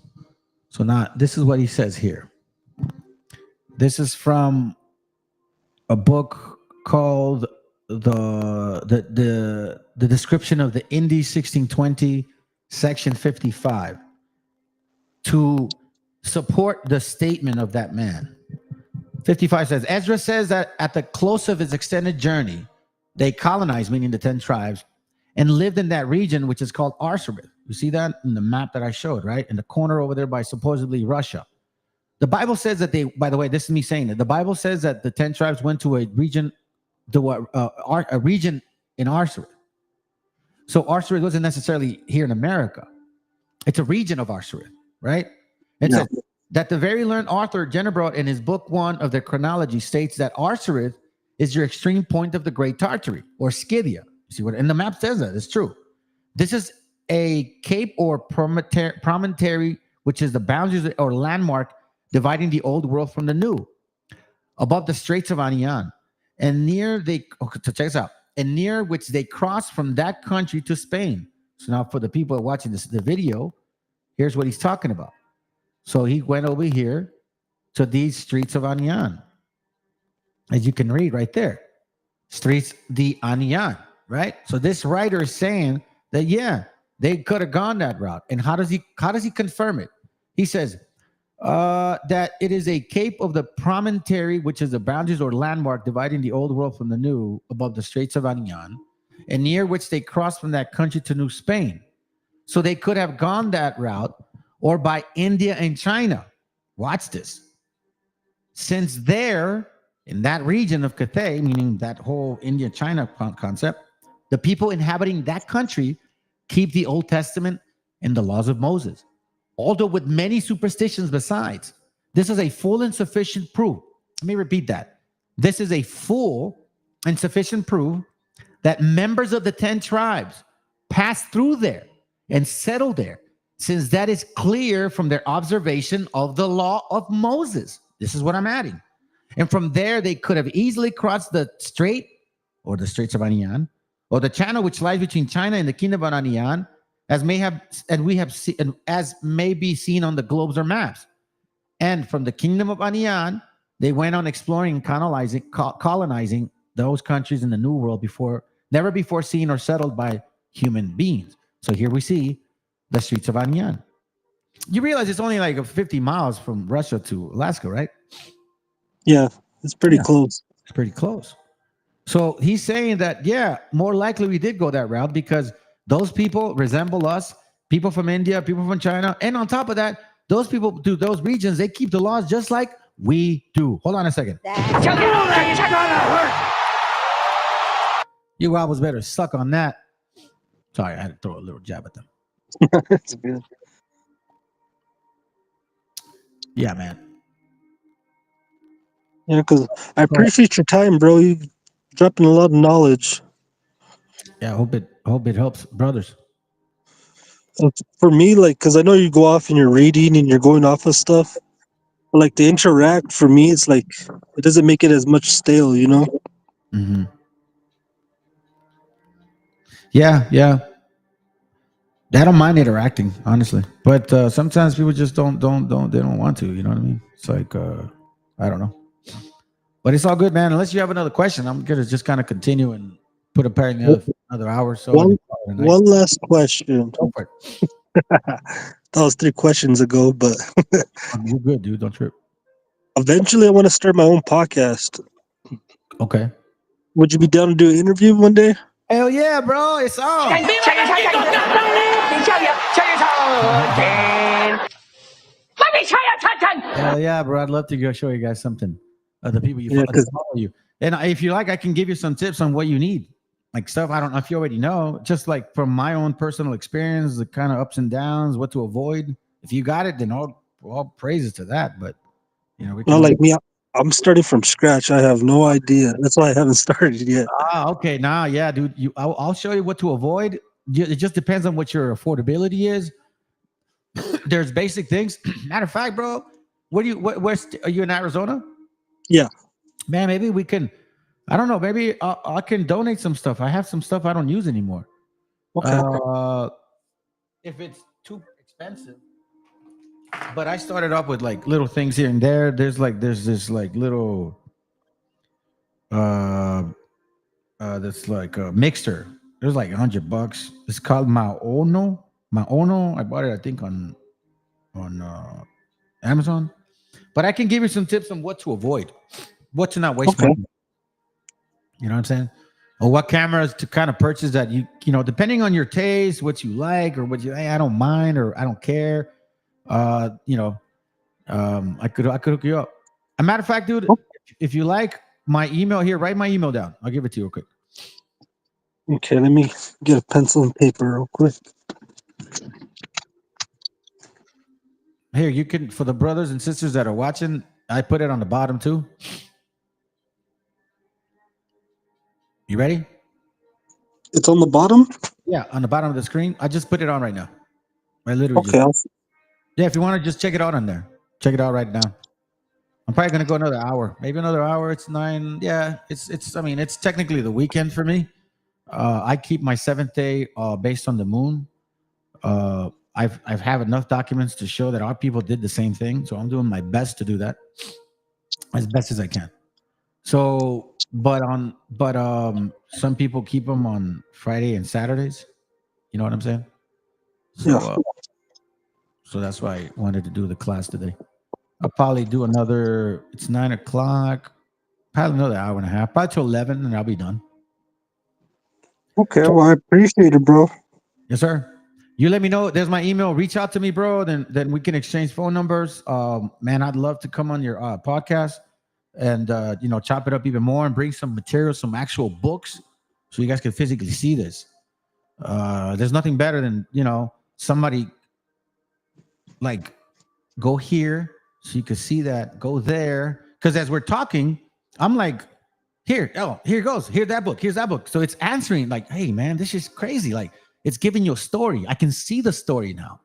So now this is what he says here. This is from a book called the description of the Indies 1620, section 55, to support the statement of that man. 55 says, Ezra says that at the close of his extended journey, they colonized, meaning the 10 tribes, and lived in that region, which is called Arsareth. You see that in the map that I showed, right? In the corner over there by supposedly Russia. The Bible says that they, by the way, this is me saying it. The Bible says that the 10 tribes went to a region in Arsareth. So Arsareth wasn't necessarily here in America. It's a region of Arsareth. right? It says that the very learned author Generbrot in his book 1 of the chronology states that Arsarith is your extreme point of the Great Tartary or Scythia. You see what? And the map says that it's true. This is a cape or promontory, which is the boundaries or landmark dividing the old world from the new, above the Straits of Anian, and near check this out, and near which they cross from that country to Spain. So now, for the people watching the video, here's what he's talking about. So he went over here to these streets of Anian, as you can read right there, streets de Anian, right? So this writer is saying that they could have gone that route. And how does he confirm it? He says that it is a cape of the promontory, which is the boundaries or landmark dividing the old world from the new, above the Straits of Anian, and near which they crossed from that country to New Spain. So they could have gone that route, or by India and China. Watch this. Since there, in that region of Cathay, meaning that whole India-China concept, the people inhabiting that country keep the Old Testament and the laws of Moses, although with many superstitions besides. This is a full and sufficient proof. Let me repeat that. This is a full and sufficient proof that members of the 10 tribes passed through there and settled there, since that is clear from their observation of the law of Moses. This is what I'm adding. And from there, they could have easily crossed the strait, or the Straits of Anian, or the channel which lies between China and the kingdom of Anian, as may be seen on the globes or maps. And from the kingdom of Anian, they went on exploring and colonizing those countries in the New World never before seen or settled by human beings. So here we see the streets of Anian. You realize it's only like 50 miles from Russia to Alaska, right? Yeah, it's pretty close. It's pretty close. So he's saying that, more likely we did go that route because those people resemble us, people from India, people from China. And on top of that, those people do those regions, they keep the laws just like we do. Hold on a second. That's gonna hurt. You was better suck on that. Sorry, I had to throw a little jab at them. It's good. Yeah, man. Yeah, because I appreciate your time, bro. You dropping a lot of knowledge. Yeah, I hope it helps brothers. For me, like, because I know you go off and you're reading and you're going off of stuff. But like the interact, for me, it's like it doesn't make it as much stale, you know? Mm-hmm. Yeah. I don't mind interacting, honestly, but sometimes people just don't want to. You know what I mean? It's like I don't know, but it's all good, man. Unless you have another question, I'm gonna just kind of continue and put a pair in another hour or so. One last question. Go for it. That was 3 questions ago, but you're good, dude. Don't trip. Eventually, I want to start my own podcast. Okay. Would you be down to do an interview one day? Hell yeah, bro! It's on. Hell yeah, bro! I'd love to go show you guys something. The people you follow you, and if you like, I can give you some tips on what you need, like stuff I don't know if you already know, just like from my own personal experience, the kind of ups and downs, what to avoid. If you got it, then all praises to that. But you know, not like me. I'm starting from scratch. I have no idea. That's why I haven't started yet. Okay. Yeah, dude. I'll show you what to avoid. It just depends on what your affordability is. There's basic things. Matter of fact, bro, where are you in Arizona? Yeah. Man, maybe we can. I don't know. Maybe I can donate some stuff. I have some stuff I don't use anymore. Okay. If it's too expensive. But I started off with like little things here and there. There's this like little that's like a mixer. There's like $100. It's called Maono. I bought it, I think, on Amazon. But I can give you some tips on what to avoid, what to not waste money. You know what I'm saying? Or what cameras to kind of purchase that you know, depending on your taste, what you like, or what you I don't mind or I don't care. I could hook you up. As a matter of fact, dude, if you like my email here, write my email down. I'll give it to you real quick. Okay, let me get a pencil and paper real quick. Here, you can, for the brothers and sisters that are watching, I put it on the bottom too. You ready? It's on the bottom? Yeah, on the bottom of the screen. I just put it on right now. I literally Okay. yeah, if you want to just check it out on there. Check it out right now. I'm probably gonna go another hour. Maybe another hour. It's 9. Yeah, it's I mean, it's technically the weekend for me. I keep my 7th day based on the moon. I've have enough documents to show that our people did the same thing. So I'm doing my best to do that as best as I can. So, but some people keep them on Friday and Saturdays. You know what I'm saying? So, Yeah. So that's why I wanted to do the class today. I'll probably do another. It's 9 o'clock. Probably another hour and a half. Probably till 11, and I'll be done. Okay. Well, I appreciate it, bro. Yes, sir. You let me know. There's my email. Reach out to me, bro. Then we can exchange phone numbers. Man, I'd love to come on your podcast and chop it up even more and bring some material, some actual books, so you guys can physically see this. There's nothing better than somebody like go here so you can see that. Go there, because as we're talking, I'm like, here goes. Here's that book. Here's that book. So it's answering like, hey man, this is crazy. Like, it's giving you a story. I can see the story now.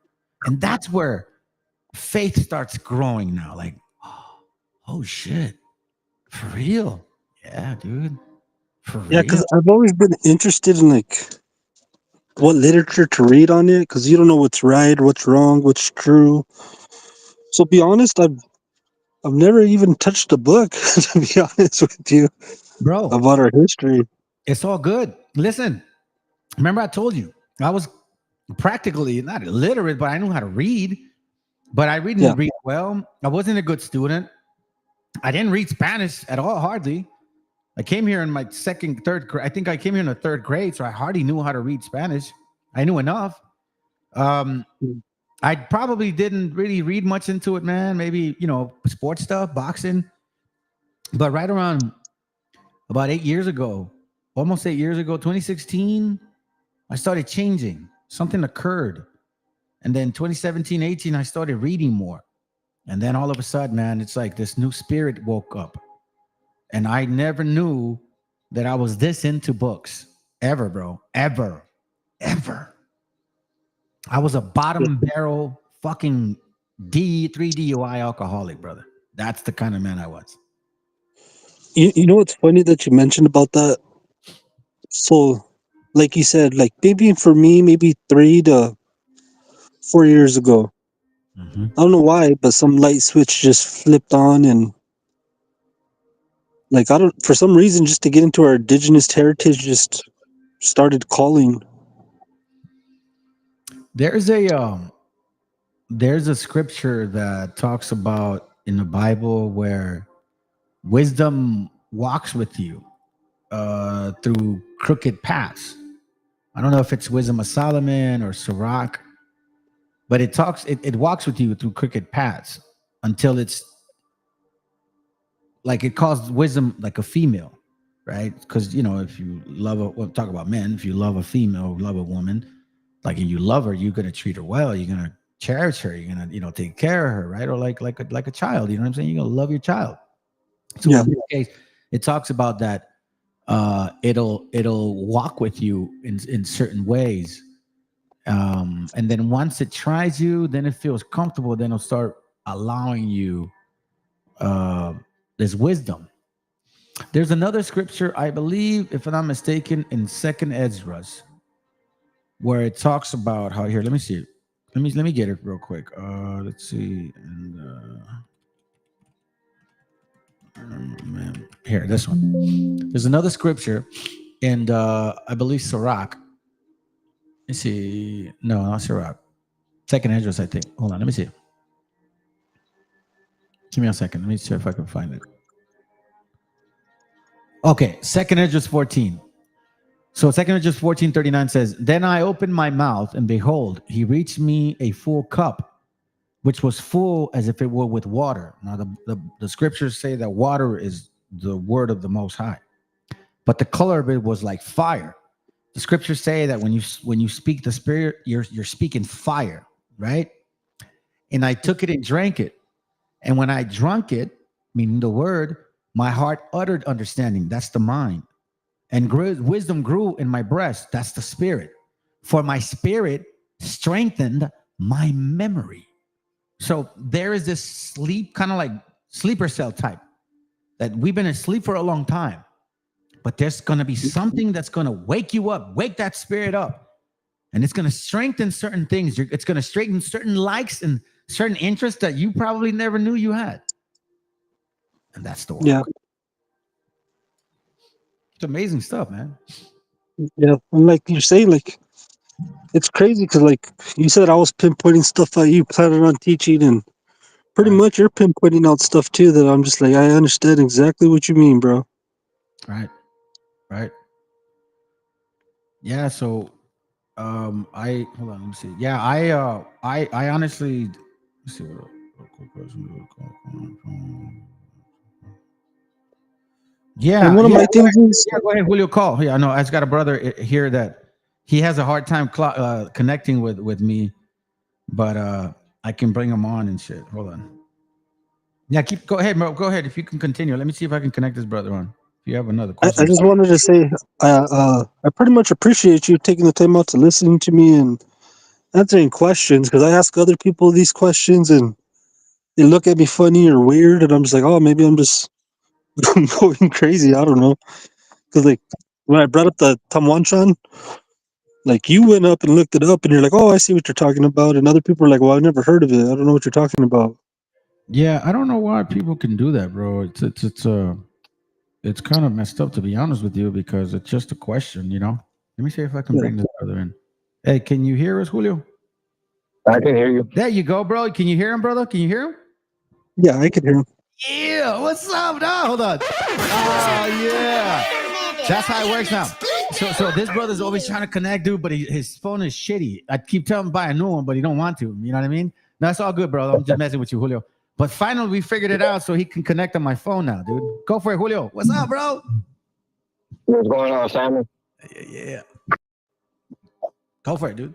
And that's where faith starts growing now. Like, oh shit. For real. Yeah, dude. For real. Yeah, because I've always been interested in like what literature to read on it, because you don't know what's right, what's wrong, what's true. So be honest, I've never even touched a book, to be honest with you, bro, about our history. It's all good. Listen, remember I told you I was practically not illiterate, but I knew how to read. But I didn't read well. I wasn't a good student. I didn't read Spanish at all, hardly. I came here in my third grade. I think I came here in the 3rd grade, so I hardly knew how to read Spanish. I knew enough. I probably didn't really read much into it, man. Maybe, sports stuff, boxing. But right around about 8 years ago, almost 8 years ago, 2016, I started changing. Something occurred. And then 2017, 18, I started reading more. And then all of a sudden, man, it's like this new spirit woke up. And I never knew that I was this into books. Ever, bro. Ever. I was a bottom barrel fucking 3 DUI alcoholic, brother. That's the kind of man I was. You know what's funny that you mentioned about that? So, like you said, like maybe for me, maybe 3 to 4 years ago. Mm-hmm. I don't know why, but some light switch just flipped on, and like for some reason, just to get into our indigenous heritage, just started calling. There's a scripture that talks about in the Bible where wisdom walks with you through crooked paths. I don't know if it's Wisdom of Solomon or Sirach, but it walks with you through crooked paths until it's like it calls wisdom like a female, right? Because if you love talk about men, if you love a female, love a woman, like if you love her, you're gonna treat her well, you're gonna cherish her, you're gonna take care of her, right? Or like a child, you know what I'm saying? You're gonna love your child. So in this case, it talks about that it'll walk with you in certain ways. And then once it tries you, then it feels comfortable, then it'll start allowing you there's wisdom. There's another scripture, I believe, if I'm not mistaken, in 2nd Esdras, where it talks about how here, let me see it. Let me get it real quick. Let's see. And here, this one. There's another scripture, and I believe Sirach. Let's see. No, not Sirach. 2nd Esdras, I think. Hold on, let me see. Give me a second. Let me see if I can find it. Okay, 2nd Esdras 14. So 2nd Esdras 14:39 says, "Then I opened my mouth, and behold, he reached me a full cup, which was full as if it were with water." Now the scriptures say that water is the word of the Most High, but the color of it was like fire. The scriptures say that when you speak the Spirit, you're speaking fire, right? and I took it and drank it. And when I drank it, meaning the word, my heart uttered understanding. That's the mind. And wisdom grew in my breast. That's the spirit. For my spirit strengthened my memory. So there is this sleep, kind of like sleeper cell type, that we've been asleep for a long time. But there's going to be something that's going to wake you up, wake that spirit up. And it's going to strengthen certain things. It's going to strengthen certain likes and certain interests that you probably never knew you had. And that's the one. Yeah. It's amazing stuff, man. Yeah. And like you're saying, like, it's crazy because, like you said, I was pinpointing stuff that you planning on teaching, and pretty much you're pinpointing out stuff too that I'm just like, I understand exactly what you mean, bro. Right. Yeah. So, I hold on. Let me see. Yeah, I honestly. Let's see. Yeah. And one of my things is, yeah. Go ahead, Julio. Call. Yeah. I know. I just got a brother here that he has a hard time connecting with me, but I can bring him on and shit. Hold on. Yeah. Go ahead, bro. Go ahead. If you can continue, let me see if I can connect this brother on. If you have another question. I just wanted to say, I pretty much appreciate you taking the time out to listen to me and answering questions, because I ask other people these questions and they look at me funny or weird, and I'm just like, oh, maybe I'm just going crazy. I don't know. Because, like, when I brought up the Tamwanchan, like, you went up and looked it up and you're like, oh, I see what you're talking about. And other people are like, well, I've never heard of it. I don't know what you're talking about. Yeah, I don't know why people can do that, bro. It's kind of messed up, to be honest with you, because it's just a question, you know. Let me see if I can bring this brother in. Hey, can you hear us, Julio? I can hear you. There you go, bro. Can you hear him, brother? Can you hear him? Yeah, I can hear him. Yeah, what's up? No, hold on. Oh, yeah. That's how it works now. So this brother's always trying to connect, dude, but his phone is shitty. I keep telling him to buy a new one, but he don't want to. You know what I mean? No, it's all good, bro. I'm just messing with you, Julio. But finally, we figured it out, so he can connect on my phone now, dude. Go for it, Julio. What's up, bro? What's going on, Simon? Yeah. Go for it, dude.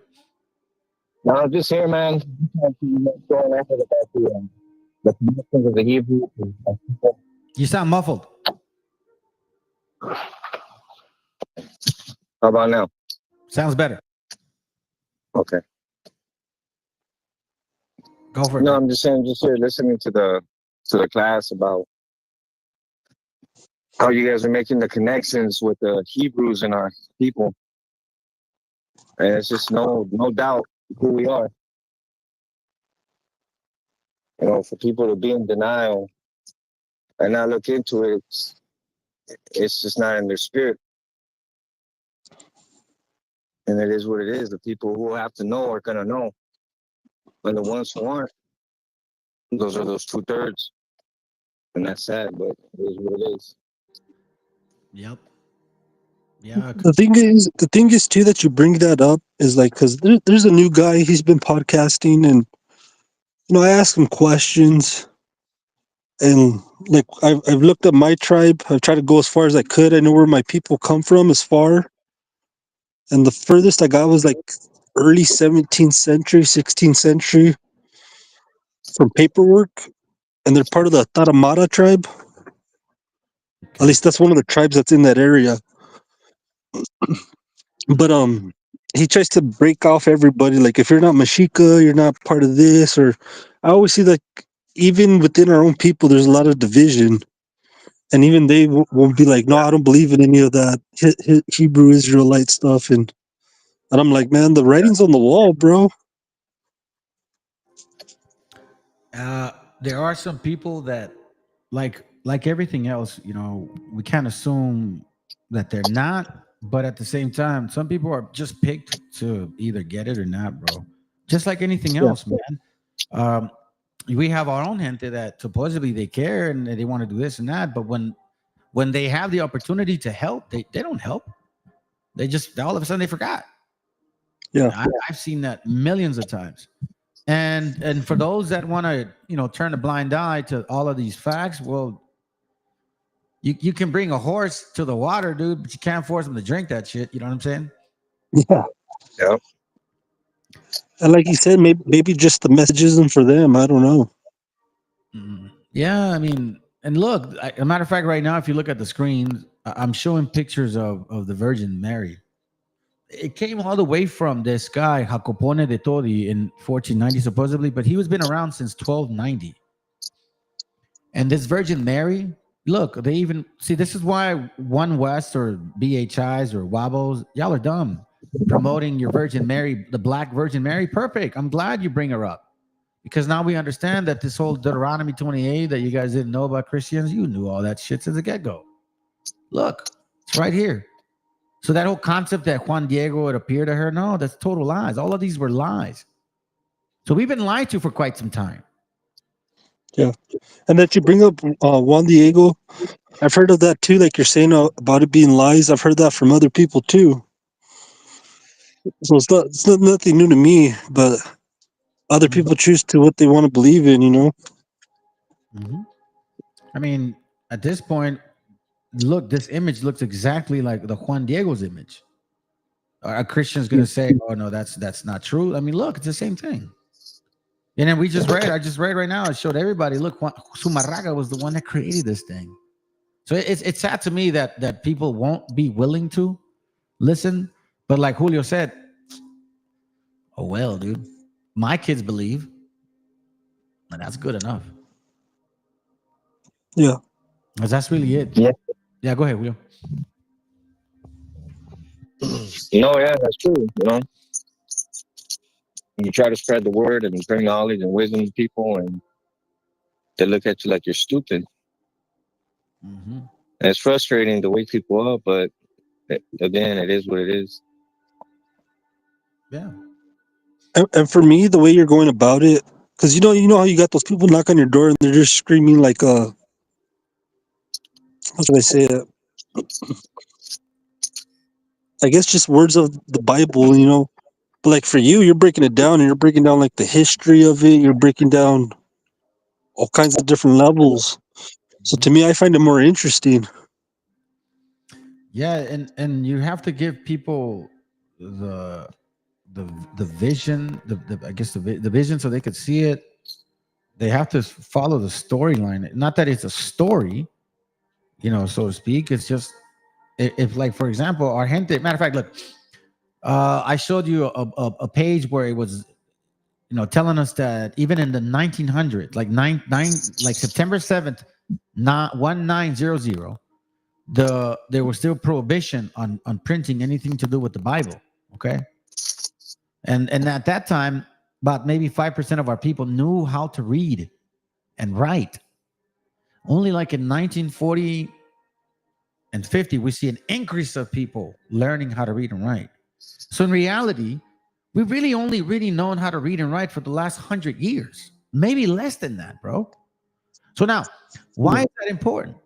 No, just here, man. Going on about the connections of the Hebrew. You sound muffled. How about now? Sounds better. Okay. Go for it. No, I'm just saying, just here listening to the class about how you guys are making the connections with the Hebrews and our people, and it's just no doubt who we are. You know, for people to be in denial and not look into it, it's just not in their spirit. And it is what it is. The people who have to know are going to know. And the ones who aren't, those are those 2/3. And that's sad, but it is what it is. Yep. Yeah. The thing is too, that you bring that up is like, because there's a new guy, he's been podcasting, and I ask him questions, and like I've looked up my tribe. I've tried to go as far as I could. I know where my people come from as far, and the furthest I got was like early 17th century, 16th century from paperwork, and they're part of the Tarahumara tribe. At least that's one of the tribes that's in that area. But he tries to break off everybody. Like, if you're not Mexica, you're not part of this. Or I always see that even within our own people, there's a lot of division, and even they won't be like, no, I don't believe in any of that Hebrew Israelite stuff. And I'm like, man, the writing's on the wall, bro. There are some people that, like everything else, we can't assume that they're not. But at the same time, some people are just picked to either get it or not, bro. Just like anything else, man. We have our own gente that supposedly they care and they want to do this and that, but when they have the opportunity to help, they don't help. They just all of a sudden they forgot. Yeah, I've seen that millions of times. And for those that want to, turn a blind eye to all of these facts, well, you can bring a horse to the water, dude, but you can't force them to drink that shit. You know what I'm saying? Yeah. Yep. And like you said, maybe just the message isn't for them. I don't know. Yeah, I mean, and look, a matter of fact, right now, if you look at the screens, I'm showing pictures of the Virgin Mary. It came all the way from this guy Jacopone de Todi in 1490 supposedly, but he was been around since 1290. And this Virgin Mary, look, they even see this is why One West or BHIs or Wobbles, y'all are dumb promoting your Virgin Mary, the Black Virgin Mary. Perfect. I'm glad you bring her up because now we understand that this whole Deuteronomy 28 that you guys didn't know about Christians, you knew all that shit since the get go. Look, it's right here. So that whole concept that Juan Diego would appear to her, no, that's total lies. All of these were lies. So we've been lied to for quite some time. Yeah. And that you bring up Juan Diego, I've heard of that too. Like you're saying about it being lies. I've heard that from other people too. So it's not nothing new to me, but other people choose to what they want to believe in, you know? I mean, at this point, look, this image looks exactly like the Juan Diego's image. Are Christians going to say, "Oh no, that's not true"? I mean, look, it's the same thing. And then I just read right now. It showed everybody. Look, ZUMARRAGA was the one that created this thing. So it's sad to me that people won't be willing to listen. But like Julio said, oh well, dude, my kids believe, and that's good enough. Yeah, 'cause that's really it. Yeah. Go ahead, Julio. No, yeah, that's true. You know, you try to spread the word and bring knowledge and wisdom to people, and they look at you like you're stupid. And it's frustrating to wake people up, but again, it is what it is. Yeah. And for me, the way you're going about it, because you know how you got those people knock on your door and they're just screaming like how should I say it? I guess just words of the Bible, you know. But like for you, you're breaking it down and you're breaking down like the history of it. You're breaking down all kinds of different levels. So to me, I find it more interesting. Yeah, and you have to give people the vision, I guess the vision, so they could see it. They have to follow the storyline. Not that it's a story, you know, so to speak. It's just if like for example, our gente. Matter of fact, look, I showed you a page where it was, you know, telling us that even in the 1900s, like like September 7th, 1900. There was still prohibition on printing anything to do with the Bible. Okay. And at that time, about maybe 5% of our people knew how to read and write. Only like in 1940 and 50, we see an increase of people learning how to read and write. So in reality, we've really only really known how to read and write for the last 100 years, maybe less than that, bro. So now, why is that important?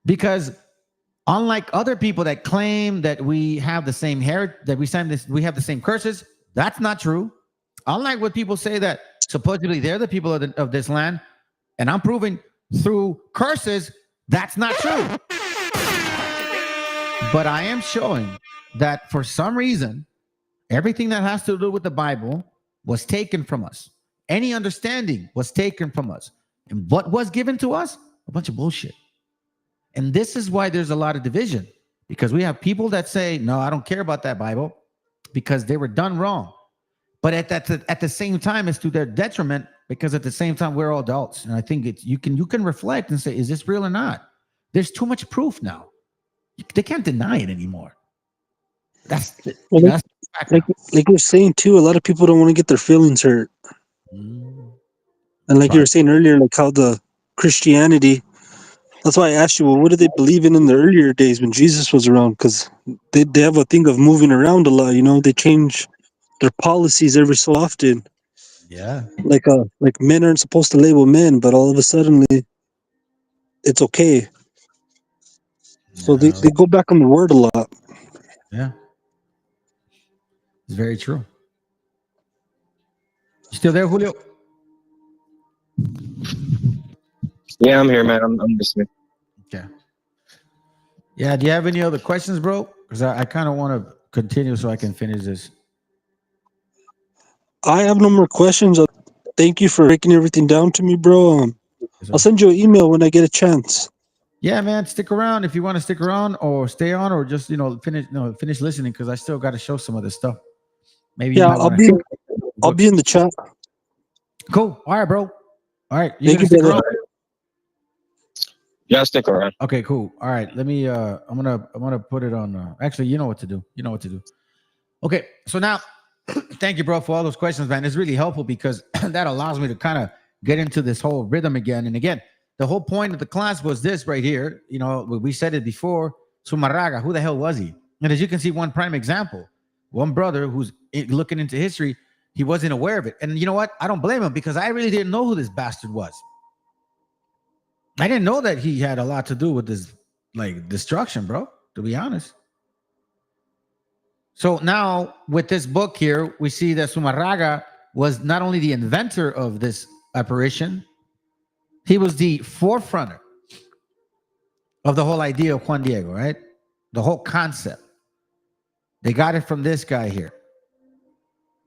Because unlike other people that claim that we have the same hair, that we have the same curses, that's not true. Unlike what people say that supposedly they're the people of this land, and I'm proving through curses that's not true. But I am showing that for some reason, everything that has to do with the Bible was taken from us. Any understanding was taken from us. And what was given to us? A bunch of bullshit. And this is why there's a lot of division, because we have people that say, no, I don't care about that Bible because they were done wrong. But at the same time, it's to their detriment, because at the same time, we're all adults. And I think you can reflect and say, is this real or not? There's too much proof now. They can't deny it anymore. Like you're saying too, a lot of people don't want to get their feelings hurt. And like you were saying earlier, like how the Christianity, that's why I asked you, well, what did they believe in the earlier days when Jesus was around? Because they have a thing of moving around a lot, you know, they change their policies every so often. Yeah. Like men aren't supposed to label men, but all of a sudden it's okay. So they go back on the word a lot. Yeah. It's very true. You still there, Julio? Yeah, I'm here, man. I'm listening. Okay. Yeah. Do you have any other questions, bro? Because I kind of want to continue so I can finish this. I have no more questions. Thank you for breaking everything down to me, bro. I'll send you an email when I get a chance. Yeah, man, stick around if you want to stick around, or stay on, or just finish listening, because I still got to show some of this stuff. Maybe you Yeah, might want to. I'll be in the chat. Cool. All right, bro. All right, you Thank gonna you, stick brother. around? Yeah, stick around. Okay, cool. All right, let me. I'm gonna put it on. Actually, you know what to do. You know what to do. Okay, so now, thank you, bro, for all those questions, man. It's really helpful because that allows me to kind of get into this whole rhythm again. And again, the whole point of the class was this right here. You know, we said it before. ZUMARRAGA, who the hell was he? And as you can see, one prime example, one brother who's looking into history, he wasn't aware of it. And you know what? I don't blame him, because I really didn't know who this bastard was. I didn't know that he had a lot to do with this, like, destruction, bro, to be honest. So now with this book here, we see that ZUMARRAGA was not only the inventor of this apparition, he was the forefronter of the whole idea of Juan Diego, right? The whole concept. They got it from this guy here.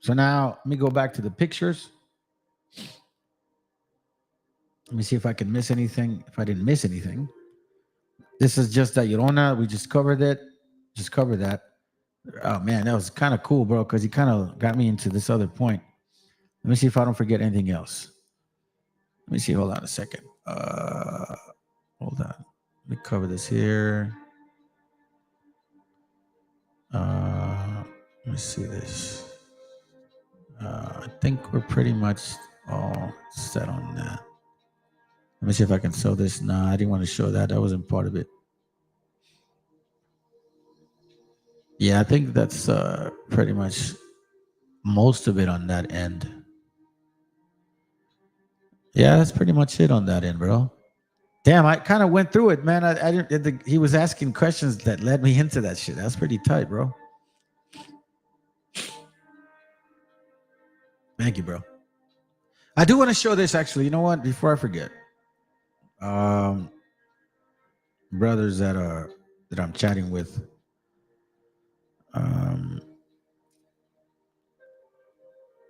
So now let me go back to the pictures. Let me see if I can miss anything. If I didn't miss anything. This is just that Llorona. We just covered it. Just covered that. Oh, man, that was kind of cool, bro, because he kind of got me into this other point. Let me see if I don't forget anything else. Let me see. Hold on a second. Hold on. Let me cover this here. Let me see this. I think we're pretty much all set on that. Let me see if I can show this. Nah, I didn't want to show that. That wasn't part of it. Yeah, I think that's pretty much most of it on that end. Yeah, that's pretty much it on that end, bro. Damn, I kind of went through it, man. I didn't. He was asking questions that led me into that shit. That's pretty tight, bro. Thank you, bro. I do want to show this, actually. You know what? Before I forget, brothers that I'm chatting with,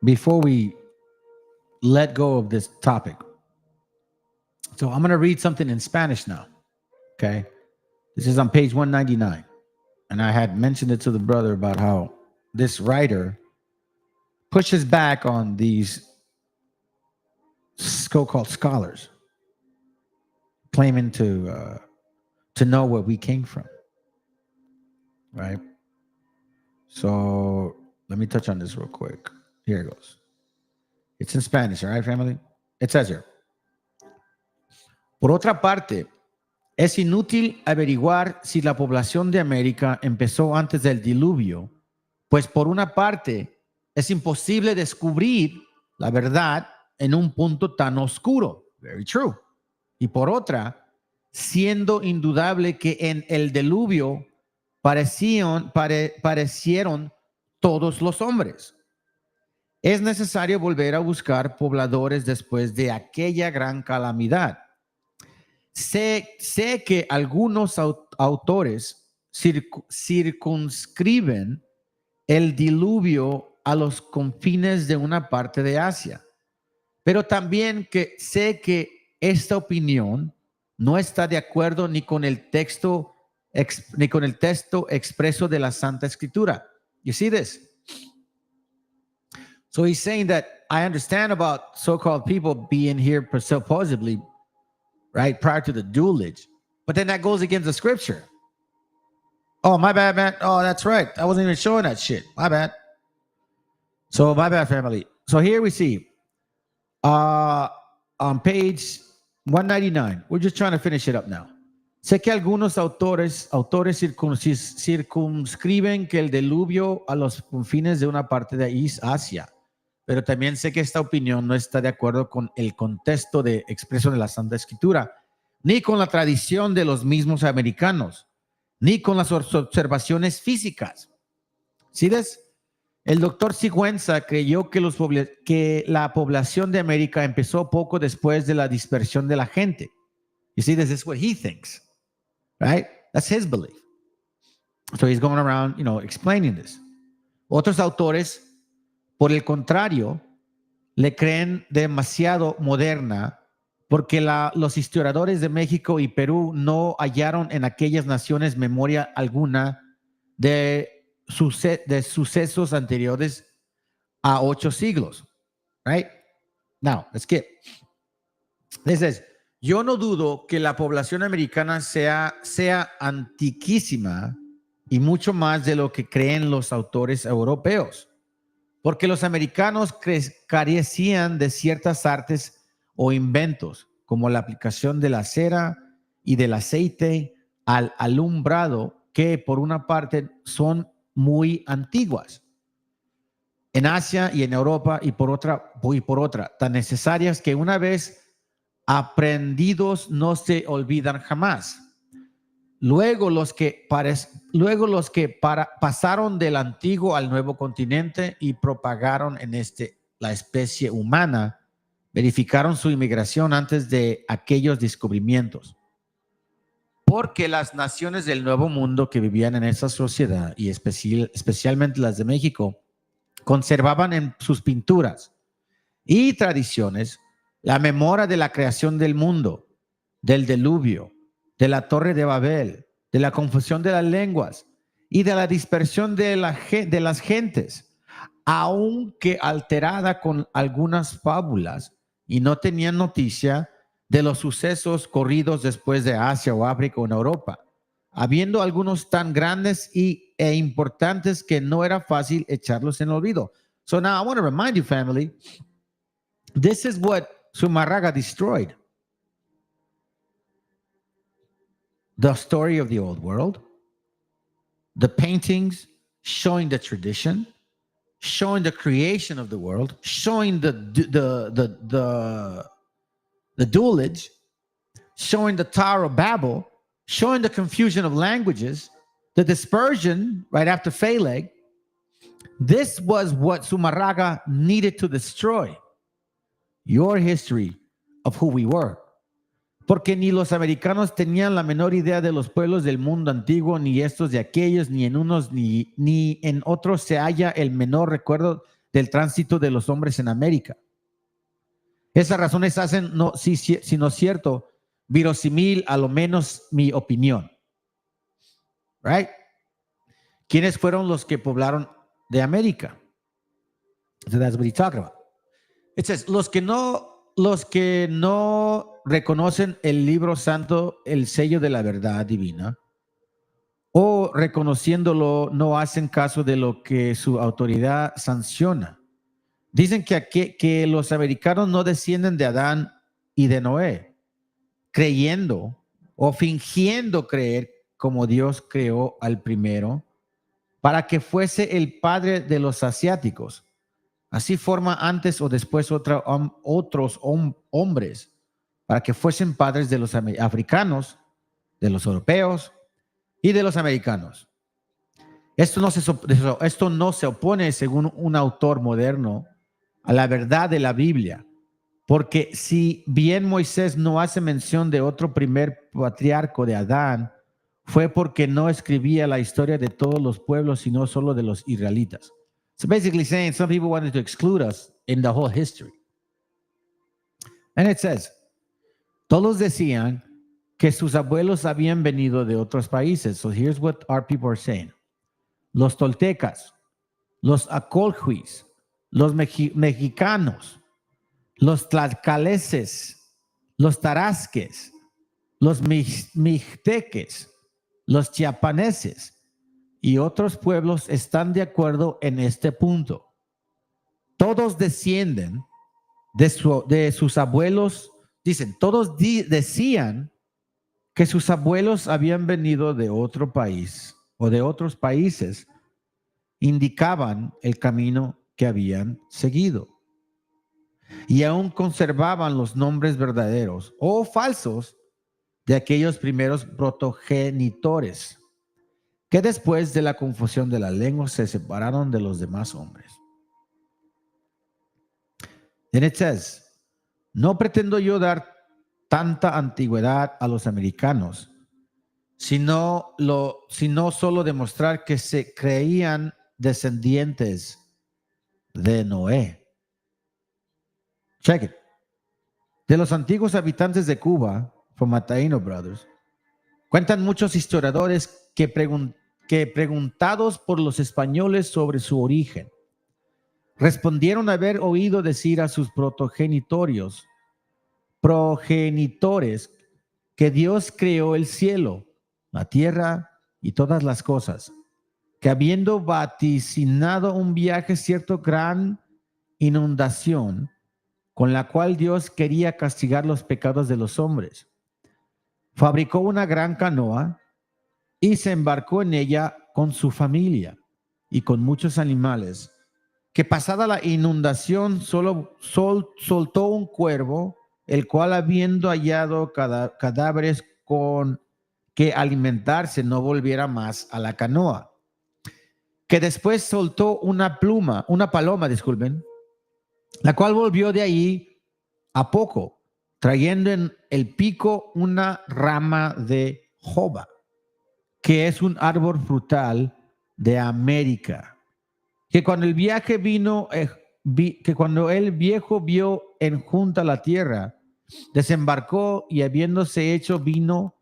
before we let go of this topic, so I'm gonna read something in Spanish now. Okay, this is on page 199, and I had mentioned it to the brother about how this writer pushes back on these so-called scholars claiming to know where we came from, right? So let me touch on this real quick. Here it goes. It's in Spanish, all right, family? It says here. Por otra parte, es inútil averiguar si la población de América empezó antes del diluvio, pues por una parte es imposible descubrir la verdad en un punto tan oscuro. Very true. Y por otra, siendo indudable que en el diluvio parecieron todos los hombres. Es necesario volver a buscar pobladores después de aquella gran calamidad. Sé que algunos autores circunscriben el diluvio a los confines de una parte de Asia, pero también sé que esta opinión no está de acuerdo ni con el texto expreso de la Santa Escritura. You see this? So he's saying that I understand about so-called people being here supposedly, right, prior to the duelage, but then that goes against the scripture. Oh, my bad, man. Oh, that's right. I wasn't even showing that shit. My bad. So my bad, family. So here we see on page 199, we're just trying to finish it up now. Sé que algunos autores circunscriben que el diluvio a los confines de una parte de Asia, pero también sé que esta opinión no está de acuerdo con el contexto expreso de la Santa Escritura, ni con la tradición de los mismos americanos, ni con las observaciones físicas. ¿Sí ves? El doctor Sigüenza creyó que la población de América empezó poco después de la dispersión de la gente. You see, this is what he thinks, right? That's his belief. So he's going around, explaining this. Otros autores Por el contrario, le creen demasiado moderna porque los historiadores de México y Perú no hallaron en aquellas naciones memoria alguna de sucesos anteriores a 8 siglos. Right? Now, let's get. This is, yo no dudo que la población americana sea antiquísima y mucho más de lo que creen los autores europeos, porque los americanos carecían de ciertas artes o inventos, como la aplicación de la cera y del aceite al alumbrado, que por una parte son muy antiguas en Asia y en Europa, y por otra, tan necesarias que una vez aprendidos no se olvidan jamás. Luego los que pasaron del antiguo al nuevo continente y propagaron en la especie humana, verificaron su inmigración antes de aquellos descubrimientos. Porque las naciones del Nuevo Mundo que vivían en esa sociedad, y especialmente las de México, conservaban en sus pinturas y tradiciones la memoria de la creación del mundo, del diluvio, de la Torre de Babel, de la confusión de las lenguas y de la dispersión de las gentes, aunque alterada con algunas fábulas, y no tenían noticia de los sucesos corridos después de Asia o África o en Europa, habiendo algunos tan grandes e importantes que no era fácil echarlos en el olvido. So now I want to remind you, family, this is what ZUMARRAGA destroyed. The story of the old world, the paintings showing the tradition, showing the creation of the world, showing the dualage, showing the Tower of Babel, showing the confusion of languages, the dispersion right after Phaleg. This was what ZUMARRAGA needed to destroy. Your history of who we were. Porque ni los americanos tenían la menor idea de los pueblos del mundo antiguo, ni estos de aquellos, ni en unos ni en otros se halla el menor recuerdo del tránsito de los hombres en América. Esas razones hacen, si no es cierto, verosímil a lo menos mi opinión. Right? ¿Quiénes fueron los que poblaron de América? So that's what he's talking about. It says, los que no reconocen el libro santo, el sello de la verdad divina, o reconociéndolo no hacen caso de lo que su autoridad sanciona. Dicen que los americanos no descienden de Adán y de Noé, creyendo o fingiendo creer como Dios creó al primero para que fuese el padre de los asiáticos. Así forma antes o después otros hombres para que fuesen padres de los africanos, de los europeos y de los americanos. Esto no se opone, según un autor moderno, a la verdad de la Biblia, porque si bien Moisés no hace mención de otro primer patriarca de Adán, fue porque no escribía la historia de todos los pueblos, sino solo de los israelitas. So basically saying some people wanted to exclude us in the whole history. And it says, todos decían que sus abuelos habían venido de otros países. So here's what our people are saying. Los toltecas, los acolhuis, los mexicanos, los tlaxcaleses, los tarasques, los mixteques, los chiapaneses y otros pueblos están de acuerdo en este punto. Todos descienden de sus abuelos, dicen, todos decían que sus abuelos habían venido de otro país o de otros países, indicaban el camino que habían seguido. Y aún conservaban los nombres verdaderos o falsos de aquellos primeros protogenitores, que después de la confusión de la lengua se separaron de los demás hombres. And it says, no pretendo yo dar tanta antigüedad a los americanos, sino solo demostrar que se creían descendientes de Noé. Check it. De los antiguos habitantes de Cuba, from my Taino brothers, cuentan muchos historiadores que preguntados por los españoles sobre su origen, respondieron haber oído decir a sus progenitores que Dios creó el cielo, la tierra y todas las cosas, que habiendo vaticinado un viaje cierto gran inundación, con la cual Dios quería castigar los pecados de los hombres, fabricó una gran canoa y se embarcó en ella con su familia y con muchos animales, que pasada la inundación soltó un cuervo, el cual habiendo hallado cadáveres con que alimentarse, no volviera más a la canoa, que después soltó una paloma, disculpen, la cual volvió de ahí a poco, trayendo en el pico una rama de joba, que es un árbol frutal de América, que cuando el viejo vio enjunta la tierra, desembarcó y habiéndose hecho vino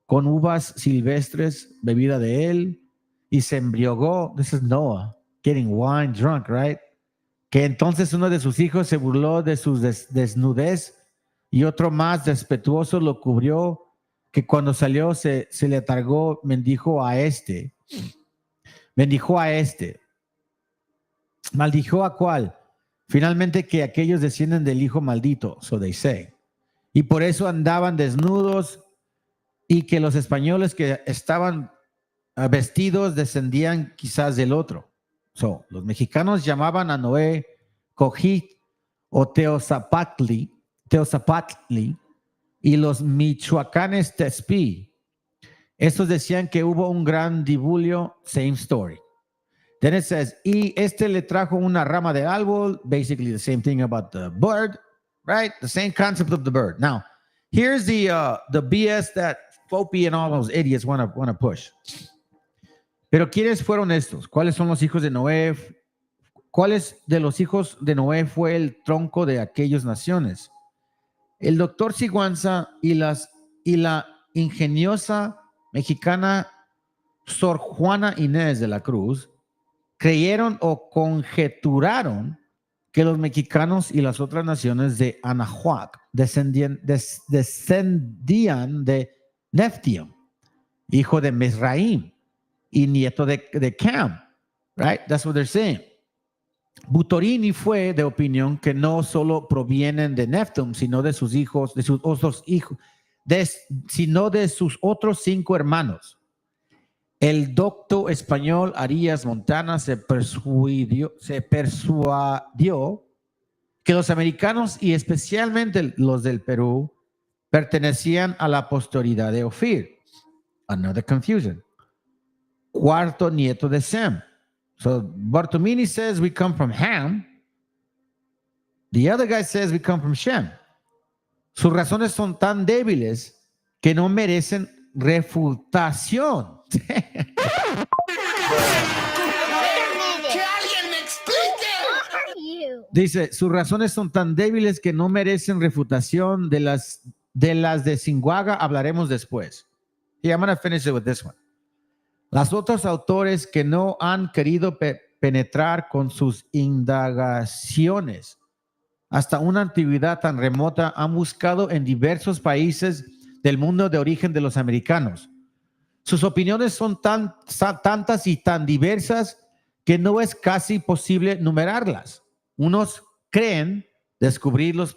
con uvas silvestres, bebida de él, y se embriagó. This is Noah, getting wine drunk, right? Que entonces uno de sus hijos se burló de su desnudez y otro más respetuoso lo cubrió, que cuando salió se le atargó, bendijo a este, maldijo a cuál, finalmente que aquellos descienden del hijo maldito, so they say, y por eso andaban desnudos, y que los españoles que estaban vestidos descendían quizás del otro. So, los mexicanos llamaban a Noé Cojit o Teozapatli, y los michoacanes Tespí. Estos decían que hubo un gran diluvio, same story. Then it says, y le trajo una rama de árbol, basically the same thing about the bird, right? The same concept of the bird. Now, here's the BS that Fopi and all those idiots want to push. Pero ¿quiénes fueron estos? ¿Cuáles son los hijos de Noé? ¿Cuáles de los hijos de Noé fue el tronco de aquellas naciones? El doctor Sigüenza y la ingeniosa mexicana Sor Juana Inés de la Cruz creyeron o conjeturaron que los mexicanos y las otras naciones de Anahuac descendían de Neftium, hijo de Mesraim y nieto de Cam, right? That's what they're saying. Butorini fue de opinión que no solo provienen de Neftum, sino de sus hijos, de sus otros hijos, sino de sus otros 5 hermanos. El doctor español Arias Montana se persuadió que los americanos y especialmente los del Perú pertenecían a la posteridad de Ofir. Another confusion. Cuarto nieto de Sem. So Bartomini says we come from Ham. The other guy says we come from Shem. Sus razones son tan débiles que no merecen refutación. Dice, sus razones son tan débiles que no merecen refutación. De las de Zinguaga hablaremos después. Yeah, I'm going to finish it with this one. Las otros autores que no han querido penetrar con sus indagaciones hasta una antigüedad tan remota han buscado en diversos países del mundo de origen de los americanos. Sus opiniones son tantas y tan diversas que no es casi posible numerarlas. Unos creen descubrir los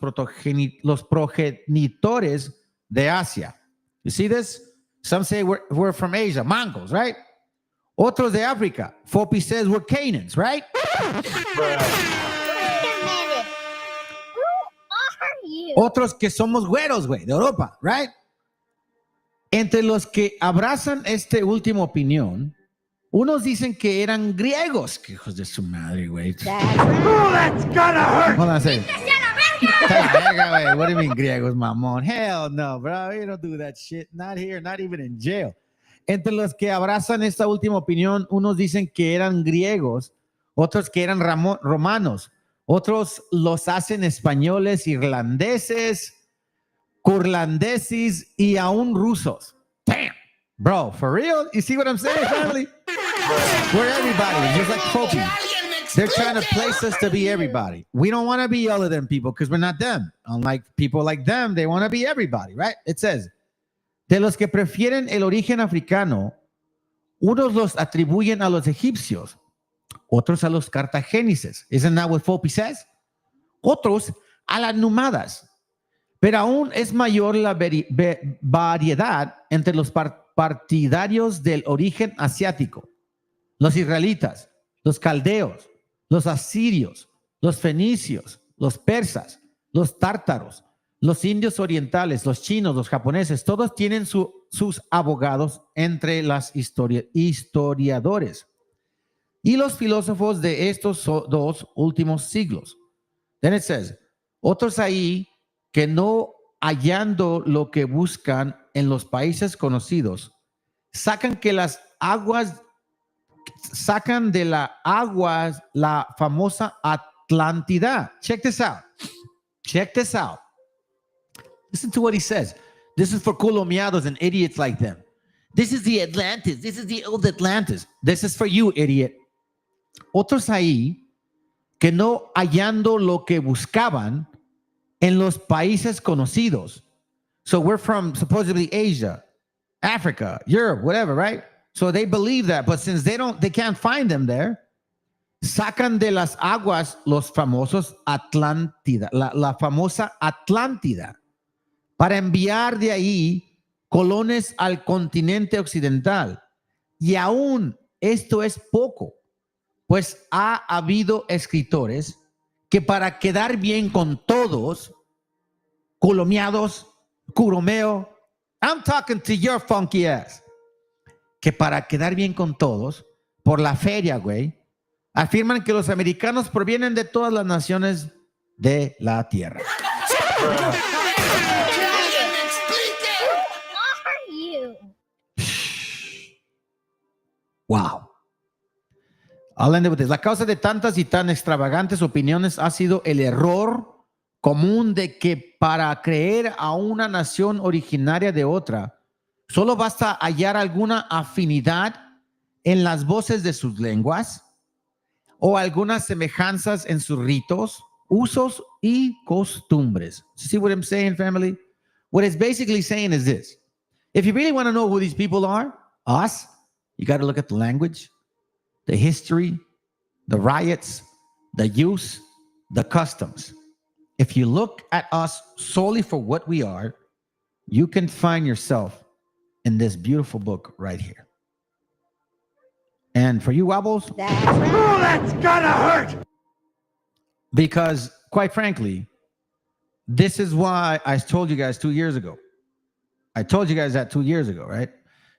progenitores de Asia. You see this? Some say we're from Asia, Mongols, right? Otros de África. Fopi says we're Canaans, right? Otros que somos güeros, güey, de Europa, right? Entre los que abrazan esta última opinión, unos dicen que eran griegos. Que hijos de su madre, güey. That's gonna hurt. Hold on a second. What do you mean griegos, mamón? Hell no, bro. You don't do that shit. Not here, not even in jail. Entre los que abrazan esta última opinión, unos dicen que eran griegos, otros que eran romanos, otros los hacen españoles, irlandeses, curlandeses y aún rusos. Damn, bro, for real? You see what I'm saying, family? We're everybody, just like Kobe. They're trying to place us to be everybody. We don't want to be all of them people because we're not them. Unlike people like them, they want to be everybody, right? It says, de los que prefieren el origen africano, unos los atribuyen a los egipcios, otros a los cartagineses. Isn't that what Fopi says? Otros a las nómadas. Pero aún es mayor la variedad entre los partidarios del origen asiático, los israelitas, los caldeos, los asirios, los fenicios, los persas, los tártaros, los indios orientales, los chinos, los japoneses, todos tienen sus abogados entre los historiadores y los filósofos de estos dos últimos siglos. Then it says, otros ahí que no hallando lo que buscan en los países conocidos, sacan de las aguas la famosa Atlántida. Check this out. Check this out. Listen to what he says. This is for colomiados and idiots like them. This is the Atlantis. This is the old Atlantis. This is for you, idiot. Otros ahí que no hallando lo que buscaban en los países conocidos. So we're from supposedly Asia, Africa, Europe, whatever, right? So they believe that, but since they can't find them there, sacan de las aguas los famosos Atlántida, la famosa Atlántida, para enviar de ahí colones al continente occidental. Y aún esto es poco, pues ha habido escritores que para quedar bien con todos, colomiados, curomeo, I'm talking to your funky ass, que para quedar bien con todos, por la feria, güey, afirman que los americanos provienen de todas las naciones de la tierra. Wow. I'll end it with this. La causa de tantas y tan extravagantes opiniones ha sido el error común de que para creer a una nación originaria de otra, solo basta hallar alguna afinidad en las voces de sus lenguas o algunas semejanzas en sus ritos, usos y costumbres. See what I'm saying, family? What it's basically saying is this. If you really want to know who these people are, us, you got to look at the language, the history, the riots, the use, the customs. If you look at us solely for what we are, you can find yourself in this beautiful book right here. And for you wobbles, That's gonna hurt! Because quite frankly, this is why I told you guys 2 years ago. I told you guys that 2 years ago, right?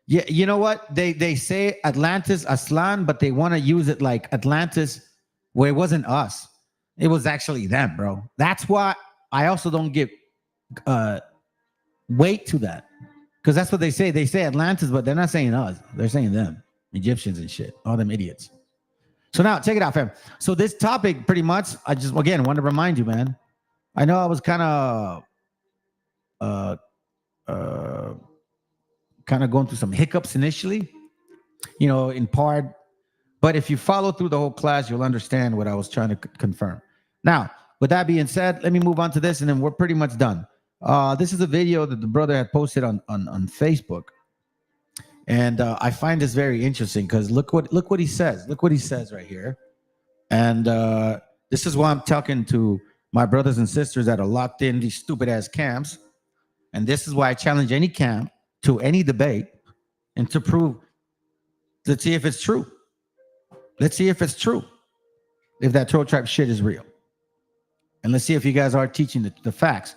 Yeah, you know what? They say Atlantis, Aslan, but they want to use it like Atlantis, where it wasn't us. It was actually them, bro. That's why I also don't give weight to that. Because that's what they say. They say Atlantis, but they're not saying us. They're saying them. Egyptians and shit. All them idiots. So now, check it out, fam. So this topic, pretty much, I just, again, want to remind you, man. I know I was kind of going through some hiccups initially, you know, in part. But if you follow through the whole class, you'll understand what I was trying to confirm. Now, with that being said, let me move on to this, and then we're pretty much done. This is a video that the brother had posted on Facebook. And I find this very interesting because look what he says. Look what he says right here. And this is why I'm talking to my brothers and sisters that are locked in these stupid ass camps. And this is why I challenge any camp to any debate and to prove, let's see if it's true. Let's see if it's true. If that troll tribe shit is real. And let's see if you guys are teaching the facts.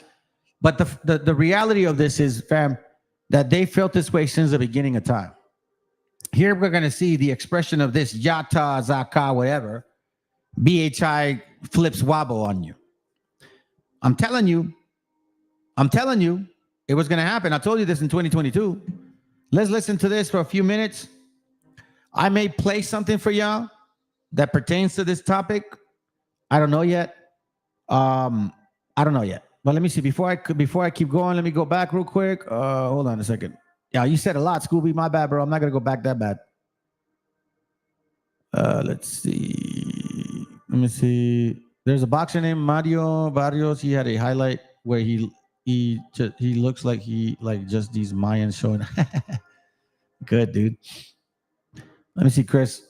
But the reality of this is, fam, that they felt this way since the beginning of time. Here we're going to see the expression of this yata, zaka, whatever. BHI flips wobble on you. I'm telling you, it was going to happen. I told you this in 2022. Let's listen to this for a few minutes. I may play something for y'all that pertains to this topic, I don't know yet. I don't know yet. But let me see. Before I keep going, let me go back real quick. Hold on a second. Yeah, you said a lot, Scooby. My bad, bro. I'm not gonna go back that bad. Let's see. Let me see. There's a boxer named Mario Barrios. He had a highlight where he looks like just these Mayans showing. Good, dude. Let me see, Chris.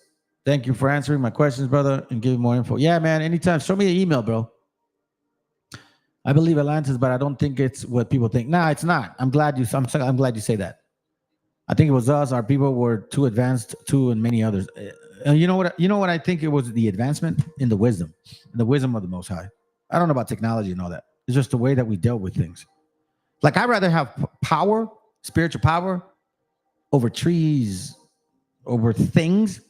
Thank you for answering my questions, brother, and giving more info. Yeah, man. Anytime. Show me an email, bro. I believe Atlantis, but I don't think it's what people think. Nah, it's not. I'm glad you say that. I think it was us. Our people were too advanced, too, and many others. You know what? I think it was the advancement in the wisdom of the Most High. I don't know about technology and all that. It's just the way that we dealt with things. Like, I'd rather have power, spiritual power, over trees, over things,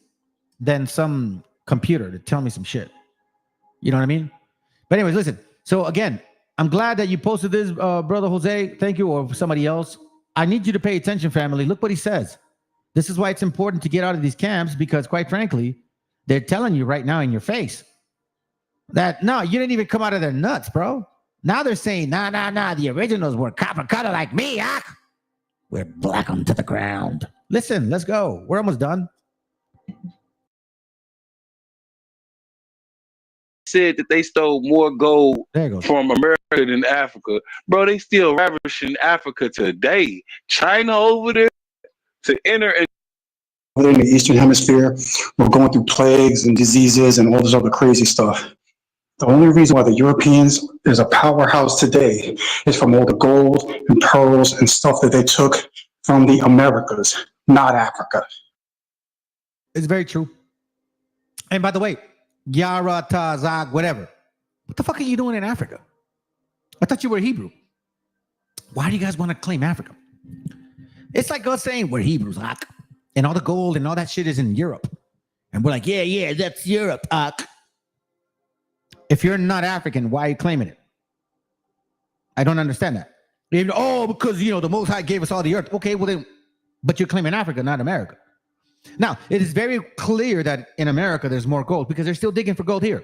than some computer to tell me some shit. You know what I mean? But anyways, listen. So again, I'm glad that you posted this, brother Jose. Thank you, or somebody else. I need you to pay attention, family. Look what he says. This is why it's important to get out of these camps, because quite frankly, they're telling you right now in your face that, no, you didn't even come out of their nuts, bro. Now they're saying, nah, the originals were copper color like me, huh? We're black onto the ground. Listen, let's go. We're almost done. Said that they stole more gold from America than Africa. Bro, they still ravishing Africa today. China over there to enter. Over in the Eastern Hemisphere, we're going through plagues and diseases and all this other crazy stuff. The only reason why the Europeans is a powerhouse today is from all the gold and pearls and stuff that they took from the Americas, not Africa. It's very true. And by the way, Yara, Tazag, whatever. What the fuck are you doing in Africa? I thought you were Hebrew. Why do you guys want to claim Africa? It's like us saying we're Hebrews, and all the gold and all that shit is in Europe. And we're like, yeah, that's Europe. If you're not African, why are you claiming it? I don't understand that. Because, the Most High gave us all the earth. Okay, well then, but you're claiming Africa, not America. Now, it is very clear that in America, there's more gold because they're still digging for gold here.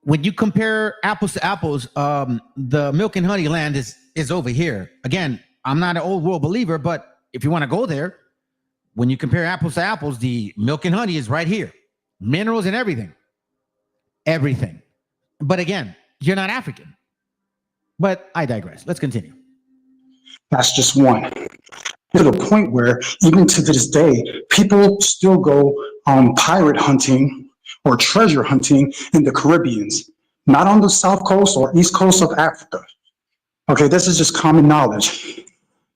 When you compare apples to apples, the milk and honey land is over here. Again, I'm not an old world believer, but if you want to go there, when you compare apples to apples, the milk and honey is right here. Minerals and everything. Everything. But again, you're not African. But I digress. Let's continue. That's just one. To the point where even to this day, people still go pirate hunting or treasure hunting in the Caribbeans, not on the south coast or east coast of Africa. Okay, this is just common knowledge.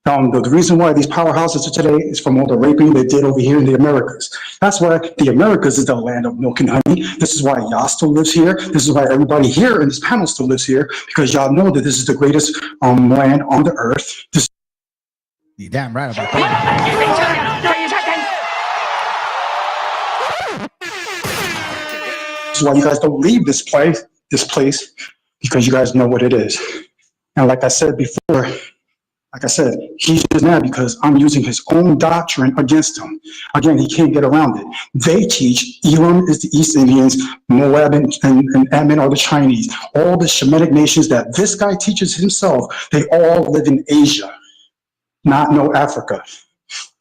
The reason why these powerhouses are today is from all the raping they did over here in the Americas. That's why the Americas is the land of milk and honey. This is why y'all still lives here. This is why everybody here in this panel still lives here, because y'all know that this is the greatest land on the earth. You're damn right about that. This is why you guys don't leave this place, because you guys know what it is. And like I said before, he's just mad because I'm using his own doctrine against him. Again, he can't get around it. They teach Elam is the East Indians, Moab and Ammon are the Chinese. All the Shemitic nations that this guy teaches himself, they all live in Asia. Not no Africa.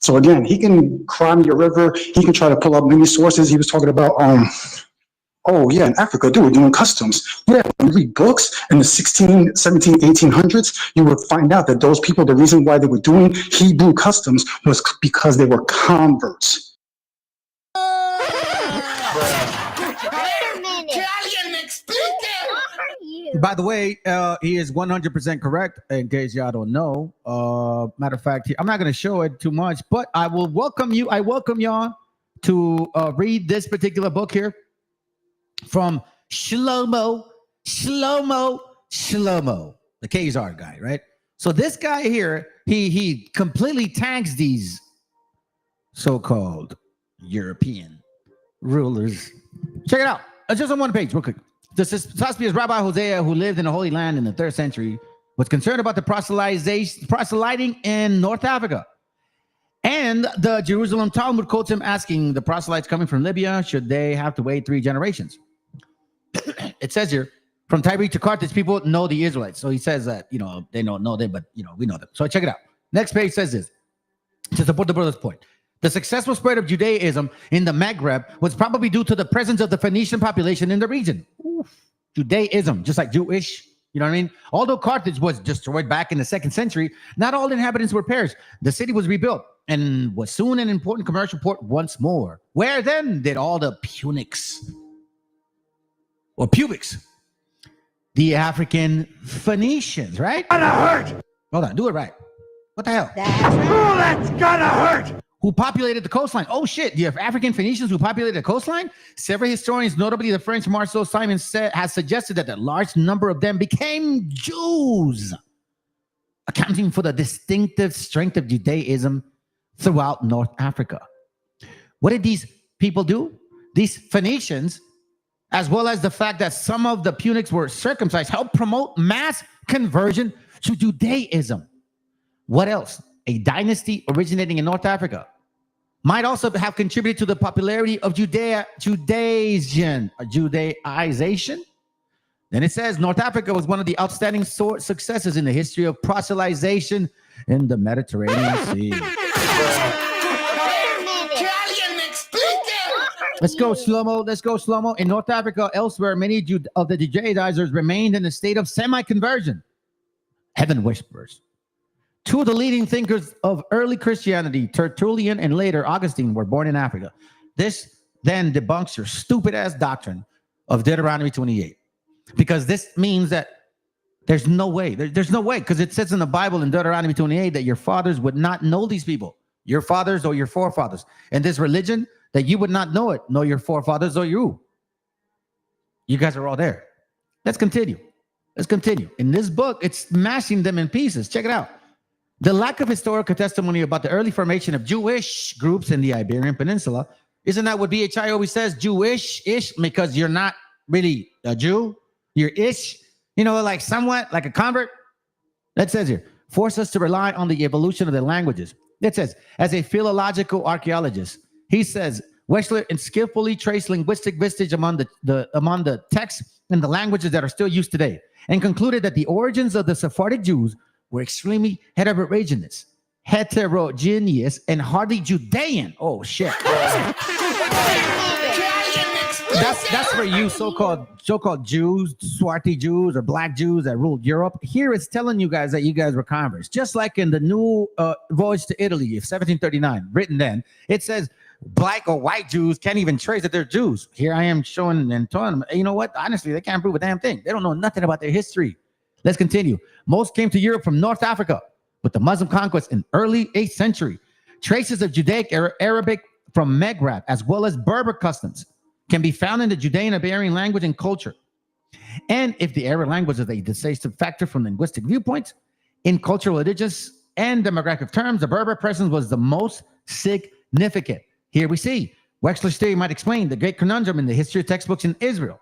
So again, he can climb your river. He can try to pull up many sources. He was talking about, in Africa, they were doing customs. Yeah, when you read books in the 16, 17, 1800s, you would find out that those people, the reason why they were doing Hebrew customs was because they were converts. By the way, he is 100% correct, in case y'all don't know. Matter of fact, I'm not going to show it too much, but I will welcome you. I welcome y'all to read this particular book here from Shlomo, the Khazar guy, right? So this guy here, he completely tags these so-called European rulers. Check it out. Just on one page, real quick. The suspicious Rabbi Hosea, who lived in the Holy Land in the 3rd century, was concerned about the proselyting in North Africa. And the Jerusalem Talmud quotes him asking the proselytes coming from Libya, should they have to wait 3 generations? It says here, from Tyre to Carthage, people know the Israelites. So he says that, they don't know them, but, we know them. So check it out. Next page says this, to support the brother's point. The successful spread of Judaism in the Maghreb was probably due to the presence of the Phoenician population in the region. Judaism, just like Jewish, you know what I mean? Although Carthage was destroyed back in the 2nd century, not all inhabitants were perished. The city was rebuilt and was soon an important commercial port once more. Where then did all the Punics or pubics, the African Phoenicians, right? Gotta hurt! Hold on, do it right. What the hell? Oh, that's gotta hurt! Who populated the coastline? Oh shit, the African Phoenicians who populated the coastline? Several historians, notably the French Marceau Simon, has suggested that a large number of them became Jews, accounting for the distinctive strength of Judaism throughout North Africa. What did these people do? These Phoenicians, as well as the fact that some of the Punics were circumcised, helped promote mass conversion to Judaism. What else? A dynasty originating in North Africa might also have contributed to the popularity of Judaization. Then it says North Africa was one of the outstanding successes in the history of proselytization in the Mediterranean Sea. Let's go slow-mo. Let's go slow-mo. In North Africa, elsewhere, many of the Judaizers remained in a state of semi-conversion. Heaven whisperers. 2 of the leading thinkers of early Christianity, Tertullian and later Augustine, were born in Africa. This then debunks your stupid-ass doctrine of Deuteronomy 28. Because this means that there's no way. There's no way, because it says in the Bible in Deuteronomy 28 that your fathers would not know these people, your fathers or your forefathers. And this religion, that you would not know it, know your forefathers or you. You guys are all there. Let's continue. Let's continue. In this book, it's smashing them in pieces. Check it out. The lack of historical testimony about the early formation of Jewish groups in the Iberian Peninsula, isn't that what BHI always says? Jewish-ish, because you're not really a Jew. You're ish, like somewhat like a convert. That says here, force us to rely on the evolution of the languages. It says, as a philological archaeologist, he says, Wechsler skillfully traced linguistic vestige among the texts and the languages that are still used today, and concluded that the origins of the Sephardic Jews were extremely heterogeneous, and hardly Judean. Oh shit! That's for you so-called Jews, Swarthy Jews, or black Jews that ruled Europe. Here it's telling you guys that you guys were converts, just like in the new voyage to Italy of 1739, written then. It says black or white Jews can't even trace that they're Jews. Here I am showing and telling them, you know what? Honestly, they can't prove a damn thing. They don't know nothing about their history. Let's continue. Most came to Europe from North Africa with the Muslim conquest in early 8th century. Traces of Judaic Arabic from Maghreb, as well as Berber customs, can be found in the Judean Iberian language and culture. And if the Arab language is a decisive factor from linguistic viewpoints, in cultural, religious, and demographic terms, the Berber presence was the most significant. Here we see Wechsler's theory might explain the great conundrum in the history of textbooks in Israel.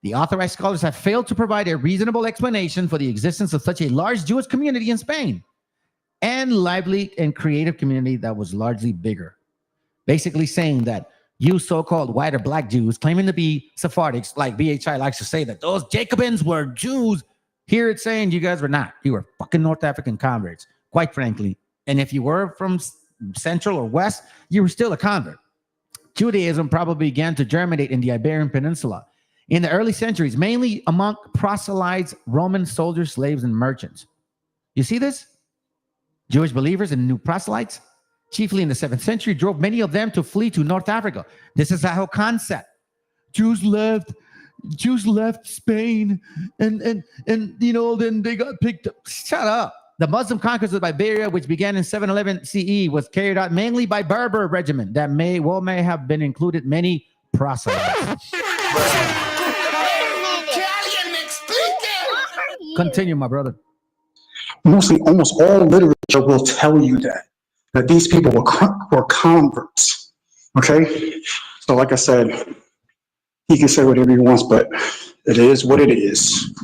The authorized scholars have failed to provide a reasonable explanation for the existence of such a large Jewish community in Spain and lively and creative community that was largely bigger. Basically saying that you so-called white or black Jews claiming to be Sephardics, like BHI likes to say that those Jacobins were Jews. Here it's saying you guys were not. You were fucking North African converts, quite frankly. And if you were from Central or West, you were still a convert. Judaism probably began to germinate in the Iberian Peninsula in the early centuries, mainly among proselytes, Roman soldiers, slaves, and merchants. You see this? Jewish believers and new proselytes, chiefly in the 7th century, drove many of them to flee to North Africa. This is the whole concept. Jews left Spain, and then they got picked up. Shut up. The Muslim conquest of Iberia, which began in 711 CE, was carried out mainly by Berber regiment that may have been included many proselytes. Continue, my brother. Almost all literature will tell you that these people were converts. Okay, so like I said, he can say whatever he wants, but it is what it is.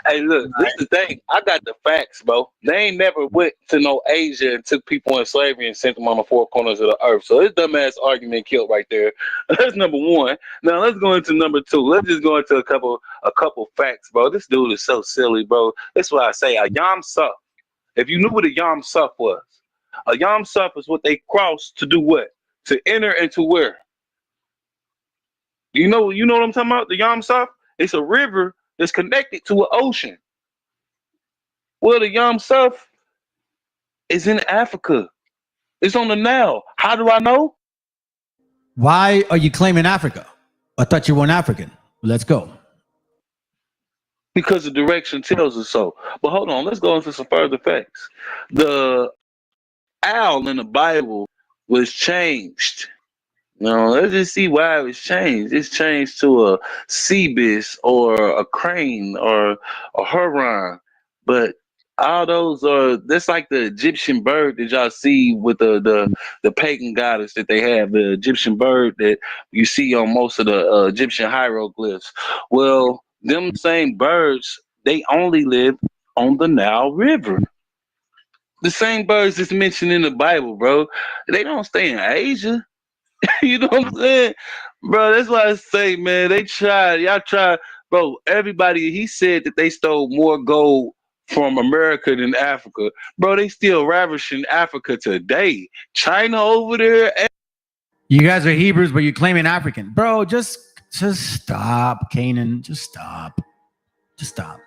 Hey, look, this is the thing. I got the facts, bro. They ain't never went to no Asia and took people in slavery and sent them on the four corners of the earth. So this dumbass argument killed right there. That's number one. Now let's go into number two. Let's just go into a couple facts, bro. This dude is so silly, bro. That's why I say a Yam Suf. If you knew what a Yam Suf was, a Yam Suf is what they crossed to do what? To enter into where? You know what I'm talking about? The Yam Suf? It's a river that's connected to an ocean. Well, the Yam Suf is in Africa. It's on the Nile. How do I know? Why are you claiming Africa? I thought you weren't African. Let's go. Because the direction tells us so. But hold on, let's go into some further facts. The owl in the Bible was changed. Now, let's just see why it was changed. It's changed to a cebus or a crane or a heron. But all those that's like the Egyptian bird that y'all see with the pagan goddess that they have, the Egyptian bird that you see on most of the Egyptian hieroglyphs. Well, them same birds, they only live on the Nile River. The same birds that's mentioned in the Bible, bro. They don't stay in Asia. You know what I'm saying? Bro, that's why I say, man, y'all tried, bro, everybody, he said that they stole more gold from America than Africa. Bro, they still ravishing Africa today. China over there. You guys are Hebrews, but you're claiming African. Bro, just stop, Canaan. Just stop. Just stop.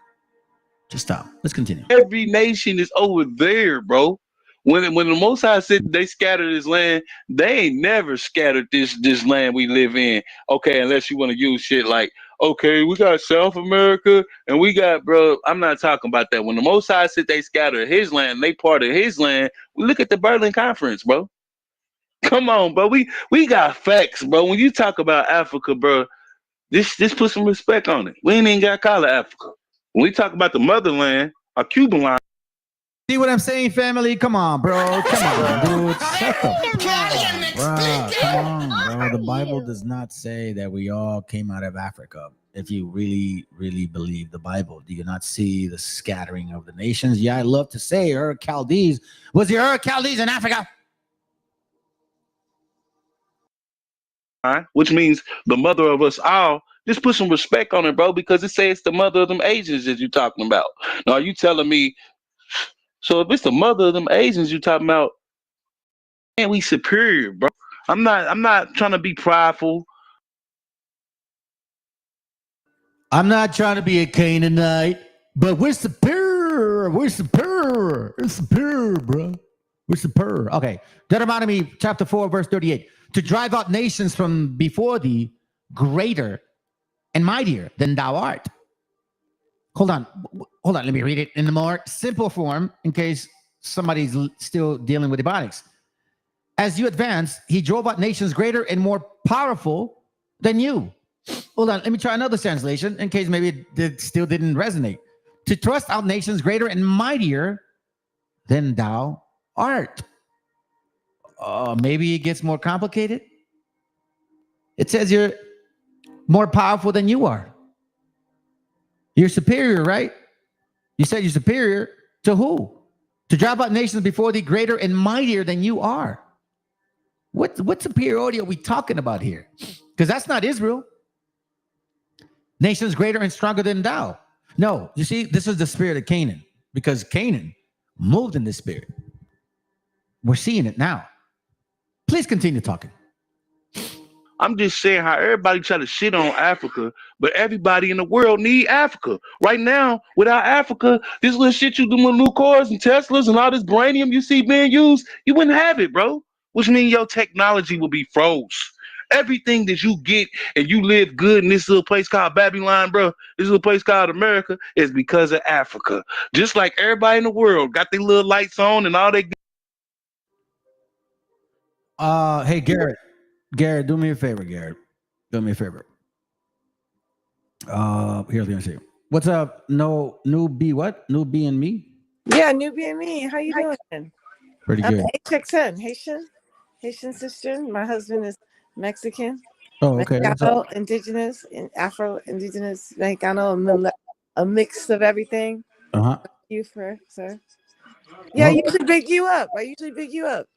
Let's continue. Every nation is over there, bro. When the Most High said they scattered this land, they ain't never scattered this land we live in. Okay, unless you want to use shit like, okay, we got South America and we got, bro, I'm not talking about that. When the Most High said they scattered his land, they part of his land, we look at the Berlin Conference, bro. Come on, bro. We got facts, bro. When you talk about Africa, bro, just put some respect on it. We ain't even got to call it Africa. When we talk about the motherland, our Cuban line. See what I'm saying, family? Come on, bro. Come on, dude. Shut the bro. Come on, bro. The Bible does not say that we all came out of Africa. If you really, really believe the Bible, do you not see the scattering of the nations? Yeah, I love to say Ur Chaldees. Was the Ur Chaldees in Africa? Which means the mother of us all. Just put some respect on it, bro, because it says the mother of them Asians that you're talking about. Now, are you telling me? So if it's the mother of them Asians you're talking about, man, we superior, bro. I'm not trying to be prideful. I'm not trying to be a Canaanite, but we're superior. We're superior. We're superior, bro. We're superior. Okay. Deuteronomy chapter 4, verse 38. To drive out nations from before thee, greater and mightier than thou art. Hold on. Let me read it in a more simple form in case somebody's still dealing with ebonics. As you advance, he drove out nations greater and more powerful than you. Hold on. Let me try another translation in case maybe it still didn't resonate. To thrust out nations greater and mightier than thou art. Maybe it gets more complicated. It says you're more powerful than you are. You're superior, right? You said you're superior to who? To drive out nations before thee greater and mightier than you are. What superiority are we talking about here? Because that's not Israel. Nations greater and stronger than thou. No, you see, this is the spirit of Canaan. Because Canaan moved in this spirit. We're seeing it now. Please continue talking. I'm just saying how everybody try to shit on Africa, but everybody in the world need Africa. Right now, without Africa, this little shit you do with new cars and Teslas and all this branium you see being used, you wouldn't have it, bro. Which means your technology will be froze. Everything that you get and you live good in this little place called Babylon, bro, this little place called America, is because of Africa. Just like everybody in the world got their little lights on and all they. Hey, Garrett, do me a favor, Garrett. Do me a favor. Here's the answer. What's up? New B and me? Yeah, Newbie and me. How you doing? Pretty good. Haitian sister. My husband is Mexican. Oh, okay. Mexicano, indigenous, and Afro-indigenous, Mexicano, a mix of everything. Uh-huh. You for sir. Yeah, I Well, usually big you up. I usually big you up.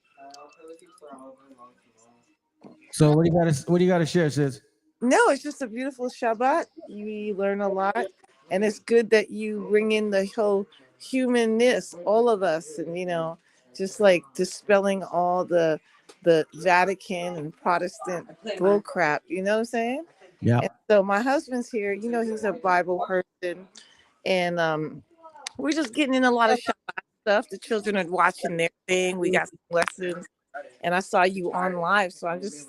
so what do you gotta share, sis? No, it's just a beautiful Shabbat. You learn a lot, and it's good that you bring in the whole humanness, all of us, and just like dispelling all the Vatican and Protestant bull crap. You know what I'm saying? Yeah. And so my husband's here. He's a Bible person, and we're just getting in a lot of Shabbat stuff. The children are watching their thing. We got some lessons, and I saw you on live, so I'm just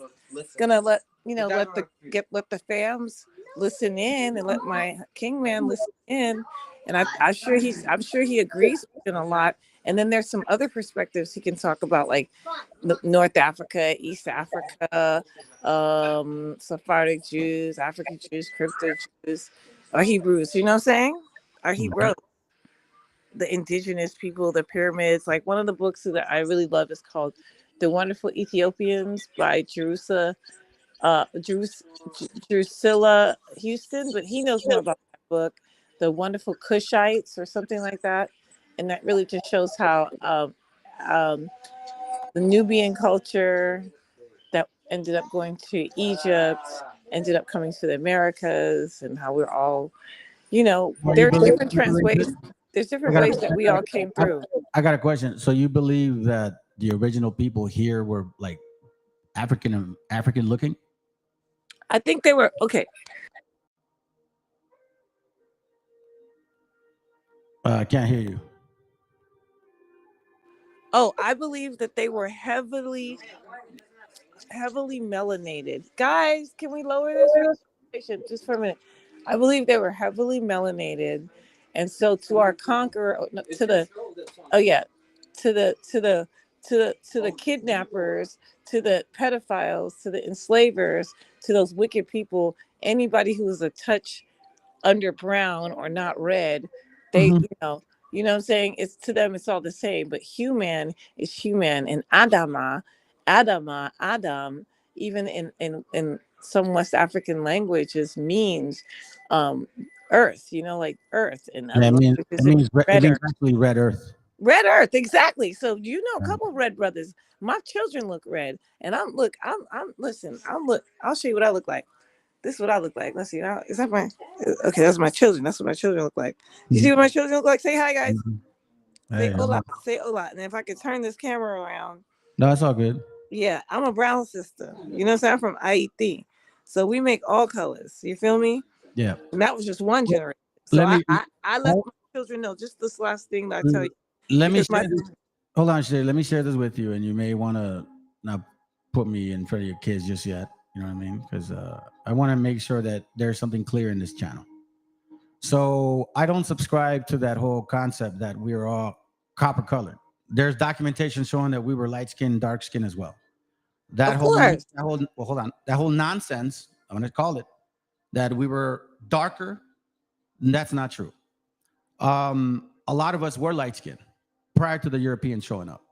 gonna let the fams listen in and let my king man listen in, and I'm sure he agrees with it a lot. And then there's some other perspectives he can talk about, like North Africa, East Africa, Sephardic Jews, African Jews, crypto Jews, or Hebrews. You know what I'm saying? Or Hebrews, the indigenous people, the pyramids. Like one of the books that I really love is called The Wonderful Ethiopians by Drusilla Houston, but he knows more about that book, The Wonderful Cushites or something like that. And that really just shows how the Nubian culture that ended up going to Egypt ended up coming to the Americas, and how we're all, there's different ways. There's different ways that we all came through. I got a question. So you believe that the original people here were like African looking? I think they were okay. I can't hear you. Oh, I believe that they were heavily melanated. Guys, can we lower this just for a minute? I believe they were heavily melanated, and so to our conqueror, to the kidnappers, to the pedophiles, to the enslavers, to those wicked people, anybody who was a touch under brown or not red, they you know what I'm saying, it's to them it's all the same, but human is human. And Adam, even in some West African languages means earth, like earth, and other languages it means red earth. actually red earth. Red earth, exactly. So a couple of red brothers. My children look red, and I'll show you what I look like. This is what I look like. Let's see. Is that my? Okay, that's my children. That's what my children look like. You see what my children look like? Say hi, guys. Say hola. Say hola. And if I could turn this camera around. No, it's all good. Yeah, I'm a brown sister. You know what I'm saying? I'm from Haiti. So we make all colors. You feel me? Yeah. And that was just one generation. So I let my children know, just this last thing that I tell you. Let me share this. Hold on, Shay. Let me share this with you, and you may want to not put me in front of your kids just yet. You know what I mean? Because I want to make sure that there's something clear in this channel. So I don't subscribe to that whole concept that we're all copper colored. There's documentation showing that we were light skin, dark skin as well. That whole nonsense, I'm going to call it, that we were darker, that's not true. A lot of us were light skinned prior to the Europeans showing up.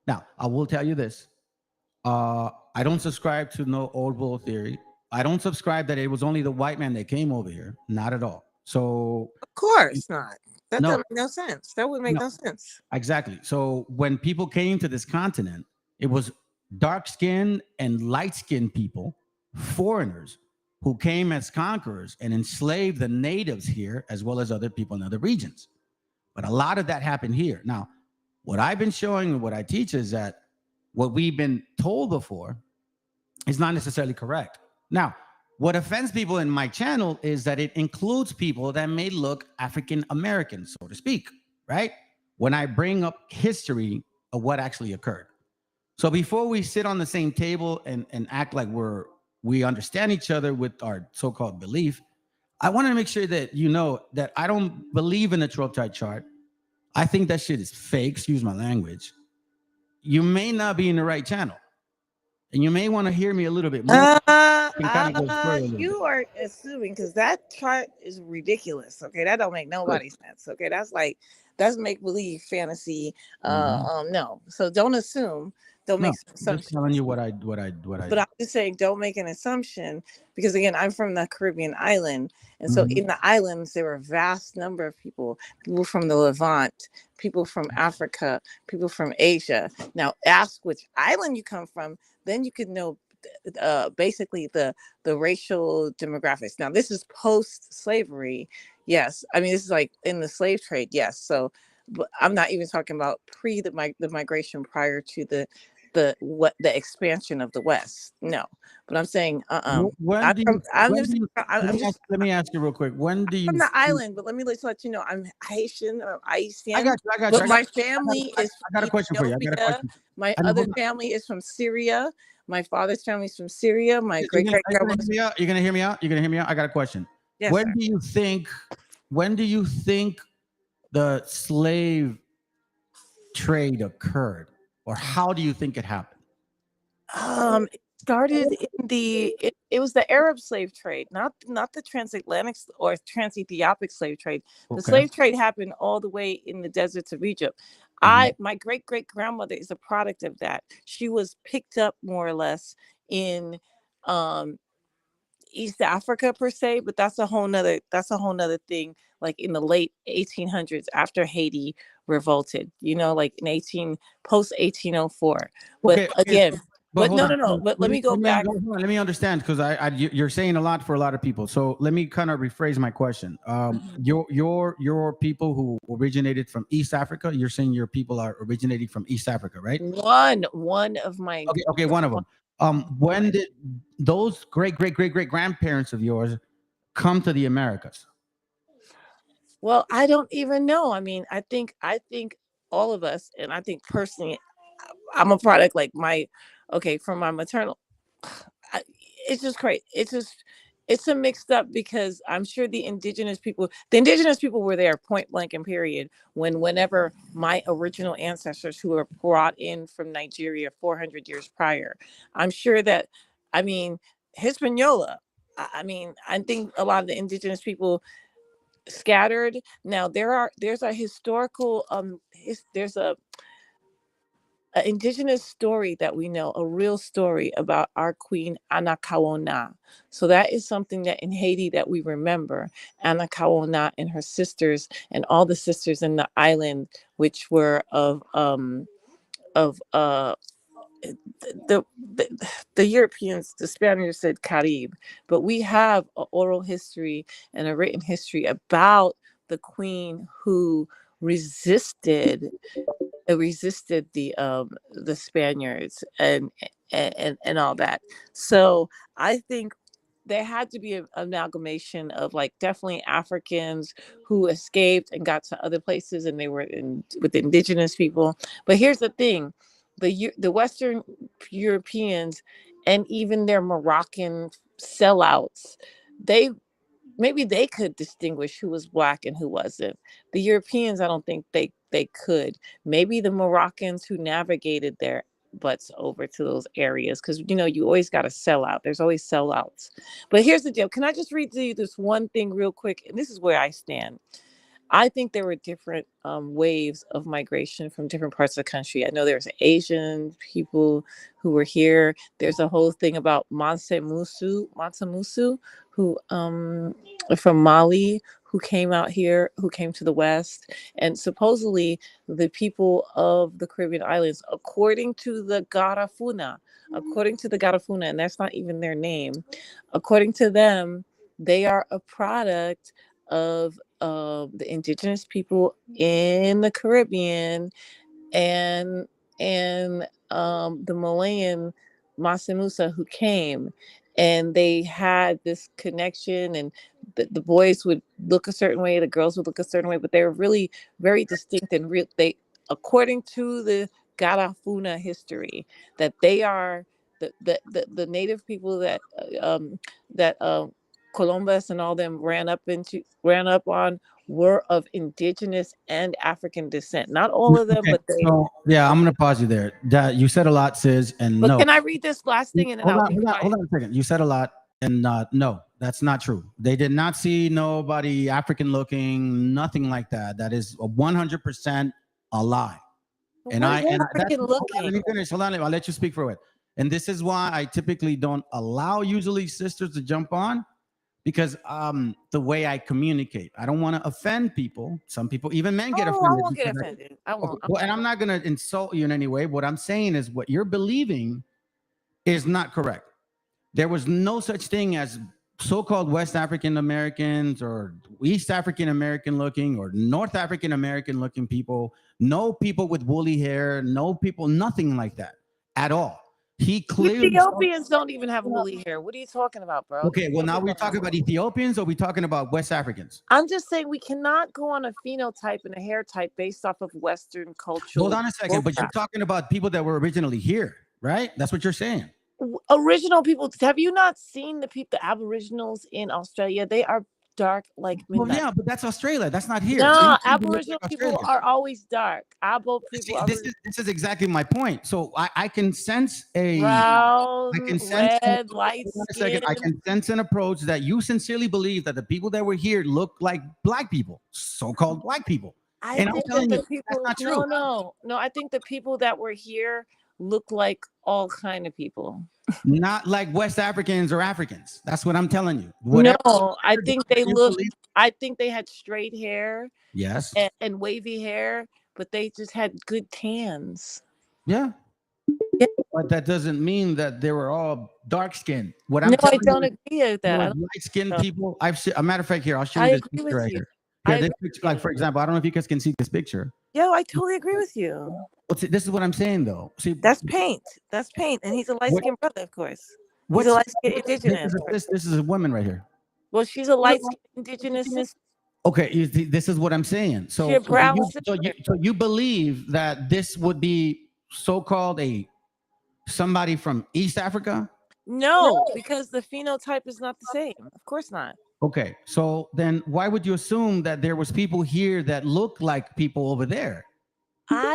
Now, I will tell you this. I don't subscribe to no old bull theory. I don't subscribe that it was only the white man that came over here. Not at all. So of course not. That doesn't make no sense. That would make no sense. Exactly. So when people came to this continent, it was dark-skinned and light-skinned people, foreigners, who came as conquerors and enslaved the natives here, as well as other people in other regions. But a lot of that happened here. Now, what I've been showing and what I teach is that what we've been told before is not necessarily correct. Now, what offends people in my channel is that it includes people that may look African American, so to speak, right? When I bring up history of what actually occurred. So before we sit on the same table and act like we understand each other with our so-called belief, I want to make sure that you know that I don't believe in the trope-type chart. I think that shit is fake, excuse my language. You may not be in the right channel. And you may want to hear me a little bit more. You are assuming, because that chart is ridiculous. Okay, that don't make nobody sense. Okay, that's make believe fantasy. No, so don't assume Don't No, make some I'm just assumptions. telling you what I. But I'm just saying, don't make an assumption, because again, I'm from the Caribbean island, and so Mhm. in the islands there were a vast number of people from the Levant, people from Africa, people from Asia. Now, ask which island you come from, then you could know basically the racial demographics. Now, this is post-slavery, yes. I mean, this is like in the slave trade, yes. So, but I'm not even talking about the migration prior to the expansion of the West. No, but I'm saying When do you? When do you? I'm just Let me ask you real quick. When do you? from the island, but let me just let you know I'm Haitian or I Haitian. got you. I got you. But my family is I got a from question for you. I got a Ethiopia. question. My I know, other hold on. family is from Syria. My father's family is from Syria. My You're great gonna, great are you gonna grandma. hear me out? You're gonna hear me out? You're gonna hear me out? I got a question. Yes, When sir. do you think? When do you think the slave trade occurred, or how do you think it happened? It started in it was the Arab slave trade, not the transatlantic or trans-Ethiopic slave trade. The Okay. slave trade happened all the way in the deserts of Egypt. My great great grandmother is a product of that. She was picked up more or less in um East Africa per se, but that's a whole nother thing. Like in the late 1800s, after Haiti revolted, like in post 1804. But Okay. again, But hold on. no. But let me go Let me, back. hold on, let me understand, because you're saying a lot for a lot of people. So let me kind of rephrase my question. Your people who originated from East Africa. You're saying your people are originating from East Africa, right? One of my Okay, one of them. When did those great grandparents of yours come to the Americas? Well, I don't even know. I mean, I think all of us, and I think personally, I'm a product like from my maternal. It's just crazy. It's a mixed up, because I'm sure the indigenous people were there point blank and period whenever my original ancestors who were brought in from Nigeria 400 years prior. I'm sure that, I mean, Hispaniola. I mean, I think a lot of the indigenous people scattered. Now there's a historical there's a indigenous story that we know, a real story about our queen Anakaona. So that is something that in Haiti that we remember. Anakaona and her sisters and all the sisters in the island, which were of the, the Europeans, the Spaniards said Carib, but we have an oral history and a written history about the queen who resisted the Spaniards and all that. So I think there had to be an amalgamation of like definitely Africans who escaped and got to other places, and they were with the indigenous people. But here's the thing: the Western Europeans and even their Moroccan sellouts, maybe they could distinguish who was Black and who wasn't. The Europeans, I don't think they could. Maybe the Moroccans who navigated their butts over to those areas, because you always got to sell out. There's always sellouts. But here's the deal. Can I just read to you this one thing real quick? And this is where I stand. I think there were different waves of migration from different parts of the country. I know there's Asian people who were here. There's a whole thing about Mansa Musu, who from Mali, who came out here, who came to the West. And supposedly the people of the Caribbean islands, according to the Garifuna, and that's not even their name, according to them, they are a product of the indigenous people in the Caribbean and the Malayan Mansa Musa who came, and they had this connection, and the boys would look a certain way, the girls would look a certain way, but they were really very distinct and real. They, according to the Garifuna history, that they are the native people that Columbus and all them ran up on were of indigenous and African descent. Not all of them, Okay, but they. so yeah, I'm gonna pause you there. That you said a lot, sis, and But no. can I read this last thing and then I'll be quiet? Hold on a second. You said a lot, and no, that's not true. They did not see nobody African looking, nothing like that. That is 100% a lie. And What is that's African hold on, let looking? me finish. Hold on, I'll let you speak for it. And this is why I typically don't allow usually sisters to jump on, because the way I communicate, I don't want to offend people. Some people, even men, get Oh, I offended. won't get because offended. I won't. well, and I'm not going to insult you in any way. What I'm saying is what you're believing is not correct. There was no such thing as so-called West African Americans or East African American looking or North African American looking people. No people with woolly hair. No people, nothing like that at all. He clearly. Ethiopians don't even have woolly hair. What are you talking about, bro? Okay, well, now we're talking about Ethiopians, or we're talking about West Africans? I'm just saying we cannot go on a phenotype and a hair type based off of Western culture. Hold on a second, but you're talking about people that were originally here, right? That's what you're saying. Original people. Have you not seen the Aboriginals in Australia? They are dark like midnight. Well, yeah, but that's Australia. That's not here. No, Aboriginal people are always dark. Abo people. This is exactly my point. So I can sense a brown, I can sense red, light skin. I can sense an approach that you sincerely believe that the people that were here look like black people, so-called black people. And I'm telling you, that's not true. No. I think the people that were here look like all kind of people. Not like West Africans or Africans. That's what I'm telling you. No, I think they looked. I think they had straight hair. Yes. And wavy hair, but they just had good tans. Yeah. But that doesn't mean that they were all dark skinned. I don't agree with that. Light skinned people. I've seen, a matter of fact, here, I'll show you this picture right here. This picture, like, for example, I don't know if you guys can see this picture. Yeah, I totally agree with you. Well, see, this is what I'm saying, though. See, that's paint. That's paint. And he's a light skinned brother, of course. He's a light skinned indigenous. This is a woman right here. Well, she's a light skinned indigenous. Okay, this is what I'm saying. So, you believe that this would be so-called somebody from East Africa? No, because the phenotype is not the same. Of course not. Okay, so then why would you assume that there was people here that look like people over there?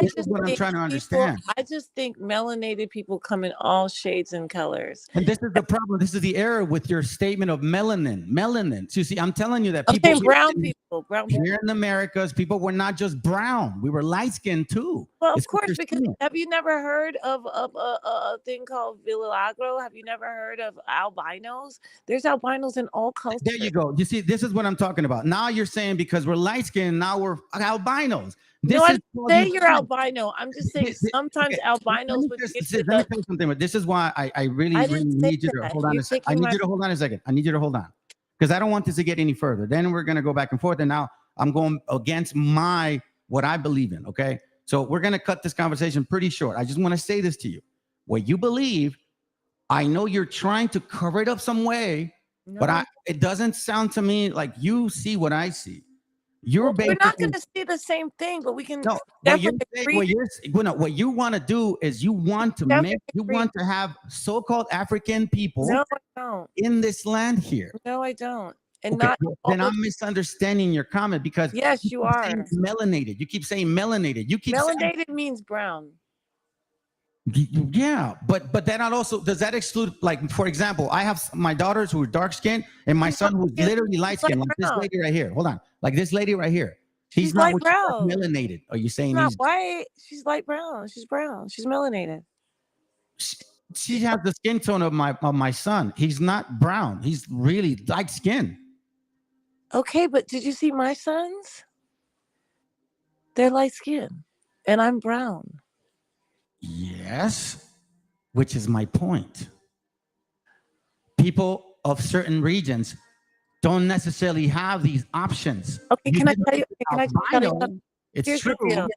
This is what I'm trying to understand. I just think melanated people come in all shades and colors. And this is the problem. This is the error with your statement of melanin. Melanin. So you see, I'm telling you that people brown people here in the Americas, people were not just brown. We were light skinned too. Well, of course, because have you never heard of a thing called Villagro? Have you never heard of albinos? There's albinos in all cultures. There you go. You see, this is what I'm talking about. Now you're saying because we're light skinned, now we're albinos. No, I didn't say you're albino. I'm just saying sometimes albinos would get let me tell you something. But this is why I really need you to hold on a second. I need you to hold on a second. I need you to hold on. Because I don't want this to get any further. Then we're going to go back and forth. And now I'm going against what I believe in. Okay. So we're going to cut this conversation pretty short. I just want to say this to you. What you believe, I know you're trying to cover it up some way, but it doesn't sound to me like you see what I see. We're not going to see the same thing, but we can. No, what you want to do is you want to have so-called African people in this land here. No, I don't. And then I'm misunderstanding your comment because yes, you are melanated. You keep saying melanated. Melanated means brown. Yeah, but that also does that exclude, like, for example, I have my daughters who are dark skinned and my son who's literally light skinned, like this lady right here. Hold on, like this lady right here. He's not melanated. Are you saying he's not white? She's light brown. She's brown. She's melanated. She has the skin tone of my son. He's not brown. He's really light skinned. Okay, but did you see my sons? They're light skinned, and I'm brown. Yes, which is my point. People of certain regions don't necessarily have these options. Okay, can I tell you? It's true. Hold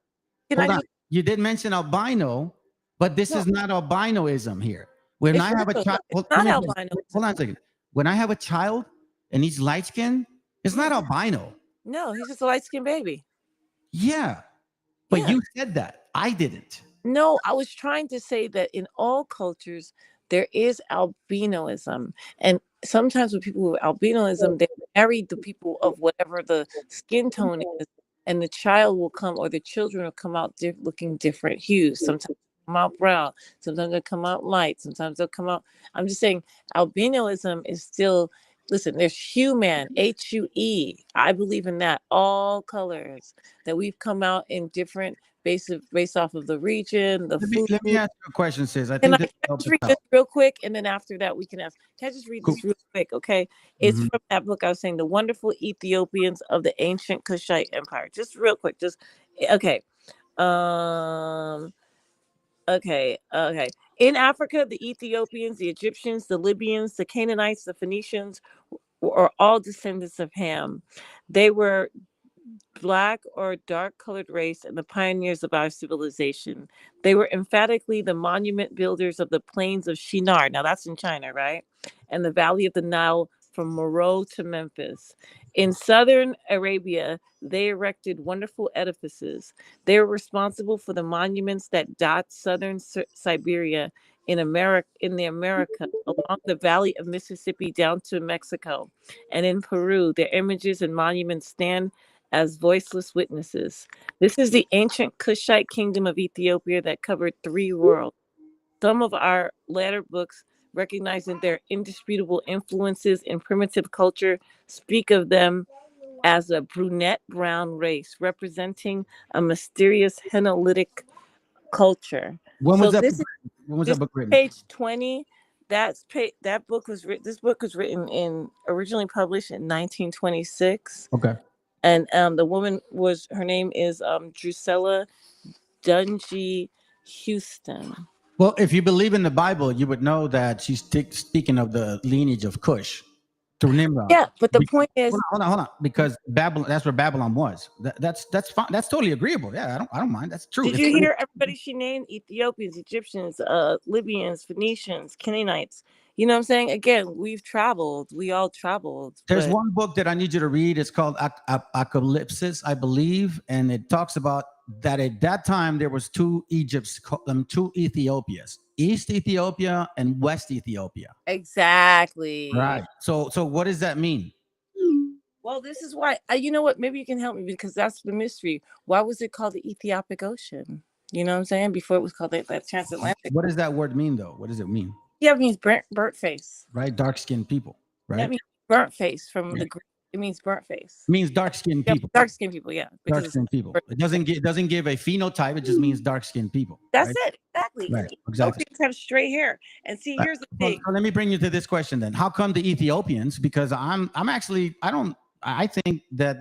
on. You did mention albino, but this is not albinoism here. When I have a child, hold on a second. When I have a child and he's light skinned, it's not albino. No, he's just a light skinned baby. Yeah, but you said that. I didn't. No, I was trying to say that in all cultures, there is albinoism. And sometimes with people with albinoism, they marry the people of whatever the skin tone is, and the child will come, or the children will come out looking different hues. Sometimes they come out brown, sometimes they'll come out light, sometimes they'll come out. I'm just saying albinoism is still, listen, there's human, H-U-E. I believe in that, all colors, that we've come out in different based off of the region, the food. Let me ask you a question, sis. I Can think I this helps just read us this out. real quick, and then after that we can ask? Can I just read Cool. this real quick? Okay, it's Mhm. from that book I was saying, The Wonderful Ethiopians of the Ancient Kushite Empire. Just real quick, just okay. Um. Okay. In Africa, the Ethiopians, the Egyptians, the Libyans, the Canaanites, the Phoenicians were all descendants of Ham. They were black or dark colored race and the pioneers of our civilization. They were emphatically the monument builders of the plains of Shinar. Now that's in China, right? And the valley of the Nile from Meroe to Memphis. In southern Arabia, they erected wonderful edifices. They were responsible for the monuments that dot southern Siberia in the America, along the valley of Mississippi down to Mexico. And in Peru, their images and monuments stand as voiceless witnesses. This is the ancient Kushite kingdom of Ethiopia that covered 3 worlds. Some of our latter books, recognizing their indisputable influences in primitive culture, speak of them as a brunette brown race representing a mysterious Henolytic culture. When So was that? this is When was this that book written? page 20. That book was written. This book was written originally published in 1926. Okay. And her name is Drusilla Dungy Houston. Well, if you believe in the Bible, you would know that she's speaking of the lineage of Cush through Nimrod. Yeah, but the point is, hold on, because Babylon—that's where Babylon was. That's fine. That's totally agreeable. Yeah, I don't mind. That's true. Did you hear everybody she named? Ethiopians, Egyptians, Libyans, Phoenicians, Canaanites. You know what I'm saying? Again, we've traveled. We all traveled. There's one book that I need you to read. It's called Apocalypse, I believe, and it talks about that at that time there was 2 Egypts, 2 Ethiopias, East Ethiopia and West Ethiopia. Exactly. Right. So what does that mean? Well, this is why. You know what? Maybe you can help me, because that's the mystery. Why was it called the Ethiopic Ocean? You know what I'm saying? Before it was called that transatlantic. What does that word mean, though? What does it mean? Yeah, it means burnt face. Right, dark-skinned people. Right. That means burnt face from the Greek. It means burnt face. It means dark-skinned people. Dark-skinned people, yeah. Dark-skinned people. It doesn't give a phenotype. It just means dark-skinned people. That's right? it. Exactly. Right. Exactly. Ethiopians have straight hair. And see, here's the thing. So let me bring you to this question then. How come the Ethiopians? Because I think that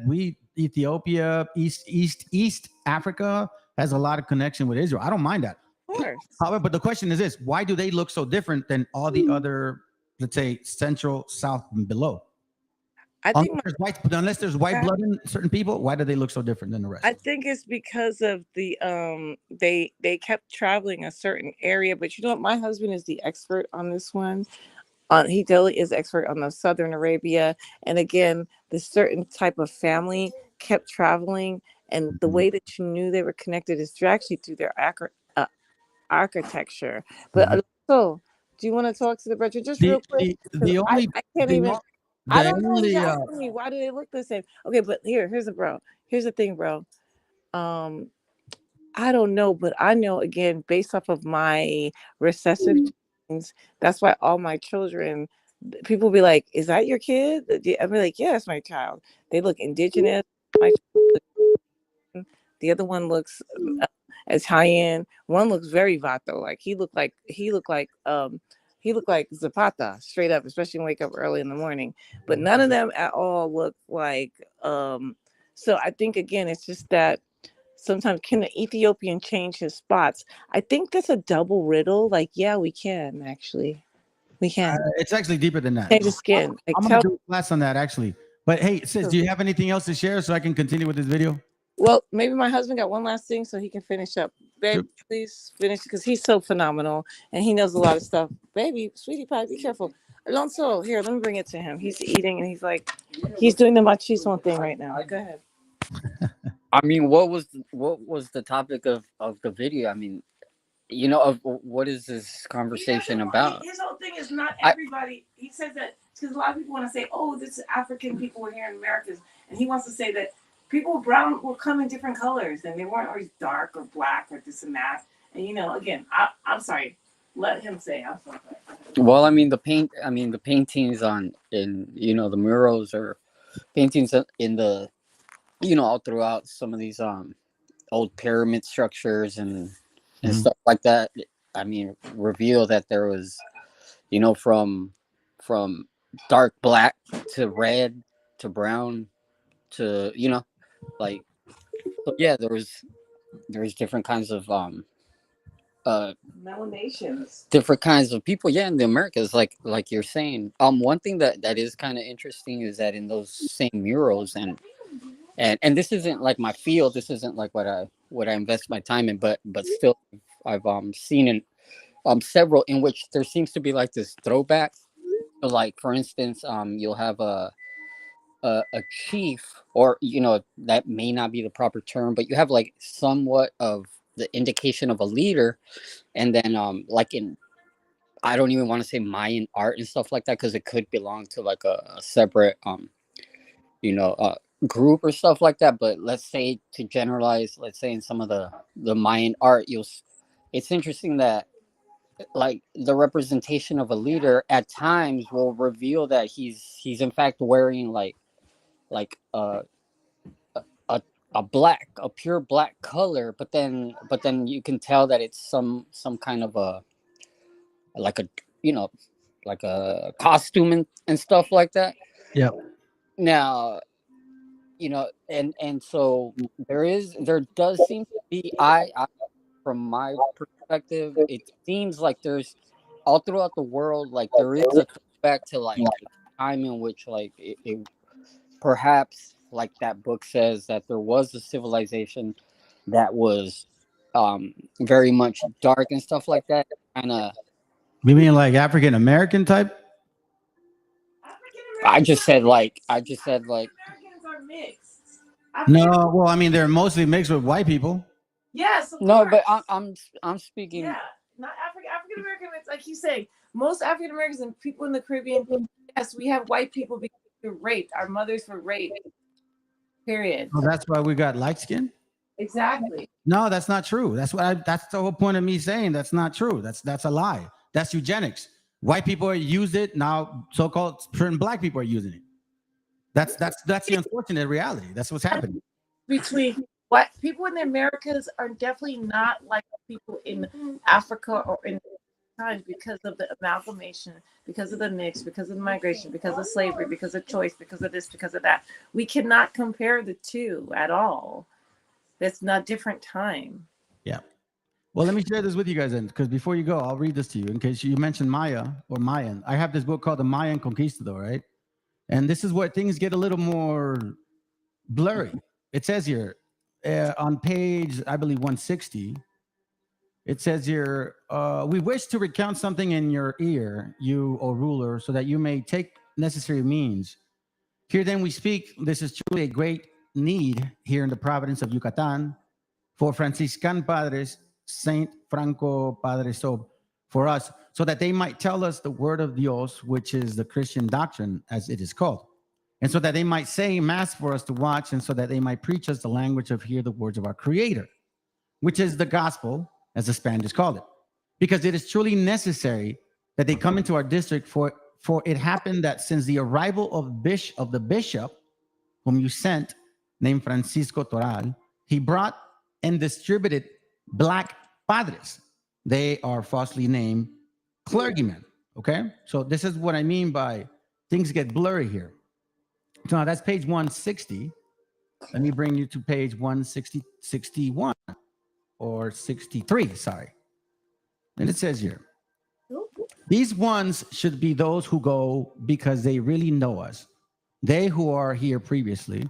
Ethiopia, East Africa has a lot of connection with Israel. I don't mind that. Of course. However, but the question is this: why do they look so different than all the other, let's say, Central, South, and below? Unless there's white blood in certain people, why do they look so different than the rest? I think it's because of the they kept traveling a certain area. But you know what? My husband is the expert on this one. He really is expert on the Southern Arabia. And again, this certain type of family kept traveling. And the way that you knew they were connected is actually through their architecture. But also, do you want to talk to the brother just real quick? I can't even. I don't know. He's asking me, why do they look the same? Okay, but here's the thing, bro. I don't know, but I know, again, based off of my recessive genes, that's why all my children, people be like, is that your kid? I'll be like, yeah, that's my child. They look indigenous. The other one looks Italian. One looks very Vato. Like he looked like Zapata straight up, especially when I wake up early in the morning. But none of them at all look like. So I think, again, it's just that sometimes can the Ethiopian change his spots? I think that's a double riddle. Like, yeah, we can actually. We can. It's actually deeper than that. Change the skin. I'm gonna do a class on that actually. But hey, sis, do you have anything else to share so I can continue with this video? Well, maybe my husband got one last thing so he can finish up. Babe, please finish, because he's so phenomenal and he knows a lot of stuff. Baby, sweetie pie, be careful. Alonso, here, let me bring it to him. He's eating and he's doing the machismo thing right now. Go ahead. I mean, what was the topic of the video? I mean, of what is this conversation about? His whole thing is not everybody. He says that because a lot of people want to say, oh, this is African people were here in Americas. And he wants to say that people brown will come in different colors and they weren't always dark or black or this and that. And again, I'm sorry. Let him say. I'm sorry. Well, I mean the paintings in the murals or paintings in the all throughout some of these old pyramid structures and stuff like that. I mean, reveal that there was, you know, from dark black to red to brown to, you know, like, so yeah, there was different kinds of Melanations. different kinds of people, yeah, in the Americas, like you're saying. One thing that is kind of interesting is that in those same murals, and this isn't like my field, this isn't like what I invest my time in, but still I've seen in several in which there seems to be like this throwback. So like, for instance, you'll have a chief, or, you know, that may not be the proper term, but you have like somewhat of the indication of a leader, and then like in, I don't even want to say Mayan art and stuff like that, because it could belong to like a separate you know, group or stuff like that. But let's say, to generalize, let's say in some of the Mayan art, it's interesting that like the representation of a leader at times will reveal that he's in fact wearing like a black, a pure black color, but then you can tell that it's some kind of a, like a, you know, like a costume and stuff like that. Yeah. Now, you know, and so there does seem to be, I from my perspective, it seems like there's all throughout the world, like there is a back to like the time in which like it perhaps, like that book says, that there was a civilization that was very much dark and stuff like that. Kind of. You mean like African American type? I just said like. Americans are mixed. No, well, I mean, they're mostly mixed with white people. Yes. Of no, course. but I'm speaking. Yeah, not African American. It's like you say, most African Americans and people in the Caribbean. Yes, we have white people because we were raped. Our mothers were raped. Period. Oh, that's why we got light skin. Exactly. No, that's not true. That's the whole point of me saying that's not true. That's a lie. That's eugenics. White people use it now. So-called certain black people are using it. That's the unfortunate reality. That's what's happening. Between what people in the Americas are definitely not like people in Africa or in times, because of the amalgamation, because of the mix, because of the migration, because of slavery, because of choice, because of this, because of that. We cannot compare the two at all. That's not different time. Yeah. Well, let me share this with you guys then, because before you go, I'll read this to you in case you mentioned Maya or Mayan. I have this book called The Mayan Conquistador, right? And this is where things get a little more blurry. It says here on page, I believe, 160, it says here, we wish to recount something in your ear, you, O ruler, so that you may take necessary means. Here then we speak, this is truly a great need here in the province of Yucatan for Franciscan Padres, Saint Franco Padre Sob, for us, so that they might tell us the word of Dios, which is the Christian doctrine, as it is called. And so that they might say mass for us to watch, and so that they might preach us the language of hear the words of our Creator, which is the gospel, as the Spaniards call it. Because it is truly necessary that they come into our district, for it happened that since the arrival of the bishop, whom you sent, named Francisco Toral, he brought and distributed black padres. They are falsely named clergymen, okay? So this is what I mean by things get blurry here. So now that's page 160. Let me bring you to page 61 or 63, sorry. And it says here, these ones should be those who go because they really know us. They who are here previously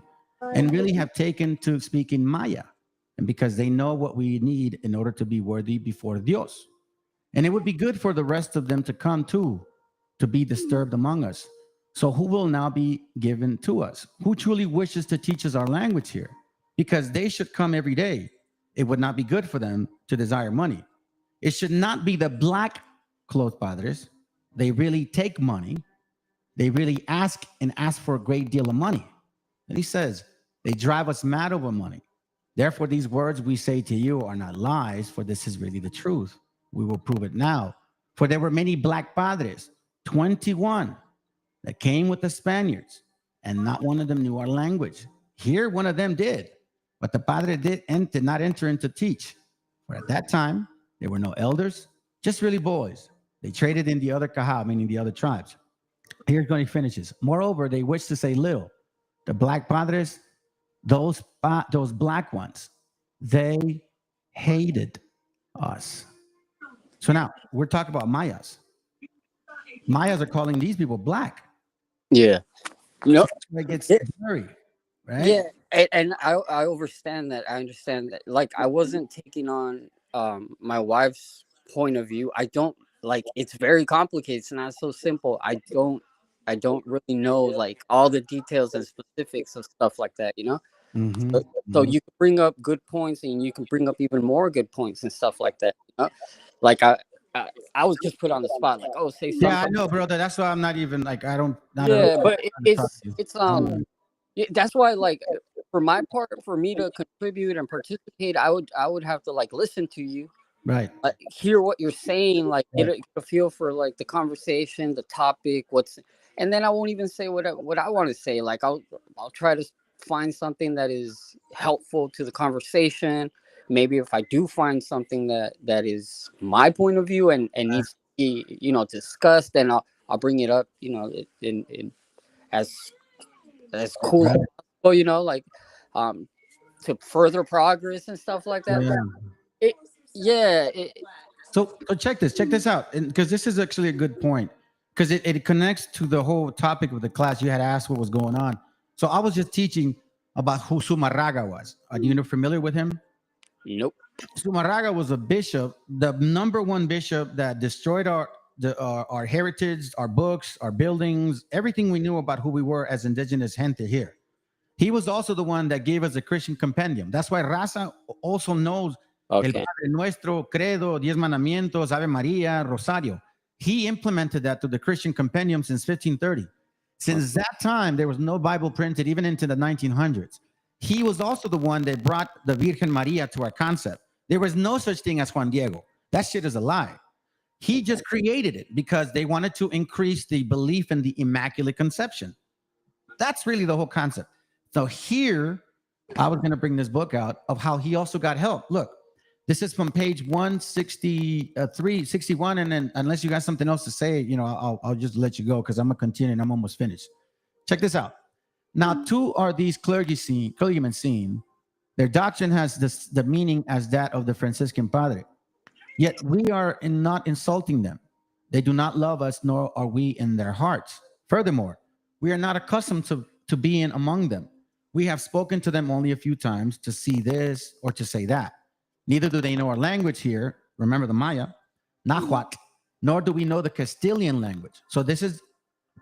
and really have taken to speaking Maya, and because they know what we need in order to be worthy before Dios. And it would be good for the rest of them to come too, to be disturbed among us. So who will now be given to us? Who truly wishes to teach us our language here? Because they should come every day. It would not be good for them to desire money. It should not be the black clothed padres. They really take money. They really ask for a great deal of money. And he says, they drive us mad over money. Therefore, these words we say to you are not lies, for this is really the truth. We will prove it now. For there were many black padres, 21, that came with the Spaniards, and not one of them knew our language. Here, one of them did, but the padre did not enter in to teach. For at that time, there were no elders, just really boys. They traded in the other Caja, meaning the other tribes. Here's when he finishes. Moreover, they wished to say little. The black padres, those black ones, they hated us. So now we're talking about Mayas. Mayas are calling these people black. Yeah. So it gets blurry, right? Yeah, and I understand that. I understand that. Like, I wasn't taking on my wife's point of view. I don't like. It's very complicated. It's not so simple. I don't really know like all the details and specifics of stuff like that. You know. Mm-hmm. So you can bring up good points, and you can bring up even more good points and stuff like that. You know? Like I was just put on the spot. Like, oh, say something. Yeah, I know, brother. That's why I'm not even like I don't. Yeah, but it's yeah, that's why, like, for my part, for me to contribute and participate, I would have to like listen to you, right? Hear what you're saying, like get a feel for like the conversation, the topic, and then I won't even say what I want to say. Like I'll try to find something that is helpful to the conversation. Maybe if I do find something that is my point of view and needs to be discussed, then I'll bring it up, in as cool as possible, like to further progress and stuff like that. So check this out, because this is actually a good point, because it connects to the whole topic of the class. You had asked what was going on. So I was just teaching about who ZUMARRAGA was. Are you familiar with him? Nope. ZUMARRAGA was a bishop, the number one bishop that destroyed our heritage, our books, our buildings, everything we knew about who we were as indigenous gente here. He was also the one that gave us a Christian compendium. That's why Raza also knows El Padre Nuestro, Credo, Diez Mandamientos, Ave Maria, Rosario. He implemented that to the Christian compendium since 1530. Since that time, there was no Bible printed, even into the 1900s. He was also the one that brought the Virgen Maria to our concept. There was no such thing as Juan Diego. That shit is a lie. He just created it because they wanted to increase the belief in the Immaculate Conception. That's really the whole concept. So here, I was going to bring this book out of how he also got help. Look, this is from page 163, 61, and then unless you got something else to say, I'll just let you go because I'm going to continue and I'm almost finished. Check this out. Now, two are these clergymen seen. Their doctrine has the meaning as that of the Franciscan Padre. Yet we are not insulting them. They do not love us, nor are we in their hearts. Furthermore, we are not accustomed to being among them. We have spoken to them only a few times to see this or to say that. Neither do they know our language here. Remember the Maya, Nahuatl, nor do we know the Castilian language. So this is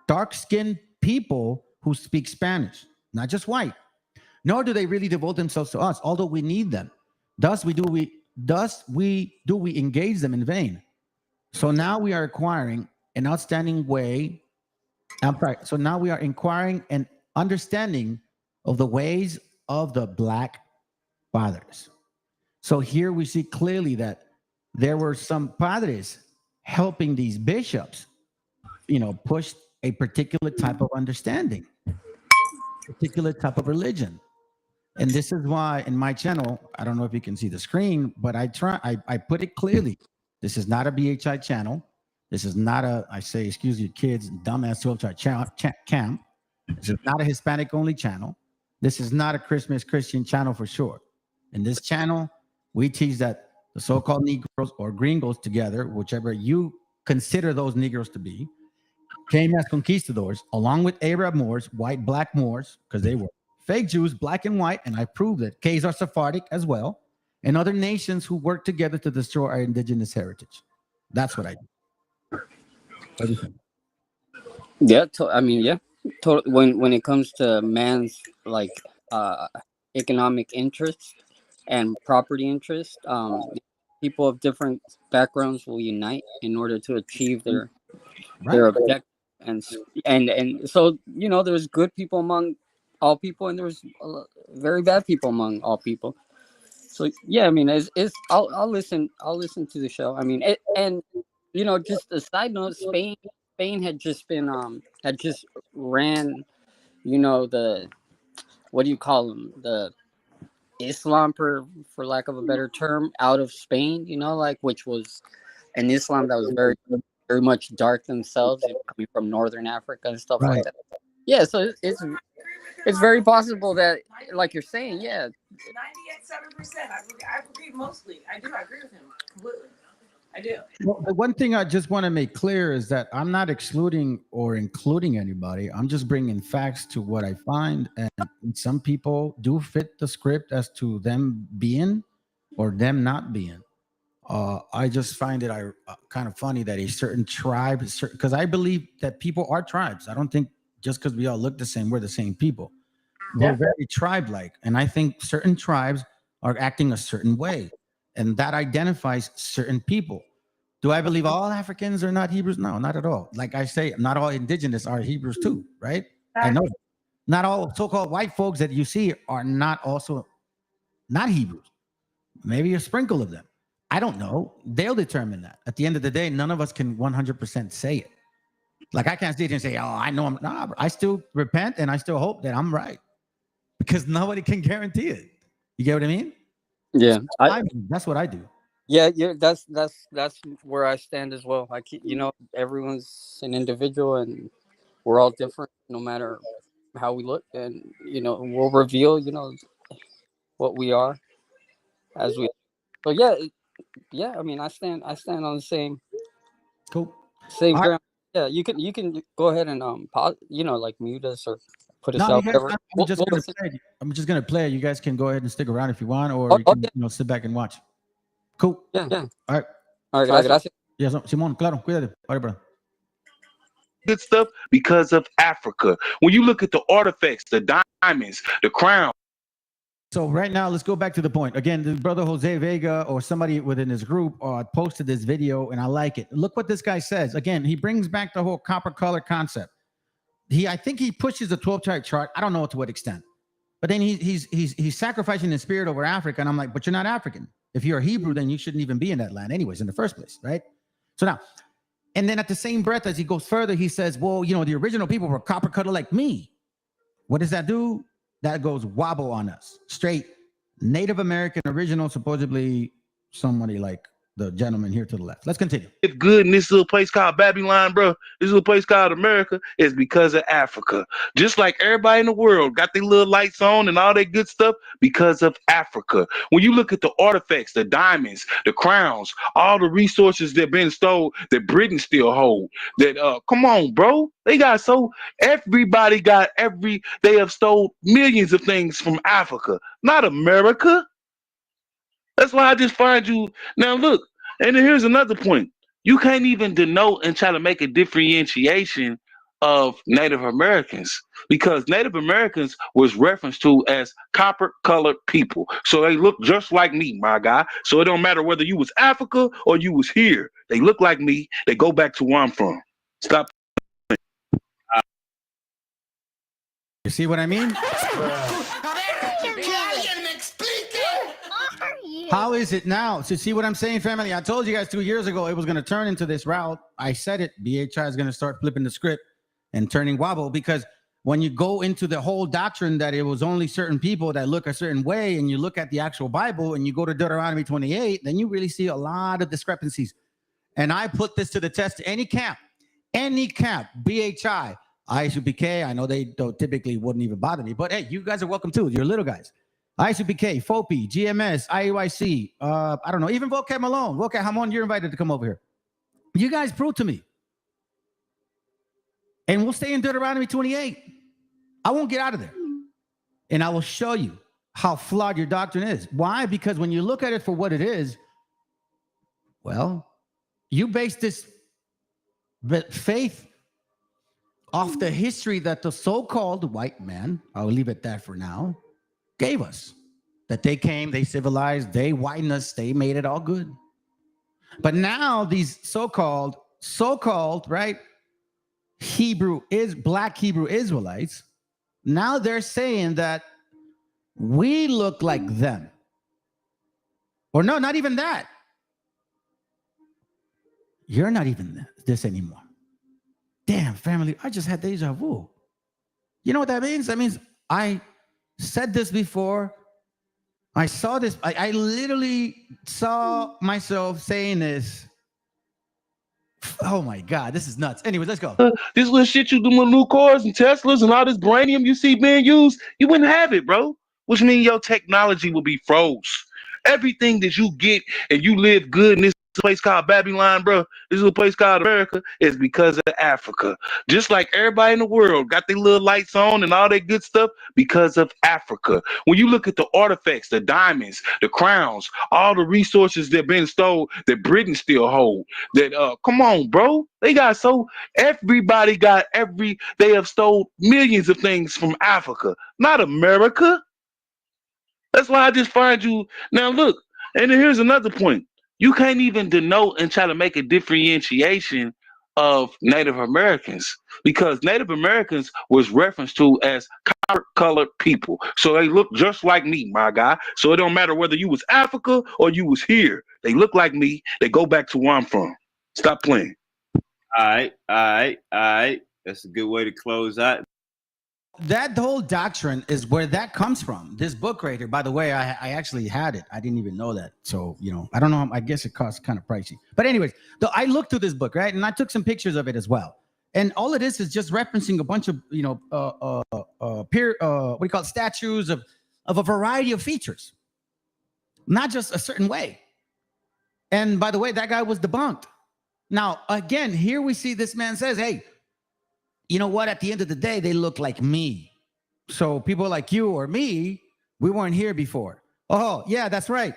dark-skinned people who speak Spanish, not just white. Nor do they really devote themselves to us, although we need them. Thus we engage them in vain. So now we are acquiring an outstanding way. So now we are inquiring and understanding of the ways of the Black Fathers. So here we see clearly that there were some padres helping these bishops, push a particular type of understanding, particular type of religion. And this is why in my channel, I don't know if you can see the screen, but I put it clearly. This is not a BHI channel. This is not excuse you kids, dumbass 12-chart camp. This is not a Hispanic only channel. This is not a Christmas Christian channel for sure. In this channel, we teach that the so-called Negroes or gringos together, whichever you consider those Negroes to be, came as conquistadors along with Arab Moors, white, black Moors, because they were fake Jews, black and white, and I proved it. Khazar are Sephardic as well, and other nations who work together to destroy our indigenous heritage. That's what I do. Yeah, when it comes to man's economic interest and property interest, people of different backgrounds will unite in order to achieve their objective. And so there's good people among all people, and there's very bad people among all people. So yeah, I mean, I'll listen to the show. I mean, just a side note, Spain had just ran, the, what do you call them, the Islam, for lack of a better term, out of Spain, you know, like, which was an Islam that was very, very much dark themselves, you know, coming from Northern Africa and stuff like that. Yeah, so it's very possible that, like you're saying, yeah. 98.7%. I agree mostly. I do. I agree with him completely. I do. Well, the one thing I just want to make clear is that I'm not excluding or including anybody. I'm just bringing facts to what I find. And some people do fit the script as to them being or them not being. I just find it kind of funny that a certain tribe, because I believe that people are tribes. I don't think just because we all look the same, we're the same people. We're very tribe-like. And I think certain tribes are acting a certain way. And that identifies certain people. Do I believe all Africans are not Hebrews? No, not at all. Like I say, not all indigenous are Hebrews too, right? I know that. Not all so-called white folks that you see are not also not Hebrews. Maybe a sprinkle of them. I don't know. They'll determine that. At the end of the day, none of us can 100% say it. Like I can't sit here and say, oh, I know I'm not. I still repent and I still hope that I'm right. Because nobody can guarantee it. You get what I mean? Yeah, that's what I do. Yeah, that's where I stand as well. You know, everyone's an individual, and we're all different, no matter how we look, and you know, we'll reveal, you know, what we are as we. So yeah. I mean, I stand on the same. Cool. Same ground. Yeah, you can go ahead and pause, you know, like mute us or put us out. You guys, I'm just gonna play it. You guys can go ahead and stick around if you want, or you can sit back and watch. Cool. Yeah. All right. Gracias. Yes, Simón, claro, cuídate. All right, bro. Good stuff because of Africa. When you look at the artifacts, the diamonds, the crown. So right now, let's go back to the point. Again, the brother Jose Vega or somebody within his group posted this video, and I like it. Look what this guy says. Again, he brings back the whole copper color concept. I think he pushes the 12-type chart. I don't know to what extent. But then he's sacrificing his spirit over Africa, and I'm like, but you're not African. If you're a Hebrew, then you shouldn't even be in that land anyways in the first place, right? So now, and then at the same breath, as he goes further, he says, well, you know, the original people were copper color like me. What does that do? That goes wobble on us. Straight Native American original, supposedly somebody like the gentleman here to the left. Let's continue. It's good in this little place called Babylon, bro. This little place called America is because of Africa. Just like everybody in the world got their little lights on and all that good stuff because of Africa. When you look at the artifacts, the diamonds, the crowns, all the resources that been stole that Britain still hold, that come on, bro. They got everybody got they have stole millions of things from Africa, not America. That's why I just find you now. Look, and then here's another point: you can't even denote and try to make a differentiation of Native Americans because Native Americans was referenced to as copper-colored people, so they look just like me, my guy. So it don't matter whether you was Africa or you was here; they look like me. They go back to where I'm from. Stop. You see what I mean? How is it now? So see what I'm saying, family? I told you guys 2 years ago it was going to turn into this route. I said it. BHI is going to start flipping the script and turning wobble because when you go into the whole doctrine that it was only certain people that look a certain way and you look at the actual Bible and you go to Deuteronomy 28, then you really see a lot of discrepancies. And I put this to the test to any camp, BHI, ISUPK. I know they don't typically wouldn't even bother me, but hey, you guys are welcome too. You're little guys. ISUPK, FOPI, GMS, IUIC, I don't know, even Vocab Malone. Vocab Hamon, you're invited to come over here. You guys prove to me. And we'll stay in Deuteronomy 28. I won't get out of there. And I will show you how flawed your doctrine is. Why? Because when you look at it for what it is, well, you base this faith off the history that the so-called white man, I'll leave it at that for now, gave us. That they came, they civilized, they whitened us, they made it all good. But now these so-called, right, black Hebrew Israelites, now they're saying that we look like them. Or no, not even that. You're not even this anymore. Damn, family, I just had deja vu. You know what that means? That means I said this before, I saw this. I literally saw myself saying this. Oh my God, this is nuts. Anyways, let's go. This little shit you do with new cars and Teslas and all this branium you see being used, you wouldn't have it, bro. Which means your technology will be froze. Everything that you get and you live good in this place called Babylon, bro, this little place called America, is because of Africa. Just like everybody in the world got their little lights on and all that good stuff because of Africa. When you look at the artifacts, the diamonds, the crowns, all the resources that been stole that Britain still hold, that come on, bro. They got everybody got they have stole millions of things from Africa, not America. That's why I just find you now. Look, and then here's another point. You can't even denote and try to make a differentiation of Native Americans because Native Americans was referenced to as colored people. So they look just like me, my guy. So it don't matter whether you was Africa or you was here. They look like me. They go back to where I'm from. Stop playing. All right. That's a good way to close out. That whole doctrine is where that comes from. This book right here, by the way, I actually had it. I didn't even know that. So, I don't know. I guess it costs kind of pricey. But anyways, I looked through this book, right? And I took some pictures of it as well. And all it is just referencing a bunch of, statues of a variety of features, not just a certain way. And by the way, that guy was debunked. Now, again, here we see this man says, hey, you know what? At the end of the day, they look like me. So people like you or me, we weren't here before. Oh, yeah, that's right.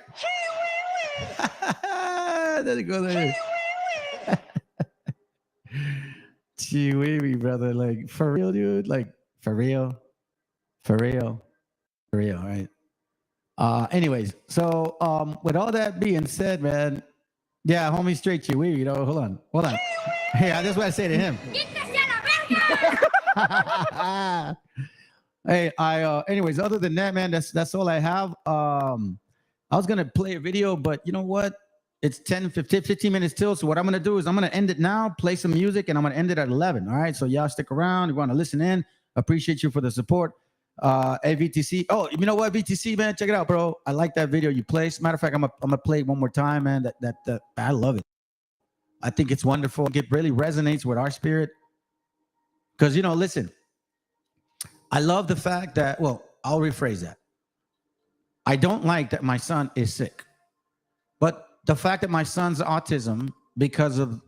There you go. There. Chihuahua, brother. Like, for real, dude? Like, for real? For real? For real, right? Anyways, so with all that being said, man, yeah, homie, straight Chihuahua, hold on. Hey, that's what I say to him. Hey, anyways, other than that, man, that's all I have. I was gonna play a video, but you know what? It's 15 minutes till. So what I'm gonna do is I'm gonna end it now, play some music, and I'm gonna end it at 11. All right. So y'all stick around. You want to listen in? Appreciate you for the support. VTC. Oh, you know what, VTC, man, check it out, bro. I like that video you placed. Matter of fact, I'm gonna play it one more time, man. That I love it. I think it's wonderful. It really resonates with our spirit. Because, listen, I love the fact that, well, I'll rephrase that. I don't like that my son is sick. But the fact that my son's autism, because of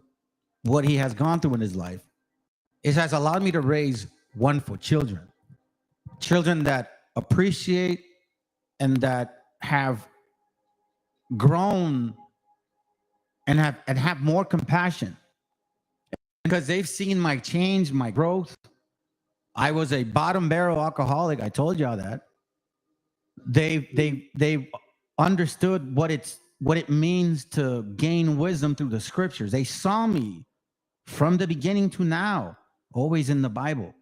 what he has gone through in his life, it has allowed me to raise wonderful children. Children that appreciate and that have grown and have more compassion. Because they've seen my change, my growth. I was a bottom barrel alcoholic. I told y'all that. They've understood what it means to gain wisdom through the scriptures. They saw me from the beginning to now, always in the Bible,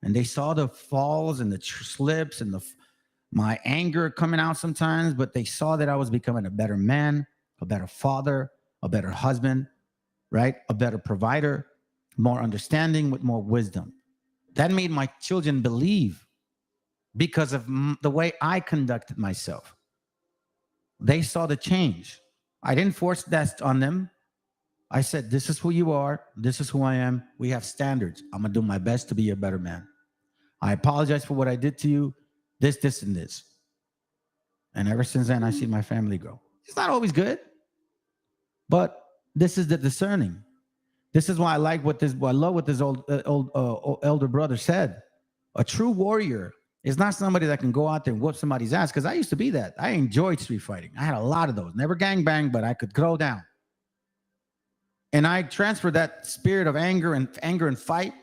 and they saw the falls and the slips and my anger coming out sometimes. But they saw that I was becoming a better man, a better father, a better husband, right? A better provider. More understanding with more wisdom. That made my children believe because of the way I conducted myself. They saw the change. I didn't force that on them. I said, this is who you are. This is who I am. We have standards. I'm going to do my best to be a better man. I apologize for what I did to you. This, and this. And ever since then, I see my family grow. It's not always good, but this is the discerning. This is why I love what this old elder brother said. A true warrior is not somebody that can go out there and whoop somebody's ass. Because I used to be that. I enjoyed street fighting. I had a lot of those. Never gangbang, but I could throw down. And I transferred that spirit of anger and fight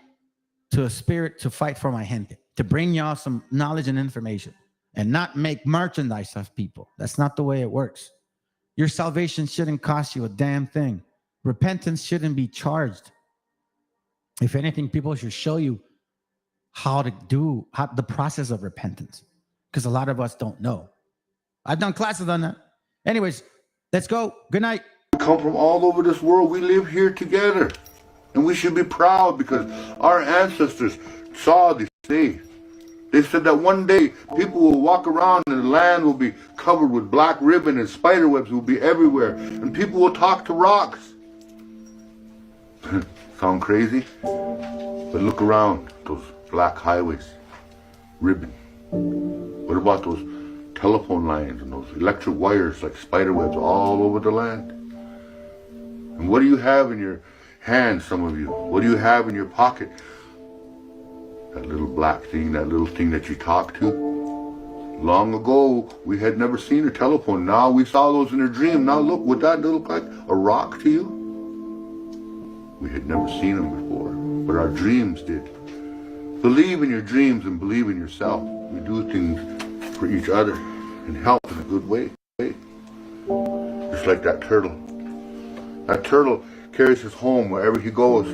to a spirit to fight for my gente, to bring y'all some knowledge and information, and not make merchandise of people. That's not the way it works. Your salvation shouldn't cost you a damn thing. Repentance shouldn't be charged. If anything, people should show you how to do the process of repentance, because a lot of us don't know. I've done classes on that. Anyways, let's go. Good night. We come from all over this world. We live here together, and we should be proud because our ancestors saw these days. They said that one day people will walk around and the land will be covered with black ribbon and spider webs will be everywhere. And people will talk to rocks. Sound crazy? But look around, those black highways, ribbon. What about those telephone lines and those electric wires like spider webs all over the land? And what do you have in your hand, some of you? What do you have in your pocket? That little black thing, that little thing that you talk to? Long ago, we had never seen a telephone. Now we saw those in a dream. Now look, would that look like a rock to you? We had never seen them before, but our dreams did. Believe in your dreams and believe in yourself. We do things for each other and help in a good way. Just like that turtle. That turtle carries us home wherever he goes.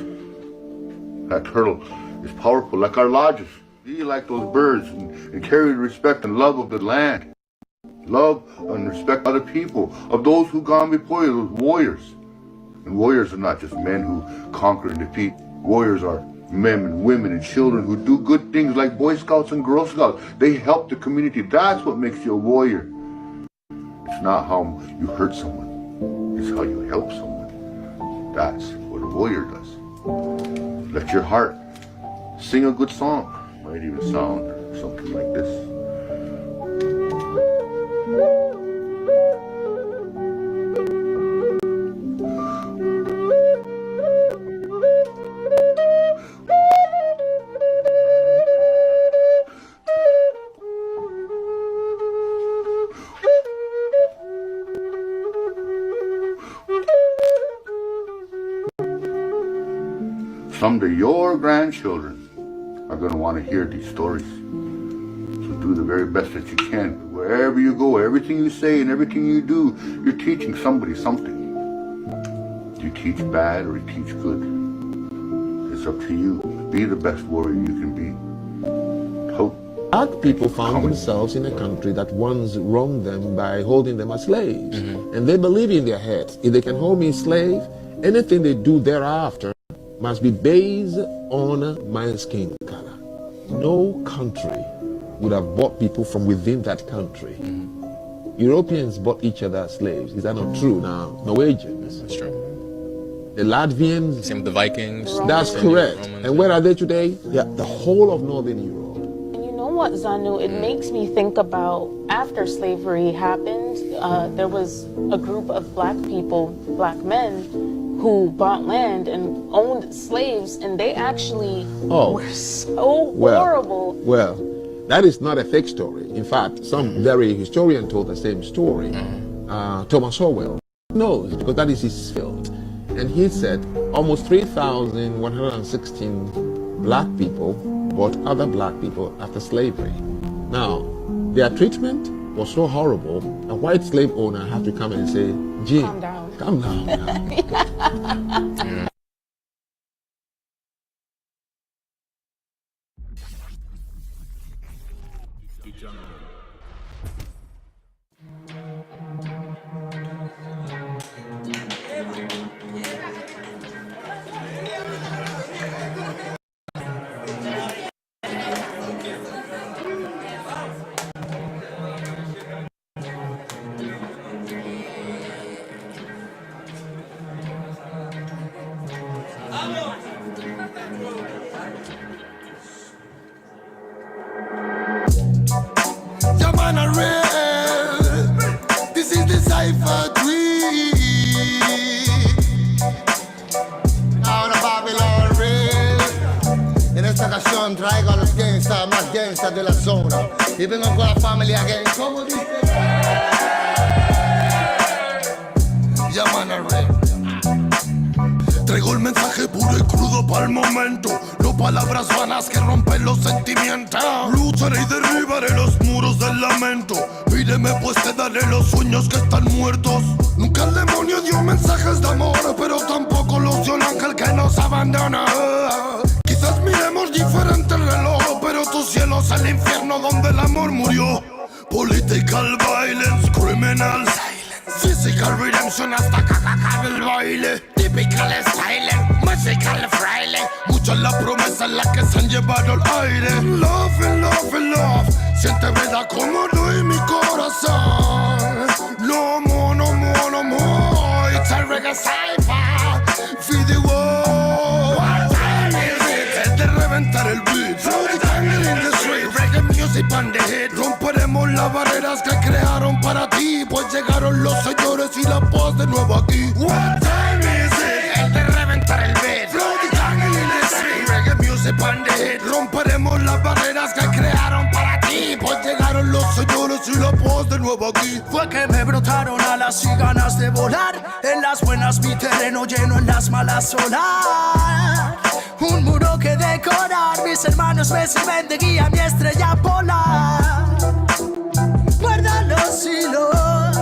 That turtle is powerful, like our lodges. Be like those birds and carry the respect and love of the land. Love and respect other people, of those who gone before you, those warriors. And warriors are not just men who conquer and defeat. Warriors are men and women and children who do good things like Boy Scouts and Girl Scouts. They help the community. That's what makes you a warrior. It's not how you hurt someone. It's how you help someone. That's what a warrior does. Let your heart sing a good song. Might even sound something like this. Someday your grandchildren are going to want to hear these stories. So do the very best that you can. Wherever you go, everything you say and everything you do, you're teaching somebody something. Do you teach bad or you teach good? It's up to you. Be the best warrior you can be. Hope. Black people found themselves in a country that once wronged them by holding them as slaves. And they believe in their heads, if they can hold me slave, anything they do thereafter must be based on my skin color. No country would have bought people from within that country. Europeans bought each other as slaves. Is that not true? Now, Norwegians. That's true. The Latvians. Same with the Vikings. That's correct. And where are they today? Yeah, the whole of Northern Europe. And you know what, Zanu? It makes me think about after slavery happened, there was a group of black people, black men, who bought land and owned slaves, and they actually were so horrible. Well, that is not a fake story. In fact, some very historian told the same story. Thomas Howell knows, because that is his field. And he said almost 3,116 black people bought other black people after slavery. Now, their treatment was so horrible, a white slave owner had to come and say, Jim, calm down. Calm down. This is the cipher dream. Ahora Babylon real. En esta ocasión traigo a los gangsters más gangsters de la zona. Y vengo con la familia gang. ¿Cómo dice? Llaman a real. Traigo el mensaje puro y crudo para el momento. No palabras vanas que rompen los sentimientos. Lucharé y derribaré los muros del lamento. Pídeme pues te daré los sueños que están muertos. Nunca el demonio dio mensajes de amor, pero tampoco los dio el ángel que nos abandona. Quizás miremos diferente el reloj, pero tu cielo es el infierno donde el amor murió. Political violence, criminals, physical redemption hasta que acabe el baile. Deep tropical styling, musical fraile. Muchas las promesas las que se han llevado al aire. Love and love and love, siente verdad como doy mi corazón. No more, no more, no more. It's a reggae cipher, feed the world. What time is it? Es de reventar el beat. Flow the jungle in the street, reggae music on the hit. Romperemos las barreras que crearon para ti, pues llegaron los señores y la paz de nuevo aquí. What time is it? Es de reventar el beat. Flow the jungle in the street, reggae music on the hit. Romperemos las barreras que crearon para ti, pues llegaron los señores y la paz de nuevo aquí. Fue que me brotaron alas y ganas de volar. En las buenas mi terreno lleno, en las malas solar. Un muro que decorar, mis hermanos me sirven de guía, mi estrella polar. Guarda los hilos,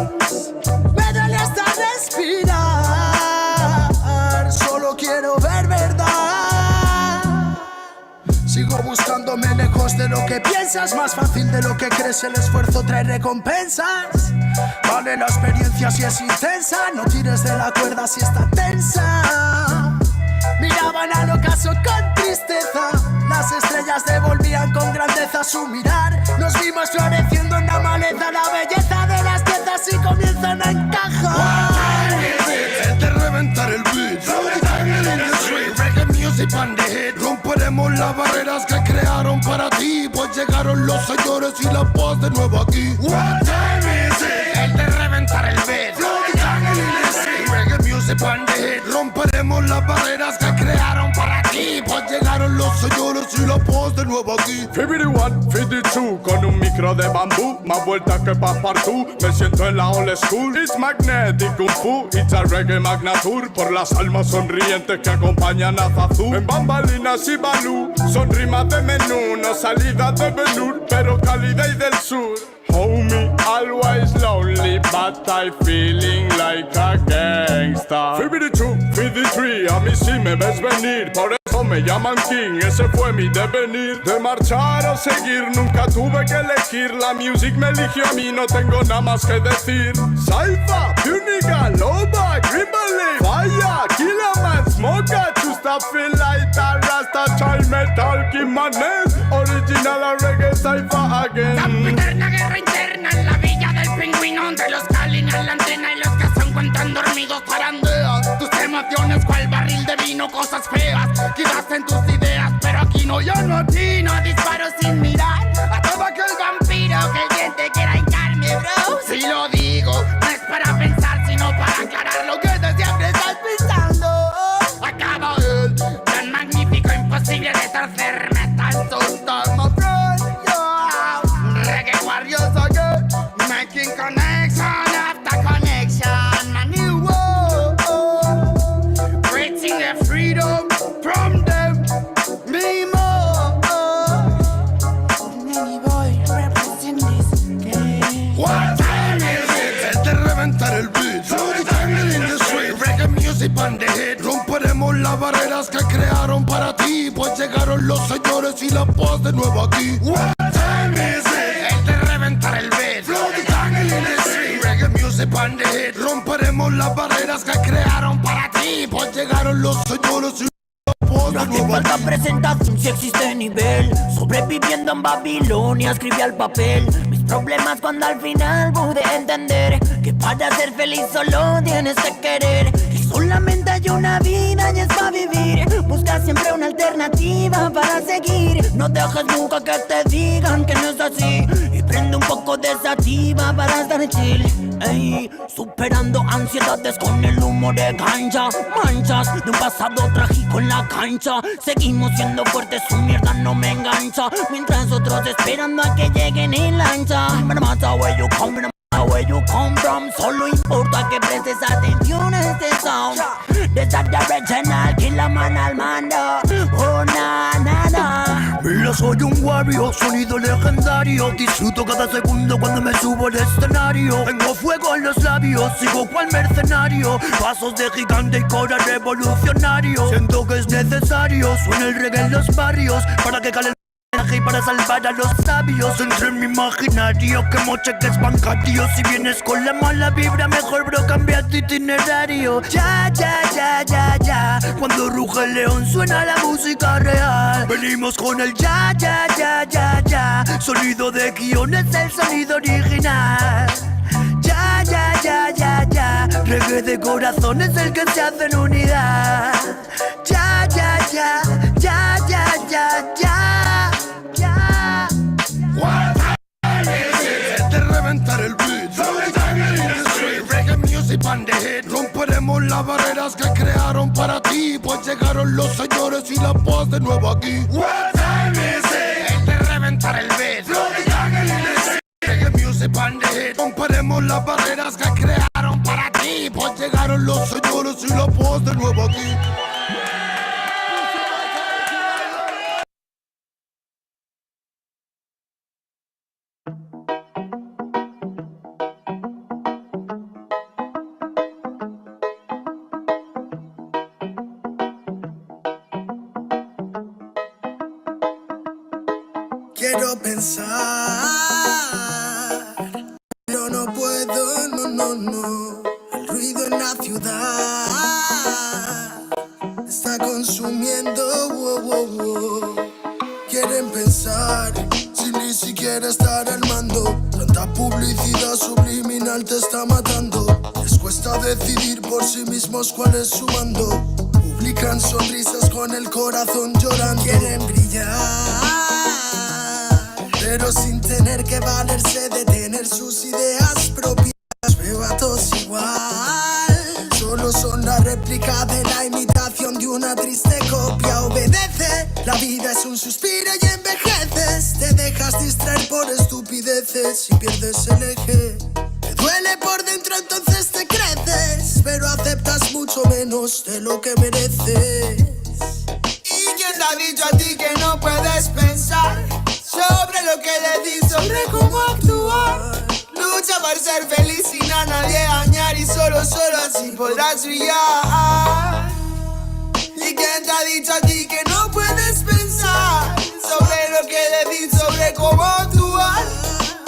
me duele hasta respirar. Solo quiero ver verdad. Sigo buscándome lejos de lo que piensas. Más fácil de lo que crees, el esfuerzo trae recompensas. Vale la experiencia si es intensa. No tires de la cuerda si está tensa. Miraban al ocaso con tristeza. Las estrellas devolvían con grandeza su mirar. Nos vimos floreciendo en la maleza. La belleza de las piezas y comienzan a encajar. Es de reventar el beat. Flow the jungle in the street, reggae music on the hit. Romperemos las barreras que crearon para ti, pues llegaron los señores y la paz de nuevo aquí. What time is it? Es de reventar el beat. Flow the jungle in the street, reggae music on the hit. Romperemos las barreras que crearon para ti, pues llegaron los señores y la paz de nuevo aquí. 51, 52, con un micro de bambú, más vueltas que passepartout. Me siento en la old school. It's magnetic kung fu, it's a reggae magnatur. Por las almas sonrientes que acompañan a Zazú. En bambalinas y balú, son rimas de menú, no salidas de Benur, pero calidad y del sur. Homie, always lonely, but I feeling like a gangsta. 52, 53, a mí sí me ves venir, por eso me llaman King, ese fue mi devenir. De marchar o seguir, nunca tuve que elegir, la music me eligió a mí, no tengo nada más que decir. Saifa, Puniga, Loba, Grimble, Fire, Killaman, Smoker, Chusta, feel like a Rasta, Child Metal, Kimanes, original a reggae Saifa again. Interna en la villa del pingüino, de los Kalin en la antena y los que se encuentran dormidos zarandean tus emociones cual barril de vino, cosas feas quizás en tus ideas, pero aquí no, yo no atino, disparo sin mirar a todo aquel vampiro que el diente quiera hincarme, bro. Si lo digo, no es para pensar, sino para aclarar lo que de siempre estás pensando. Acaba el tan magnífico, imposible de torcer metal, soltar my friend, yo. Reggae warriors again, making connection after connection, my new world, reaching the freedom from them, me more. Many boy represent this game. What time is it? Es de reventar el beat. Flow the jungle in the street, reggae music on the hit. Romperemos las barreras que crearon para ti, pues llegaron los señores y la paz de nuevo aquí. What time is it? Es de reventar el beat. Flow the jungle in the street, reggae music on the hit. Romperemos las barreras que crearon para ti, pues llegaron los señores y no hace falta presentación si existe nivel. Sobreviviendo en Babilonia escribí al papel mis problemas cuando al final pude entender que para ser feliz solo tienes que querer. Y solamente hay una vida y es para vivir. Busca siempre una alternativa para seguir. No dejes nunca que te digan que no es así. Y prende un poco de sativa para estar chill. Ey, superando ansiedades con el humo de cancha. Manchas de un pasado trágico en la cancha. Seguimos siendo fuertes, su mierda no me engancha. Mientras otros esperando a que lleguen en lancha. No matter where you come, no matter where you come from. Solo importa que prestes atención a este sound. Desde the original, Killaman al mando. Oh, na, na, na. Yo soy un warrior, sonido legendario. Disfruto cada segundo cuando me subo al escenario. Tengo fuego en los labios, sigo cual mercenario. Pasos de gigante y cora revolucionario. Siento que es necesario, suena el reggae en los barrios para que cale Y para salvar a los sabios, entre mi imaginario quemo cheques bancarios. Si vienes con la mala vibra, mejor bro, cambia tu itinerario. Ya, ya, ya, ya, ya. Cuando ruge el león suena la música real. Venimos con el ya, ya, ya, ya, ya. Sonido de guiones, el sonido original. Ya, ya, ya, ya, ya. Reggae de corazón es el que se hace en unidad. Ya, ya, ya, ya, ya, ya, ya, ya. De reventar el beat, reggae music and the hit. Romperemos las barreras que crearon para ti, pues llegaron los señores y la paz de nuevo aquí. What time is it? De reventar el beat, reggae music and the hit. Romperemos las barreras que crearon para ti, pues llegaron los señores y la paz de nuevo aquí. Quiero pensar, pero no puedo, no, no, no. El ruido en la ciudad está consumiendo, wow, wow, wow. Quieren pensar, sin ni siquiera estar al mando. Tanta publicidad subliminal te está matando. Les cuesta decidir por sí mismos cuál es su mando. Publican sonrisas con el corazón llorando. Quieren brillar, pero sin tener que valerse de tener sus ideas propias. Veo a todos igual, solo son la réplica de la imitación de una triste copia. Obedece, la vida es un suspiro y envejeces. Te dejas distraer por estupideces y pierdes el eje. Te duele por dentro, entonces te creces, pero aceptas mucho menos de lo que mereces. ¿Y quién te ha dicho a ti que no puedes pensar sobre lo que le di, sobre cómo actuar? Lucha por ser feliz sin a nadie dañar y solo así podrás brillar. ¿Y quién te ha dicho a ti que no puedes pensar sobre lo que le di, sobre cómo actuar?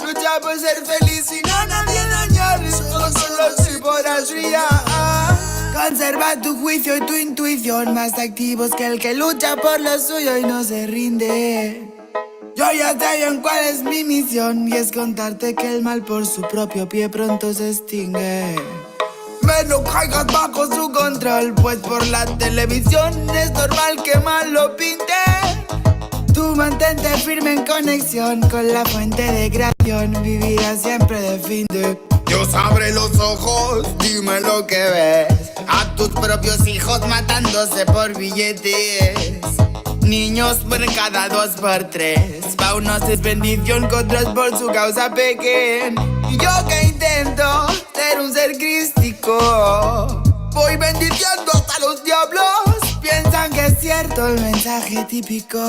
Lucha por ser feliz sin a nadie dañar y solo así podrás brillar. Conserva tu juicio y tu intuición, más activos que el que lucha por lo suyo y no se rinde. Yo ya sé bien cuál es mi misión, y es contarte que el mal por su propio pie pronto se extingue. No caigas bajo su control, pues por la televisión es normal que mal lo pinten. Tú mantente firme en conexión con la fuente de creación, vivirás siempre de fin de. Dios abre los ojos, dime lo que ves. A tus propios hijos matándose por billetes. Niños mueren cada 2 por 3. Pa' unos es bendición, con otros por su causa pequen. Y yo que intento ser un ser crístico, voy bendiciendo hasta los diablos. Piensan que es cierto el mensaje típico.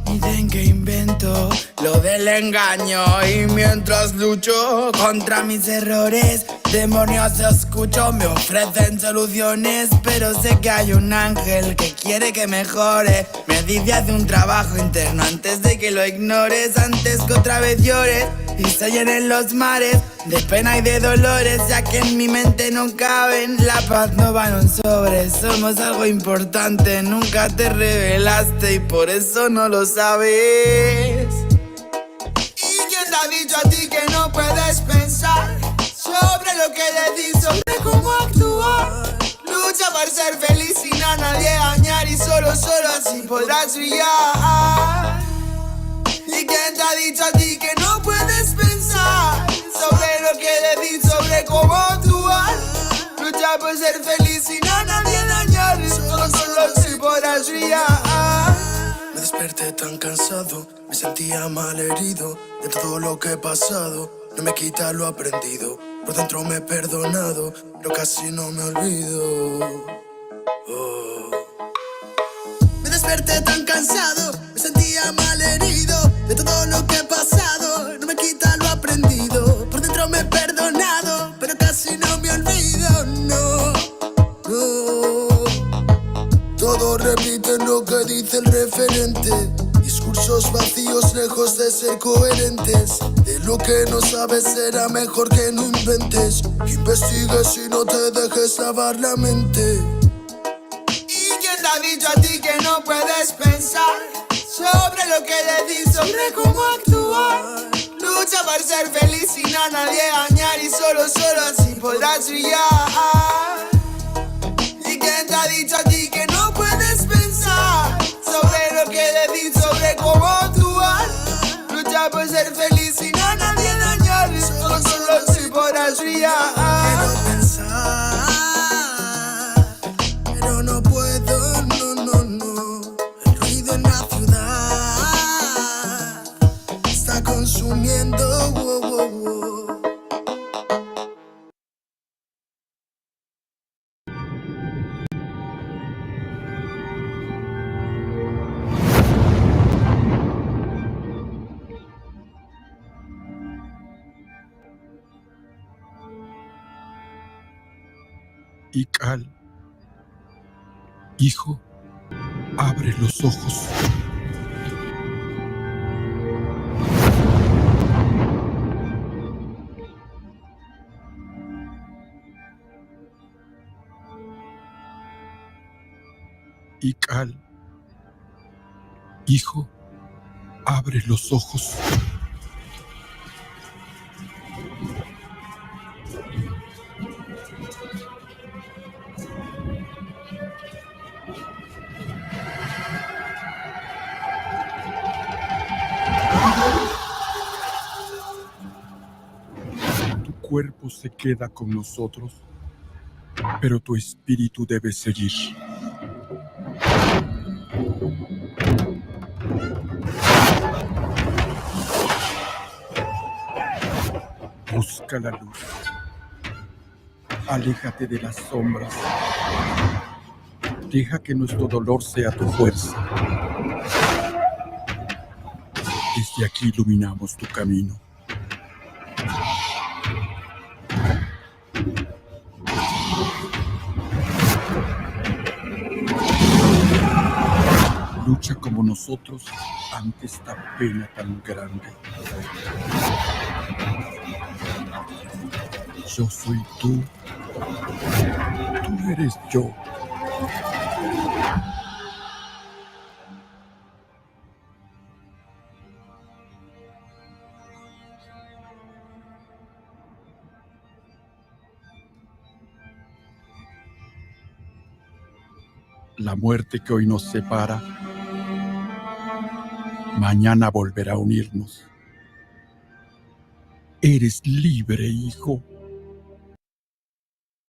Dicen que invento lo del engaño. Y mientras lucho contra mis errores, demonios escucho, me ofrecen soluciones. Pero sé que hay un ángel que quiere que mejore. Me dice haz un trabajo interno antes de que lo ignores. Antes que otra vez llores y se llenen los mares de pena y de dolores, ya que en mi mente no caben. La paz no va en un sobre, somos algo importante. Nunca te revelaste y por eso no lo sabes. ¿Y quién te ha dicho a ti que no puedes pensar sobre lo que le di, sobre cómo actuar? Lucha por ser feliz sin a nadie dañar y solo así podrás brillar. ¿Y quién te ha dicho a ti que no puedes pensar sobre lo que le di, sobre cómo actuar? Lucha por ser feliz sin a nadie dañar y solo así podrás brillar. Me desperté tan cansado, me sentía mal herido de todo lo que he pasado. No me quita lo aprendido, por dentro me he perdonado, pero casi no me olvido. Oh. Me desperté tan cansado, me sentía mal herido de todo lo que he pasado. No me quita lo aprendido, por dentro me he perdonado, pero casi no me olvido, no, no. Todos repiten lo que dice el referente, discurso discursos vacíos lejos de ser coherentes. De lo que no sabes será mejor que no inventes. Que investigues y no te dejes lavar la mente. ¿Y quién te ha dicho a ti que no puedes pensar sobre lo que le di, sobre cómo actuar? Lucha por ser feliz sin a nadie dañar y solo así podrás brillar. ¿Y quién te ha dicho a ti que no puedes pensar sobre lo que le di, sobre cómo actuar? Lucha por ser feliz sin a nadie dañar y solo así podrás brillar. Quiero pensar, pero no puedo, no. El ruido en la ciudad está consumiendo, Ical, hijo, abre los ojos. Ical, hijo, abre los ojos. Tu cuerpo se queda con nosotros, pero tu espíritu debe seguir. Busca la luz. Aléjate de las sombras. Deja que nuestro dolor sea tu fuerza. Desde aquí iluminamos tu camino. Lucha como nosotros ante esta pena tan grande. Yo soy tú. Tú eres yo. La muerte que hoy nos separa, mañana volverá a unirnos. Eres libre, hijo.